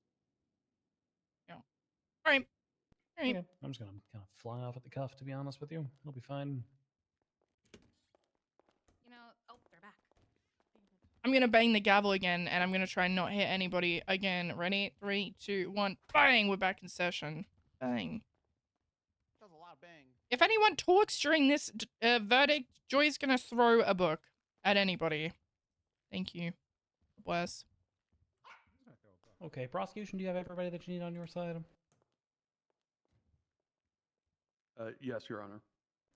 Yeah. All right. All right. Okay, I'm just gonna kind of fly off at the cuff. To be honest with you, it'll be fine. You know, oh, they're back. I'm gonna bang the gavel again, and I'm gonna try and not hit anybody again. Ready? 3, 2, 1. Bang! We're back in session. Bang. That was a lot of bang. If anyone talks during this verdict, Joy's gonna throw a book at anybody. Thank you. Bless. Okay, prosecution. Do you have everybody that you need on your side? Yes, Your Honor.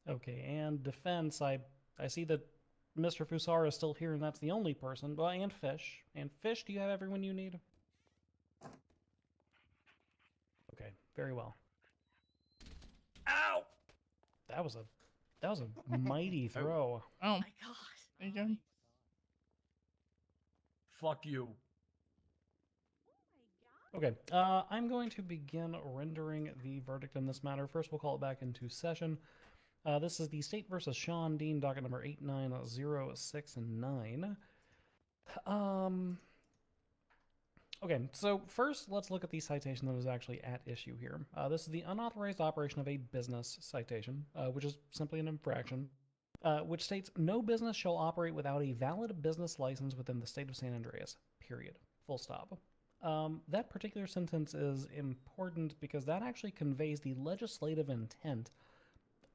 Okay, and defense. I see that Mr. Fusara is still here, and that's the only person. Well, and Fish. And Fish, do you have everyone you need? Okay, very well. Ow! That was a mighty throw. Oh my god. There you go. Fuck you. Okay, I'm going to begin rendering the verdict in this matter. First, we'll call it back into session. This is the State versus Sean Dean, docket number 89069. Okay, so first, let's look at the citation that is actually at issue here. This is the unauthorized operation of a business citation, which is simply an infraction, which states no business shall operate without a valid business license within the state of San Andreas, period. Full stop. That particular sentence is important because that actually conveys the legislative intent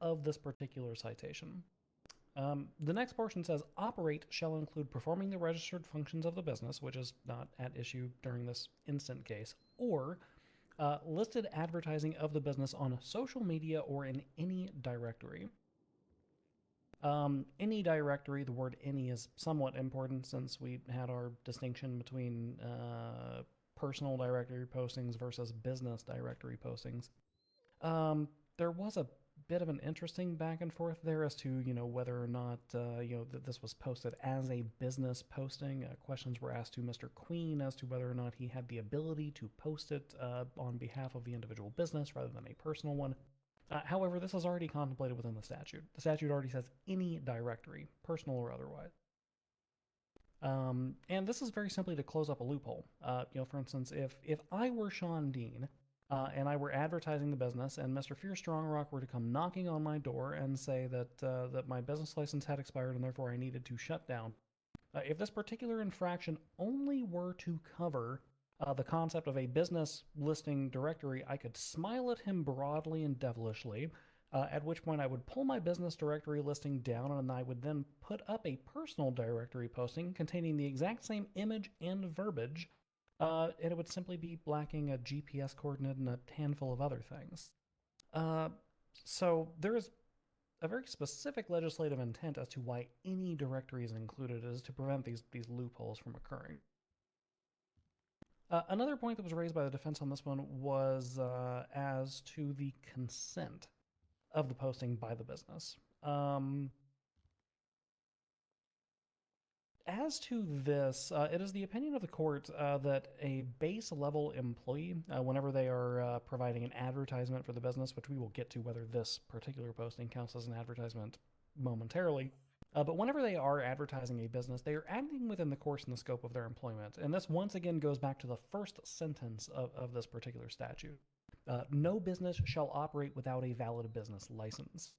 of this particular citation. The next portion says, operate shall include performing the registered functions of the business, which is not at issue during this instant case, or listed advertising of the business on social media or in any directory. Any directory, the word any is somewhat important since we had our distinction between personal directory postings versus business directory postings. There was a bit of an interesting back and forth there as to, whether or not, that this was posted as a business posting. Questions were asked to Mr. Queen as to whether or not he had the ability to post it on behalf of the individual business rather than a personal one. However, this is already contemplated within the statute. The statute already says any directory, personal or otherwise. And this is very simply to close up a loophole. For instance, if I were Sean Dean, and I were advertising the business, and Mr. Fear Strongrock were to come knocking on my door and say that my business license had expired and therefore I needed to shut down, if this particular infraction only were to cover the concept of a business listing directory, I could smile at him broadly and devilishly, at which point I would pull my business directory listing down and I would then put up a personal directory posting containing the exact same image and verbiage, and it would simply be lacking a GPS coordinate and a handful of other things. So there is a very specific legislative intent as to why any directory is included, is to prevent these loopholes from occurring. Another point that was raised by the defense on this one was as to the consent of the posting by the business. as to this, it is the opinion of the court that a base level employee, whenever they are providing an advertisement for the business, which we will get to whether this particular posting counts as an advertisement momentarily, but whenever they are advertising a business, they are acting within the course and the scope of their employment. And this once again goes back to the first sentence of this particular statute. No business shall operate without a valid business license.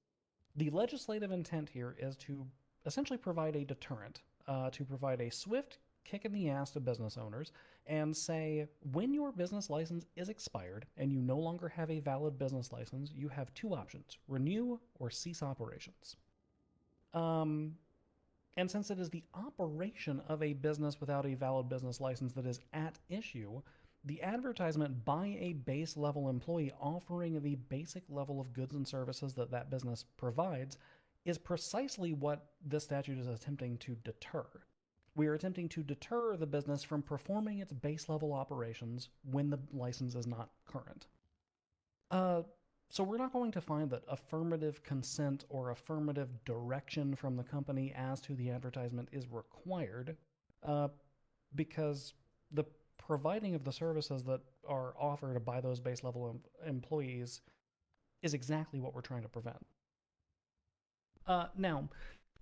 The legislative intent here is to essentially provide a deterrent, to provide a swift kick in the ass to business owners and say, when your business license is expired and you no longer have a valid business license, you have two options: renew or cease operations. And since it is the operation of a business without a valid business license that is at issue, the advertisement by a base level employee offering the basic level of goods and services that that business provides is precisely what this statute is attempting to deter. We are attempting to deter the business from performing its base level operations when the license is not current. So we're not going to find that affirmative consent or affirmative direction from the company as to the advertisement is required, because the providing of the services that are offered by those base level employees is exactly what we're trying to prevent. Now,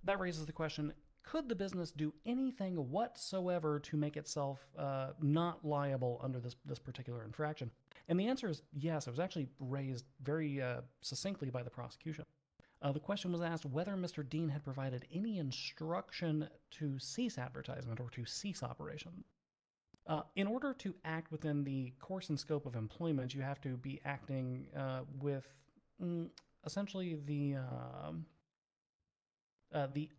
that raises the question, could the business do anything whatsoever to make itself not liable under this particular infraction? And the answer is yes. It was actually raised very succinctly by the prosecution. The question was asked whether Mr. Dean had provided any instruction to cease advertisement or to cease operation. In order to act within the course and scope of employment, you have to be acting with essentially the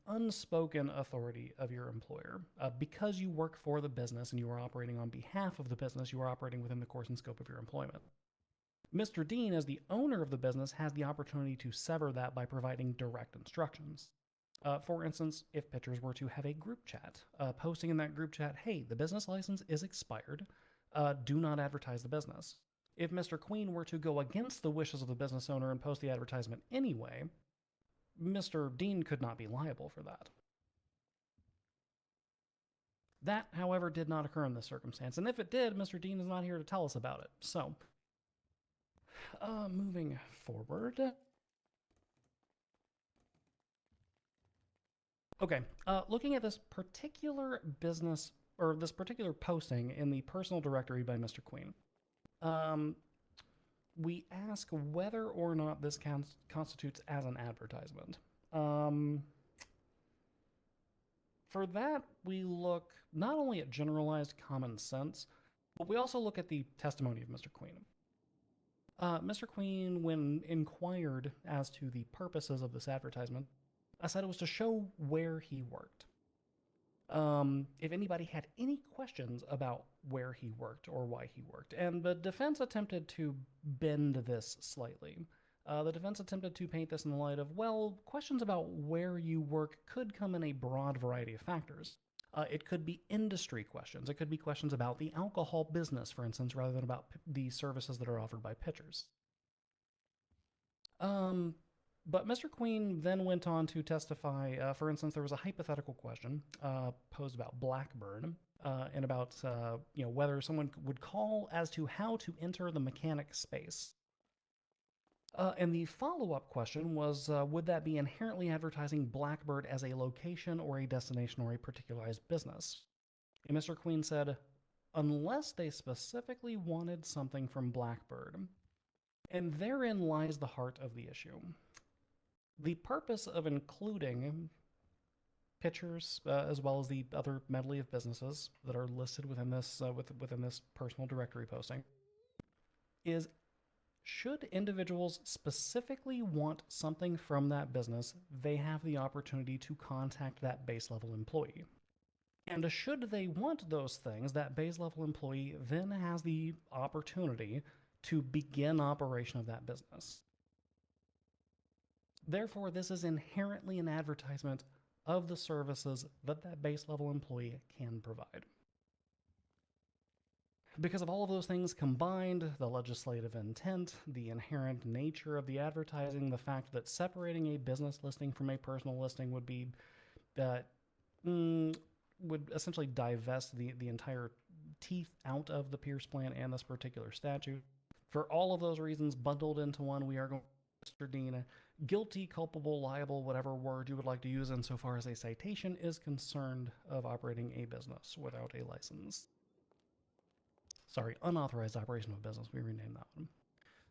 unspoken authority of your employer. Because you work for the business and you are operating on behalf of the business, you are operating within the course and scope of your employment. Mr. Dean, as the owner of the business, has the opportunity to sever that by providing direct instructions. For instance, if pitchers were to have a group chat, posting in that group chat, hey, the business license is expired, do not advertise the business. If Mr. Queen were to go against the wishes of the business owner and post the advertisement anyway, Mr. Dean could not be liable for that. That, however, did not occur in this circumstance, and if it did, Mr. Dean is not here to tell us about it. So, moving forward. Okay, looking at this particular business, or this particular posting in the personal directory by Mr. Queen, we ask whether or not this constitutes as an advertisement. For that, we look not only at generalized common sense, but we also look at the testimony of Mr. Queen. Mr. Queen, when inquired as to the purposes of this advertisement, said it was to show where he worked. If anybody had any questions about where he worked or why he worked, and the defense attempted to bend this slightly. The defense attempted to paint this in the light of, well, questions about where you work could come in a broad variety of factors. It could be industry questions. It could be questions about the alcohol business, for instance, rather than about the services that are offered by pitchers. But Mr. Queen then went on to testify, for instance, there was a hypothetical question posed about Blackbird and about whether someone would call as to how to enter the mechanic space. And the follow-up question was, would that be inherently advertising Blackbird as a location or a destination or a particularized business? And Mr. Queen said, unless they specifically wanted something from Blackbird. And therein lies the heart of the issue. The purpose of including pitchers, as well as the other medley of businesses that are listed within this within this personal directory posting, is should individuals specifically want something from that business, they have the opportunity to contact that base level employee. And should they want those things, that base level employee then has the opportunity to begin operation of that business. Therefore, this is inherently an advertisement of the services that that base level employee can provide. Because of all of those things combined, the legislative intent, the inherent nature of the advertising, the fact that separating a business listing from a personal listing would be would essentially divest the entire teeth out of the Pierce plan and this particular statute. For all of those reasons, bundled into one, we are going to Mr. Dean guilty, culpable, liable, whatever word you would like to use insofar as a citation is concerned of operating a business without a license. Sorry, unauthorized operation of a business. We renamed that one.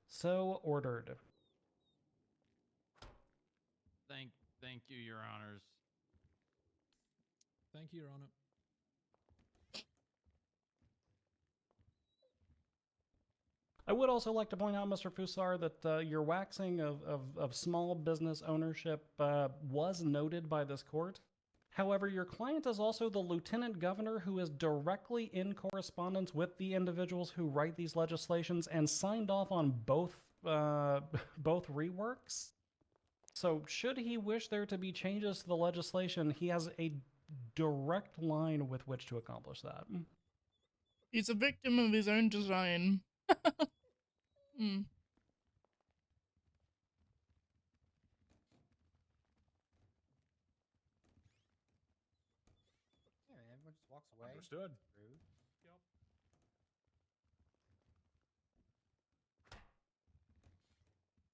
So ordered. Thank you, Your Honors. Thank you, Your Honor. I would also like to point out, Mr. Fusar, that your waxing of small business ownership was noted by this court. However, your client is also the lieutenant governor who is directly in correspondence with the individuals who write these legislations and signed off on both reworks. So should he wish there to be changes to the legislation, he has a direct line with which to accomplish that. He's a victim of his own design. Hmm. Yeah, man, everyone just walks away. Understood. Rude. Yep.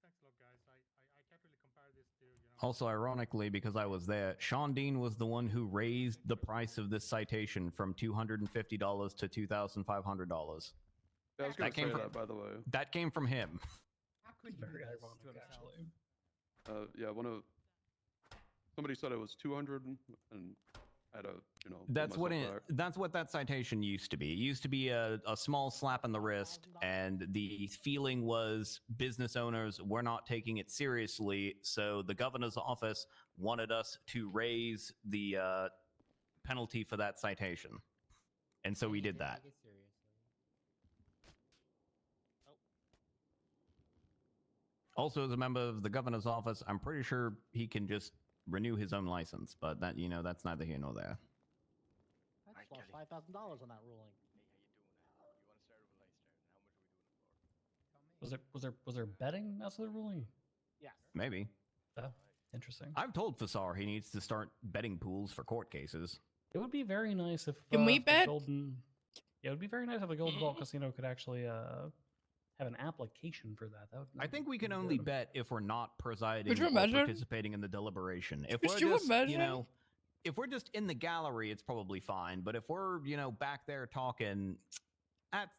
Thanks a lot, guys. I can't really compare this to, Also, ironically, because I was there, Sean Dean was the one who raised the price of this citation from $250 to $2,500. Yeah, I was going to say that, by the way. That came from him. How could he Very do this ironic, to himself? actually. Yeah, somebody said it was 200, and I had to, That's what that citation used to be. It used to be a small slap in the wrist, and the feeling was business owners were not taking it seriously, so the governor's office wanted us to raise the penalty for that citation, and so we did that. Take it seriously. Also, as a member of the governor's office, I'm pretty sure he can just renew his own license, but that that's neither here nor there. I just lost $5,000 on that ruling. Was there betting as the ruling? Yes. Maybe. Oh, interesting. I've told Fasar he needs to start betting pools for court cases. It would be very nice if Can we the bet? Yeah, it would be very nice if the Golden Vault Casino could actually have an application for that. I think we can only bet if we're not presiding Could you or imagine? participating in the deliberation. If Could we're you just, imagine? if we're just in the gallery, it's probably fine. But if we're, back there talking,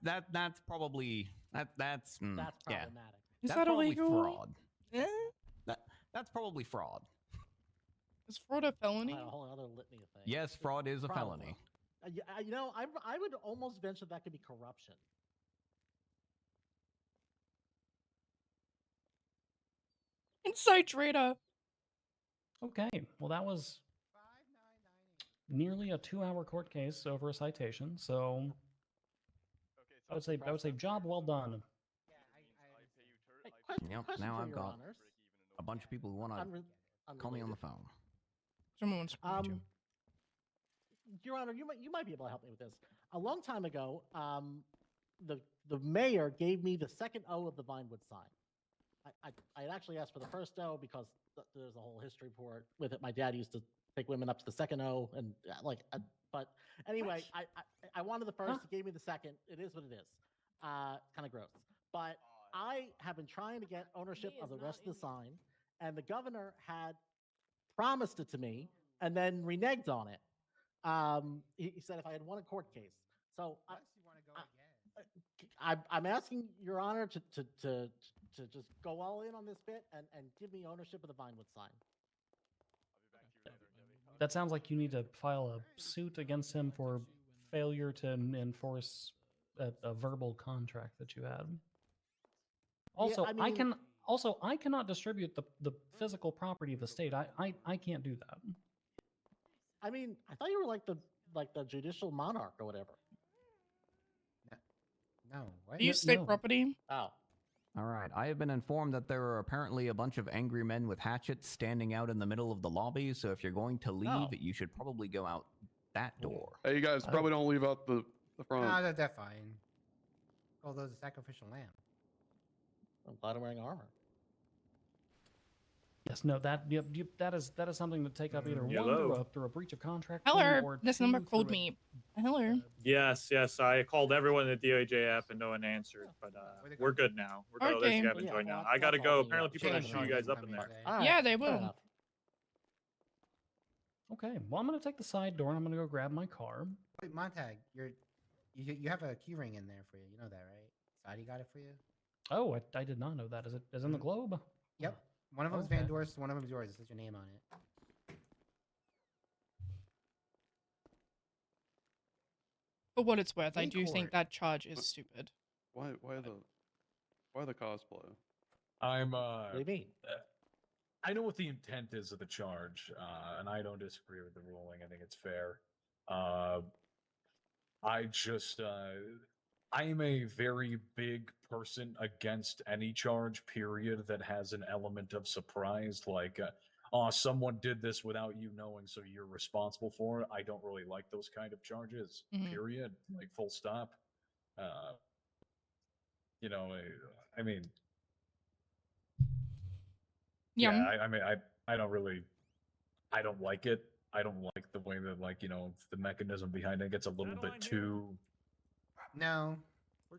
that's probably That's yeah. problematic. Is That's that probably illegal? fraud. Eh? That's probably fraud. Is fraud a felony? I had a whole other litany of things. Yes, fraud is a Probably. felony. I would almost venture that could be corruption. Insight trader. Okay, well that was nearly a 2-hour court case over a citation, so I would say job well done. Hey, Yep. question Now for I've your got honors. a bunch of people who want to call me on the phone. Someone wants to meet you. Your Honor, you might be able to help me with this. A long time ago, the mayor gave me the second O of the Vinewood sign. I had actually asked for the first O because there's a whole history for it with it. My dad used to take women up to the second O, and but anyway, I wanted the first. He gave me the second. It is what it is. Kind of gross, but I have been trying to get ownership of the rest of the sign, and the governor had promised it to me and then reneged on it. He said if I had won a court case. So I'm asking Your Honor to just go all in on this bit and give me ownership of the Vinewood sign. That sounds like you need to file a suit against him for failure to enforce a verbal contract that you had. Also, Yeah, I mean- I cannot distribute the physical property of the state. I can't do that. I mean, I thought you were like the judicial monarch or whatever. No, what? Do you state property? Oh. All right. I have been informed that there are apparently a bunch of angry men with hatchets standing out in the middle of the lobby. So if you're going to leave, you should probably go out that door. Hey, you guys probably don't leave out the front. No, they're fine. Although the sacrificial lamb. I'm glad I'm wearing armor. Yes, no, that is something to take up either one Hello. through a breach of contract Heller, claim or this two number called through me. Heller. Yes, I called everyone at the DOJ app and no one answered, but we're good now. We're good. Oh, there's Okay. Gavin Yeah, joined well, now. that's- I gotta that's all go. the, Apparently, people are gonna Shane shoot you didn't guys up come in here there. today. All right, Yeah, they fair will. enough. Okay, well, I'm gonna take the side door and I'm gonna go grab my car. Wait, Montag, you have a key ring in there for you. You know that, right? Sadie got it for you. Oh, I did not know that. Is it in the globe? Yep. One of them's Okay. Van Dorst, one of them's yours. It says your name on it. For what it's worth, I In do think court. that charge is stupid. Why the cosplay? I'm What do you mean? I know what the intent is of the charge, and I don't disagree with the ruling. I think it's fair. I just I am a very big person against any charge period that has an element of surprise, like oh, someone did this without you knowing, so you're responsible for it. I don't really like those kind of charges. Mhm. Period. Like full stop. You know, I mean, Yeah. I mean, I don't really, I don't like it. I don't like the way that, like, you know, the mechanism behind it gets a little bit too. No,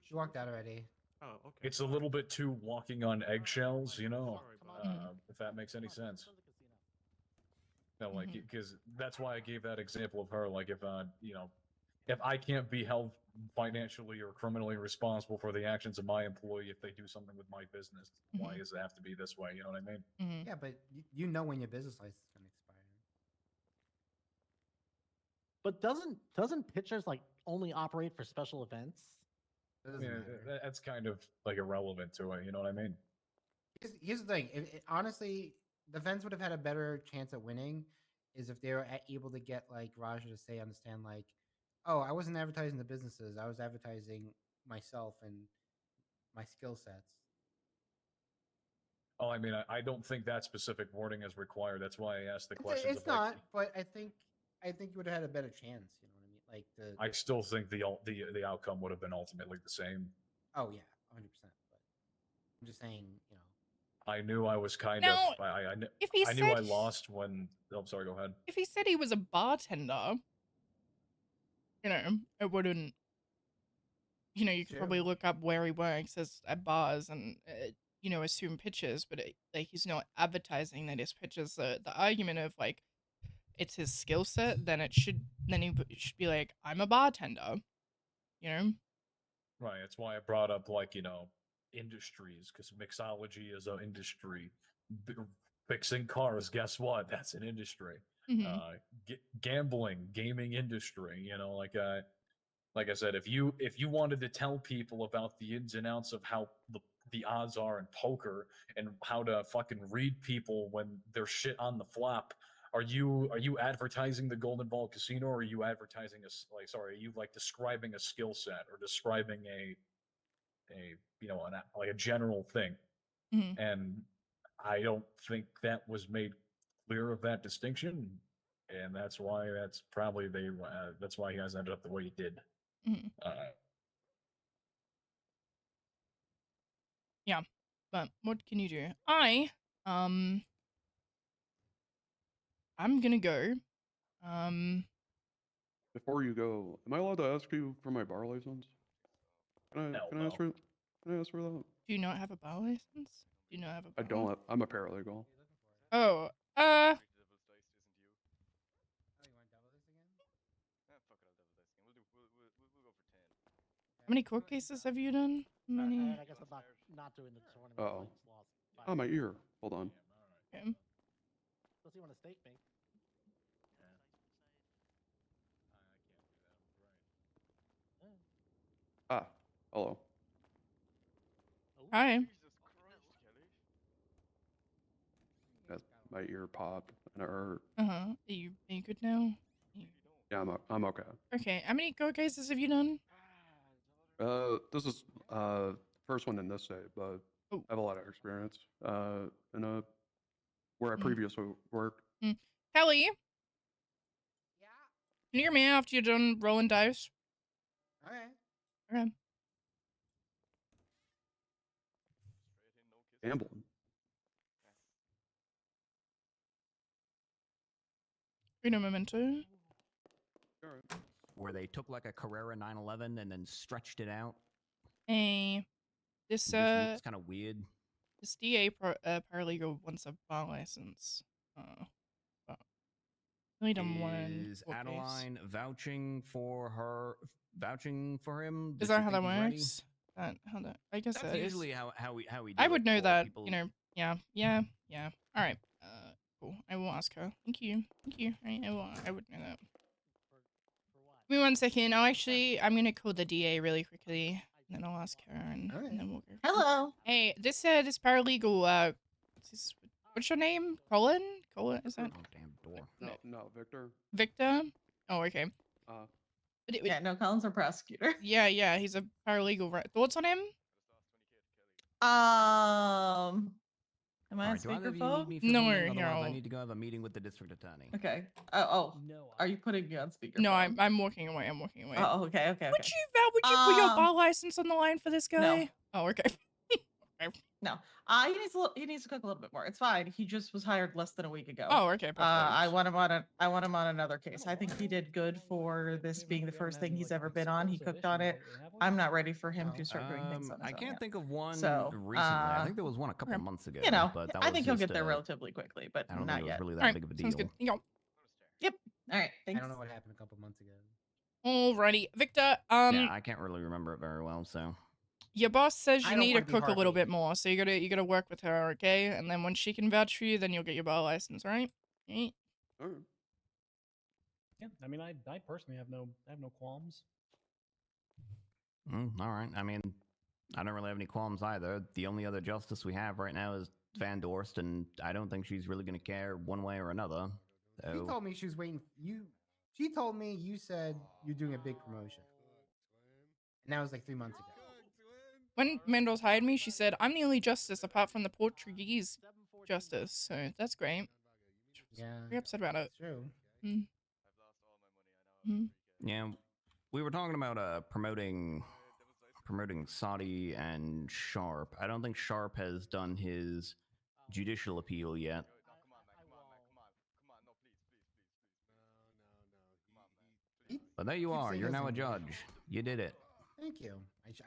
she walked out already. Oh, okay. It's a little bit too walking on eggshells, you know. Mhm. If that makes any sense. No, like, Mhm. because that's why I gave that example of her. Like, if you know, if I can't be held financially or criminally responsible for the actions of my employee if they do something with my business, why does it have to be this way? You know what I mean? Mhm. Yeah, but you know when your business license is gonna expire. But doesn't pitchers like only operate for special events? It I doesn't mean, matter. that's kind of like irrelevant to it. You know what I mean? Here's the thing. Honestly, the Fens would have had a better chance at winning is if they were able to get like Raja to say, understand, like, oh, I wasn't advertising the businesses. I was advertising myself and my skill sets. Oh, I mean, I don't think that specific wording is required. That's why I asked the questions. It's of, like, not, but I think you would have had a better chance. You know what I mean? Like I still think the outcome would have been ultimately the same. Oh yeah, 100%. But I'm just saying, you know. I knew I was kind Now, of. I if he knew I said- lost when. Oh, sorry. Go ahead. If he said he was a bartender, you know, it wouldn't. You know, you could probably look up where he works at bars and you know, assume pitches, but like he's not advertising that his pitches. The argument of like it's his skill set, then he should be like, I'm a bartender, you know. Right. That's why I brought up, like, you know, industries, because mixology is an industry. Fixing cars, guess what? That's an industry. Mhm. Gambling, gaming industry. You know, like I said, if you wanted to tell people about the ins and outs of how the odds are in poker and how to fucking read people when they're shit on the flop, are you advertising the Golden Ball Casino, or are you advertising are you like describing a skill set or describing a you know, like a general thing? Mhm. And I don't think that was made clear of that distinction, and that's why that's why he guys ended up the way he did. Mhm. Yeah, but what can you do? I'm gonna go. Before you go, am I allowed to ask you for my bar license? Can I ask for? Can I ask for that? Do you not have a bar license? Do you not have a I bar? don't. I'm a paralegal. Oh, how many court cases have you done? How many? Alright, I guess I'm not doing the tournament. Uh oh. I just lost. Oh, my ear. Hold on. Okay. Does he want to stake me? Ah. Hello. Hi. That, my ear popped and it hurt. Are you good now? Yeah, I'm okay. Okay. How many court cases have you done? This is first one in this state, but I have a lot of experience. In where I previously worked. Kelly. Can you hear me after you're done rolling dice? Okay. Okay. Gambling. Read a memento. Where they took like a Carrera 911 and then stretched it out. Hey, this It just looks kind of weird. this DA paralegal wants a bar license. But really don't want Is Adeline vouching for him? Is Does that she how think that he's ready? works? I guess That's that is. usually how we do I it would know for that. people. You know. Yeah. Yeah. Yeah. All right. Cool. I will ask her. Thank you. Thank you. I would know that. Give me 1 second. I'm gonna call the DA really quickly, and then I'll ask her, and then we'll go. Hello. Hey, this paralegal. What's your name? Colin? Colin? Is that? Oh damn door. No, Victor. Victor? Oh, okay. Yeah, no, Colin's our prosecutor. Yeah, he's a paralegal. Right? Thoughts on him? Am I on Alright, do either of you need speakerphone? me for No, something? here, Otherwise, I I'll- need to go have a meeting with the district attorney. Okay. Are you putting me on speakerphone? No, I'm walking away. I'm walking away. Oh, okay. Would you put your bar license on the line for this guy? No. Oh, okay. No. He needs to cook a little bit more. It's fine. He just was hired less than a week ago. Oh, okay, perfect. I want him on another case. I think he did good for this being the first thing he's ever been on. He cooked on it. I'm not ready for him to start doing things on his I own can't yet. think of one So, recently. I think there was one a couple months ago. You know, but that I was think he'll just, get there relatively quickly, but I don't not think it was yet. really that Alright, big of a deal. sounds good. Yep. All right. Thanks. I don't know what happened a couple months ago. Alrighty, Victor. Yeah, I can't really remember it very well, so. Your boss says I you don't need to wanna be cook a little Harvey. bit more, so you gotta work with her, okay? And then when she can vouch for you, then you'll get your bar license, alright? Alright. Yeah, I mean, I personally have no qualms. All right. I mean, I don't really have any qualms either. The only other justice we have right now is Van Dorst, and I don't think she's really going to care one way or another. She So, told me she was waiting. She told me you said you're doing a big promotion, and that was like 3 months ago. When Mendoz hired me, she said, I'm the only justice apart from the Portuguese justice, so that's great. She was Yeah, very upset about it. true. yeah, we were talking about promoting Saudi and Sharp. I don't think Sharp has done his judicial appeal yet. But there you keeps are. saying You're those now a in judge. English. You did it. Thank you.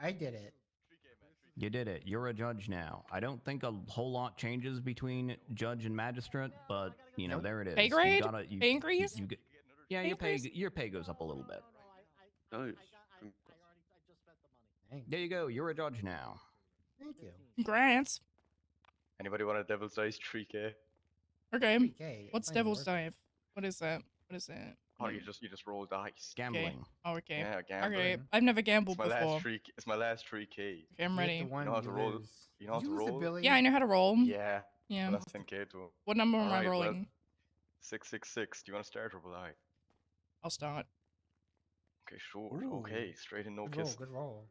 I did it. You did it. You're a judge now. I don't think a whole lot changes between judge and magistrate, but you know, there it is. Pay grade? You Pay increase? yeah, your pay goes up a little bit. Nice. There you go. You're a judge now. Thank you. Congrats. Anybody want a Devil's Dice 3K? Okay. 3K, What's it's not even Devil's worth it. Dive? What is that? What is that? Oh, you just roll dice. Gambling. Oh, okay. Yeah, gambling. Okay. I've never gambled It's my before. last 3K. It's my last 3K. Okay, I'm You hit ready. the one, You know how to roll. lose. You know how Did to you lose the roll. Billy? Yeah, I know how to roll. Yeah. Yeah. Well, that's 10K to him. What number am I Alright, well, rolling? 666. Do you want to start or will I? I'll start. Okay, sure. Ooh. Okay, straight in, no Good roll. kiss. Good roll.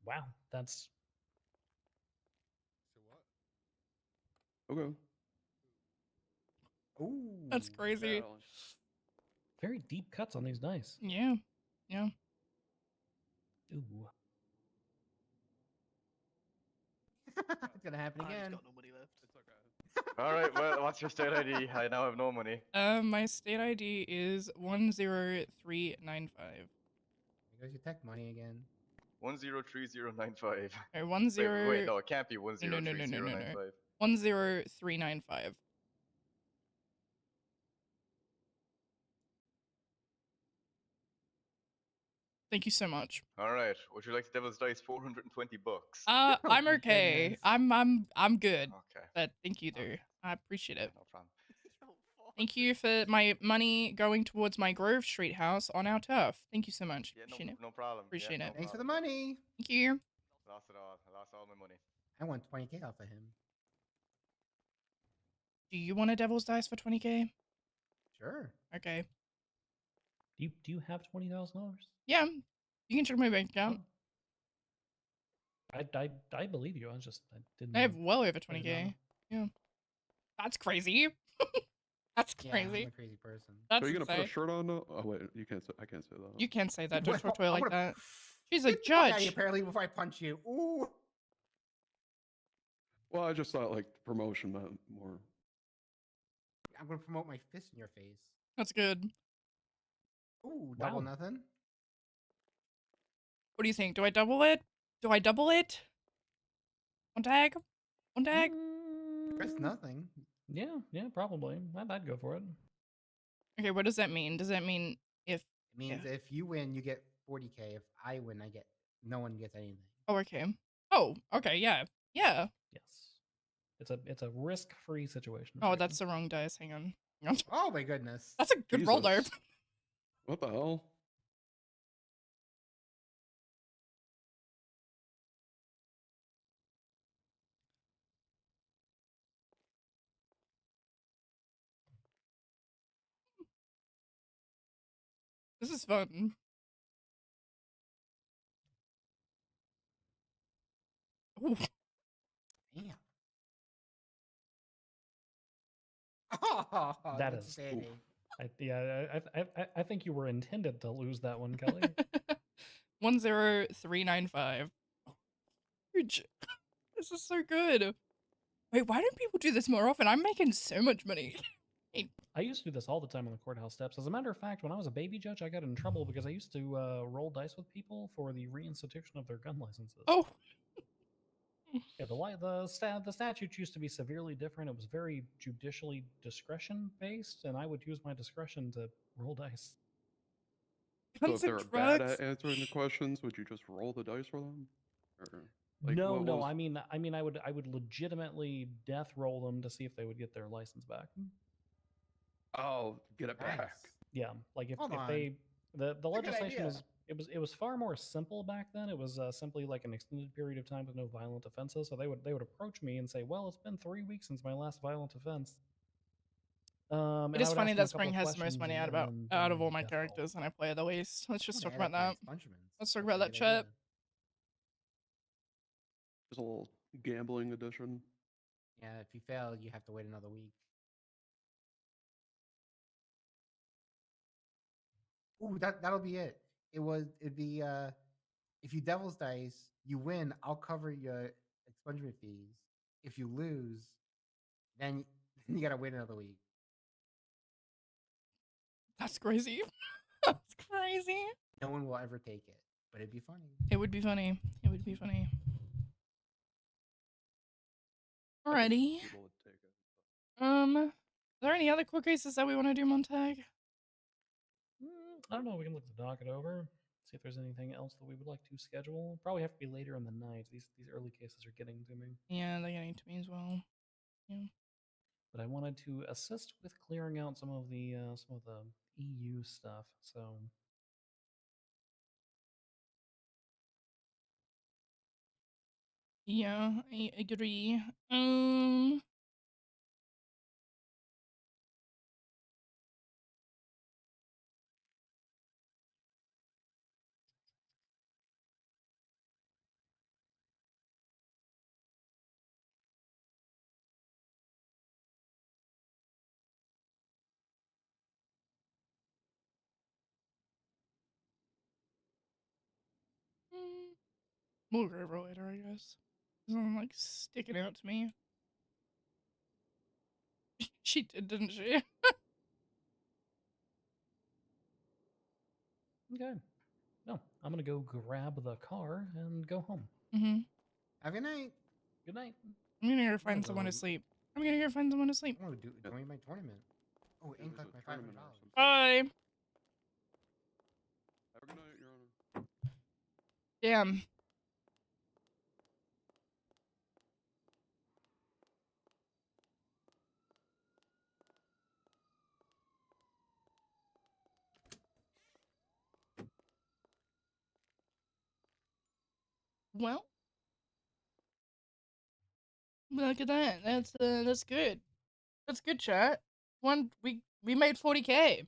Wow, that's Okay. Ooh. That's crazy. very deep cuts on these dice. Yeah. Yeah. Ooh. It's gonna happen again. All right. Well, what's your state ID? I now have no money. My state ID is 10395. There goes your tech money again. 103095. Okay, Wait, no, it can't be 103095. 10395. Thank you so much. All right. Would you like the Devil's Dice? $420. I'm my okay. goodness. I'm good. Okay. But thank you though. I appreciate it. No problem. Thank you for my money going towards my Grove Street house on our turf. Thank you so much. Yeah, Appreciate it. no problem. Appreciate yeah, it. no Thanks for the problem. money. Thank you. Lost it all. I lost all my money. I won 20K off of him. Do you want a Devil's Dice for 20K? Sure. Okay. Do you have $20,000? Yeah. You can check my bank account. I believe you. I didn't. I have well over I didn't 20K. know. Yeah. That's crazy. That's Yeah, crazy. I'm a crazy person. That's Are you gonna put a insane. shirt on? Oh wait, you can't. I can't say that. You can't say that. Don't Well, talk to her I'm like gonna- that. She's a Get the fuck outta judge. here, apparently, before I punch you. Ooh. Well, I just thought like promotion meant more. I'm gonna promote my fist in your face. That's good. Ooh, double Wow. nothing. What do you think? Do I double it? Do I double it? One tag? One tag? Risk nothing. Yeah, probably. I'd go for it. Okay, what does that mean? Does that mean if... It means if you win, you get 40k. If I win, no one gets anything. Oh, okay. Oh, okay, yeah. Yeah. Yes. It's a risk-free situation. Oh, that's the wrong dice. Hang on. Hang on. Oh my goodness. That's a good roll there. Jesus. What the hell? This is fun. Ooh. Damn. Oh, That that's is. sandy. I think you were intended to lose that one, Kelly. 10395. Huge. This is so good. Wait, why don't people do this more often? I'm making so much money. I used to do this all the time on the courthouse steps. As a matter of fact, when I was a baby judge, I got in trouble because I used to roll dice with people for the reinstitution of their gun licenses. Oh. Yeah, the statutes used to be severely different. It was very judicially discretion based, and I would use my discretion to roll dice. So if they're bad at answering the questions, would you just roll the dice for them? Or like No, what no. was... I mean, I would legitimately death roll them to see if they would get their license back. Oh, get it back. Yeah, like if Hold on. they the That's a good legislation idea. was it was far more simple back then. It was simply like an extended period of time with no violent offenses. So they would approach me and say, "Well, it's been 3 weeks since my last violent offense." It And is I would funny ask them that a couple Spring of has the most questions money and out then of all my death roll. characters, and I play the least. Let's just I'm talk gonna about add that. my expungements. Let's talk That's about a that, good chat. idea. Just a little gambling edition. Yeah, if you fail, you have to wait another week. Ooh, that'll be it. It'd be if you devil's dice, you win, I'll cover your expungement fees. If you lose, then you gotta wait another week. That's crazy. That's crazy. No one will ever take it, but it'd be funny. It would be funny. It would be funny. Alrighty. People would take it. Are there any other court cases that we want to do, Montag? I don't know. We can look the docket over, see if there's anything else that we would like to schedule. Probably have to be later in the night. These early cases are getting to me. Yeah, they're getting to me as well. Yeah. But I wanted to assist with clearing out some of the EU stuff. So Yeah, I agree. We'll go over it later, I guess. Something like sticking out to me. She did, didn't she? okay. No, I'm gonna go grab the car and go home. Mm-hmm. Have a good night. Good night. I'm gonna go find someone to sleep. I'm gonna go find someone to sleep. I'm gonna join my tournament. Oh, and collect my $500. Bye. Have a good night, Your Honor. Damn. Well, look at that. That's good. That's good, chat. We made 40K.